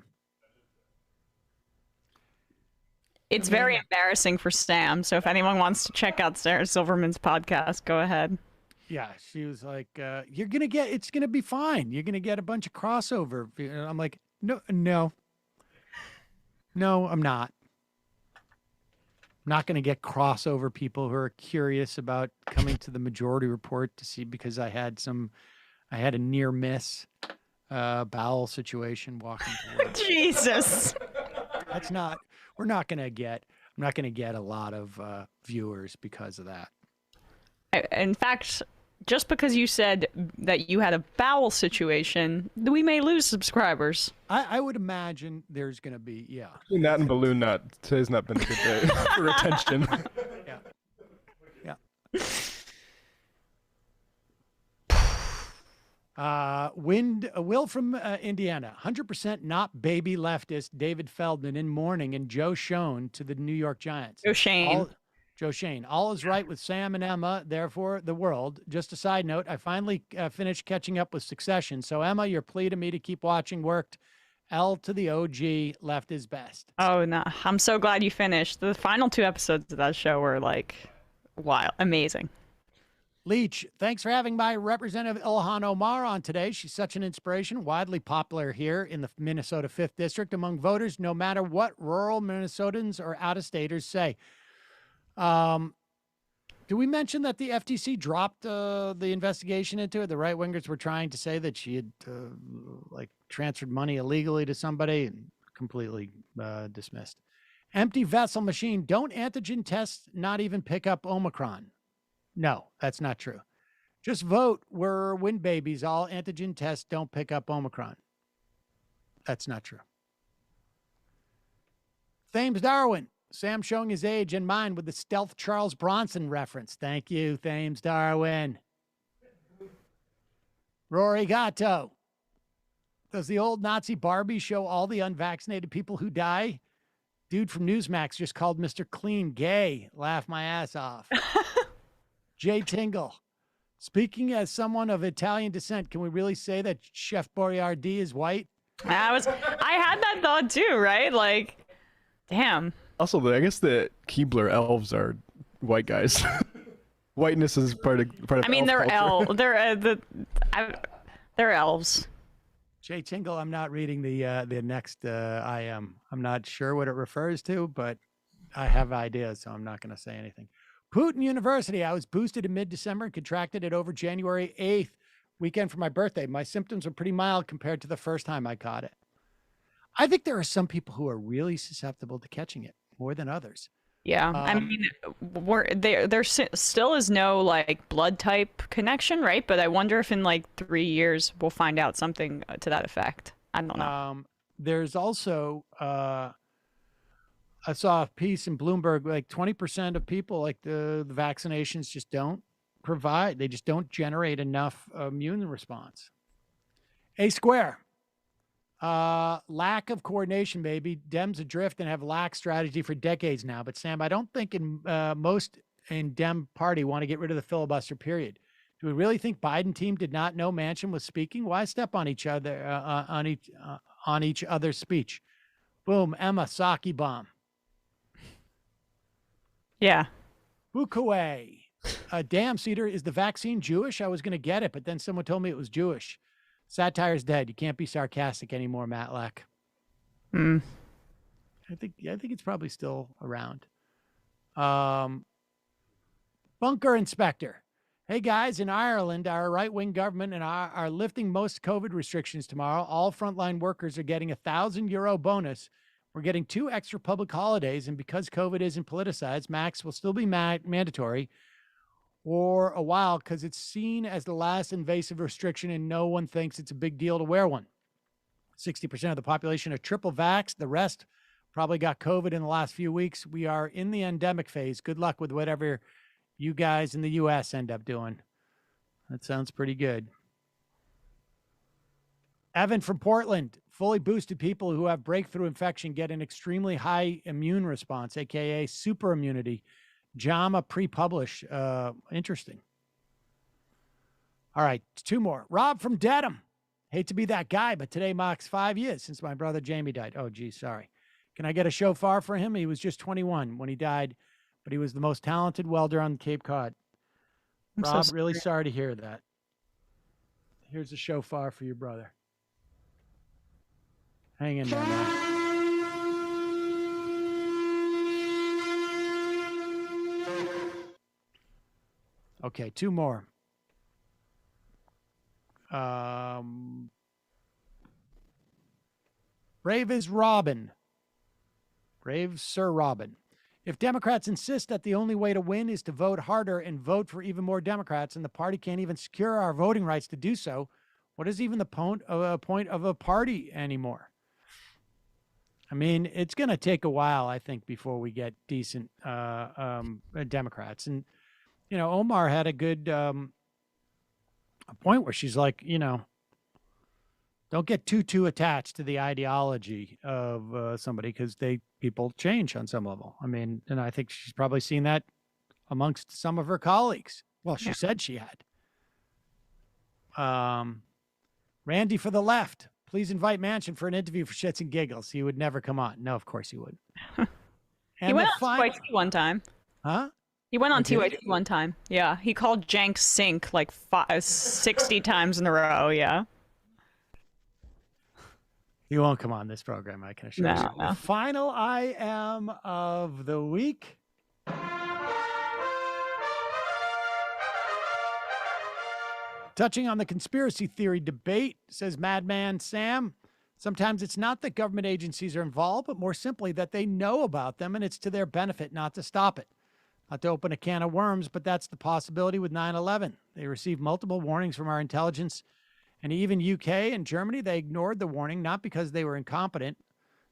It's very embarrassing for Sam. So if anyone wants to check out Sarah Silverman's podcast, go ahead. Yeah, she was like, it's going to be fine. You're going to get a bunch of crossover. I'm like, no, I'm not. I'm not going to get crossover people who are curious about coming to the Majority Report to see, because I had a near miss bowel situation walking to work. Jesus. I'm not going to get a lot of viewers because of that. In fact, just because you said that you had a bowel situation, we may lose subscribers. I would imagine there's going to be, yeah. Between that and Balloon Nut, today's not been a good day for retention. Yeah. Will from Indiana, 100% not baby leftist David Feldman in mourning, and Joe Schoen to the New York Giants. Joe Shane. All is right with Sam and Emma, therefore the world. Just a side note, I finally finished catching up with Succession. So, Emma, your plea to me to keep watching worked. L to the OG, left is best. Oh, no. I'm so glad you finished. The final 2 episodes of that show were, like, wild. Amazing. Leach, thanks for having my Representative Ilhan Omar on today. She's such an inspiration, widely popular here in the Minnesota 5th District among voters, no matter what rural Minnesotans or out-of-staters say. Do we mention that the FTC dropped the investigation into it? The right-wingers were trying to say that she had transferred money illegally to somebody, and completely dismissed. Empty vessel machine. Don't antigen tests not even pick up Omicron? No, that's not true. Just vote. We're wind babies. All antigen tests don't pick up Omicron. That's not true. Thames Darwin. Sam showing his age and mine with the stealth Charles Bronson reference. Thank you, Thames Darwin. Rory Gatto. Does the old Nazi Barbie show all the unvaccinated people who die? Dude from Newsmax just called Mr. Clean gay. Laugh my ass off. Jay Tingle. Speaking as someone of Italian descent, can we really say that Chef Boyardee is white? I had that thought too, right? Like, damn. Also, I guess the Keebler elves are white guys. Whiteness is part of. I mean, they're culture. they're elves. Jay Tingle, I'm not reading the next I'm not sure what it refers to, but I have ideas, so I'm not going to say anything. Putin University. I was boosted in mid-December and contracted it over January 8th, weekend for my birthday. My symptoms were pretty mild compared to the first time I caught it. I think there are some people who are really susceptible to catching it more than others. Yeah, I mean, there still is no like blood type connection, right? But I wonder if in like 3 years we'll find out something to that effect. I don't know. There's also I saw a piece in Bloomberg, like 20% of people, like the vaccinations just don't provide. They just don't generate enough immune response. A square. Lack of coordination, maybe. Dems adrift and have lax strategy for decades now. But Sam, I don't think most in Dem party want to get rid of the filibuster, period. Do we really think Biden team did not know Manchin was speaking? Why step on each other, on each other's speech? Boom, Emma, Saki bomb. Yeah. Bukaway. Damn, Cedar, is the vaccine Jewish? I was going to get it, but then someone told me it was Jewish. Satire's dead. You can't be sarcastic anymore, Matlack. I think it's probably still around. Bunker Inspector. Hey guys, in Ireland, our right-wing government and are lifting most COVID restrictions tomorrow. All frontline workers are getting €1,000 bonus. We're getting 2 extra public holidays, and because COVID isn't politicized, Max will still be mandatory for a while because it's seen as the last invasive restriction and no one thinks it's a big deal to wear one. 60% of the population are triple vaxxed. The rest probably got COVID in the last few weeks. We are in the endemic phase. Good luck with whatever you guys in the U.S. end up doing. That sounds pretty good. Evan from Portland. Fully boosted people who have breakthrough infection get an extremely high immune response, a.k.a. super immunity. JAMA pre-published. Interesting. All right, 2 more. Rob from Dedham. Hate to be that guy, but today marks 5 years since my brother Jamie died. Oh, geez, sorry. Can I get a shofar for him? He was just 21 when he died, but he was the most talented welder on Cape Cod. Rob, really sorry to hear that. Here's a shofar for your brother. Hang in there, man. Okay, two more. Brave is Robin. Brave Sir Robin. If Democrats insist that the only way to win is to vote harder and vote for even more Democrats, and the party can't even secure our voting rights to do so, what is even the point of a party anymore? I mean, it's going to take a while, I think, before we get decent Democrats. And, you know, Omar had a good a point where she's like, you know, don't get too attached to the ideology of somebody, because people change on some level. I mean, and I think she's probably seen that amongst some of her colleagues. Well, she said she had. Randy for the left. Please invite Manchin for an interview for shits and giggles. He would never come on. No, of course he wouldn't. He went on TYT one time. Huh? He went on TYT one time. Yeah. He called Jank Sink like 60 times in a row. Yeah. He won't come on this program, I can assure you. The final I am of the week. Touching on the conspiracy theory debate, says Madman Sam, sometimes it's not that government agencies are involved, but more simply that they know about them and it's to their benefit not to stop it. Not to open a can of worms, but that's the possibility with 9/11. They received multiple warnings from our intelligence, and even UK and Germany, they ignored the warning, not because they were incompetent,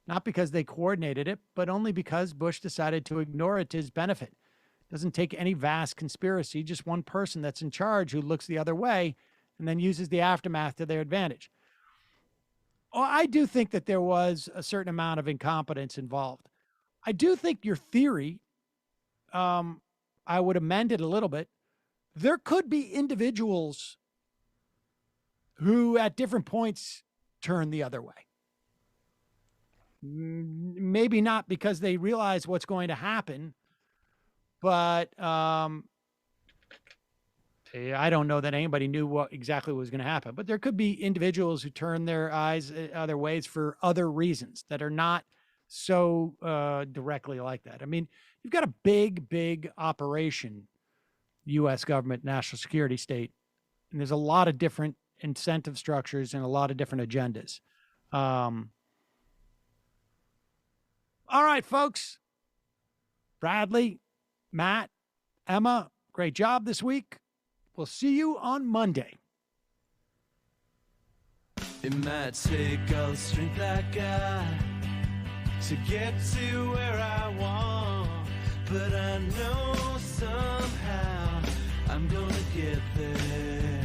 not because they coordinated it, but only because Bush decided to ignore it to his benefit. It doesn't take any vast conspiracy, just one person that's in charge who looks the other way and then uses the aftermath to their advantage. Oh, I do think that there was a certain amount of incompetence involved. I do think your theory, I would amend it a little bit. There could be individuals who at different points turn the other way. Maybe not because they realize what's going to happen, but I don't know that anybody knew exactly what was going to happen. But there could be individuals who turn their eyes other ways for other reasons that are not so directly like that. I mean, you've got a big operation, U.S. government, national security state, and there's a lot of different incentive structures and a lot of different agendas. All right, folks. Bradley, Matt, Emma, great job this week. We'll see you on Monday. It might take all the strength I got to get to where I want, but I know somehow I'm gonna get there.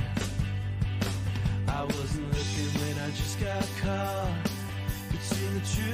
I wasn't looking when I just got caught between the truth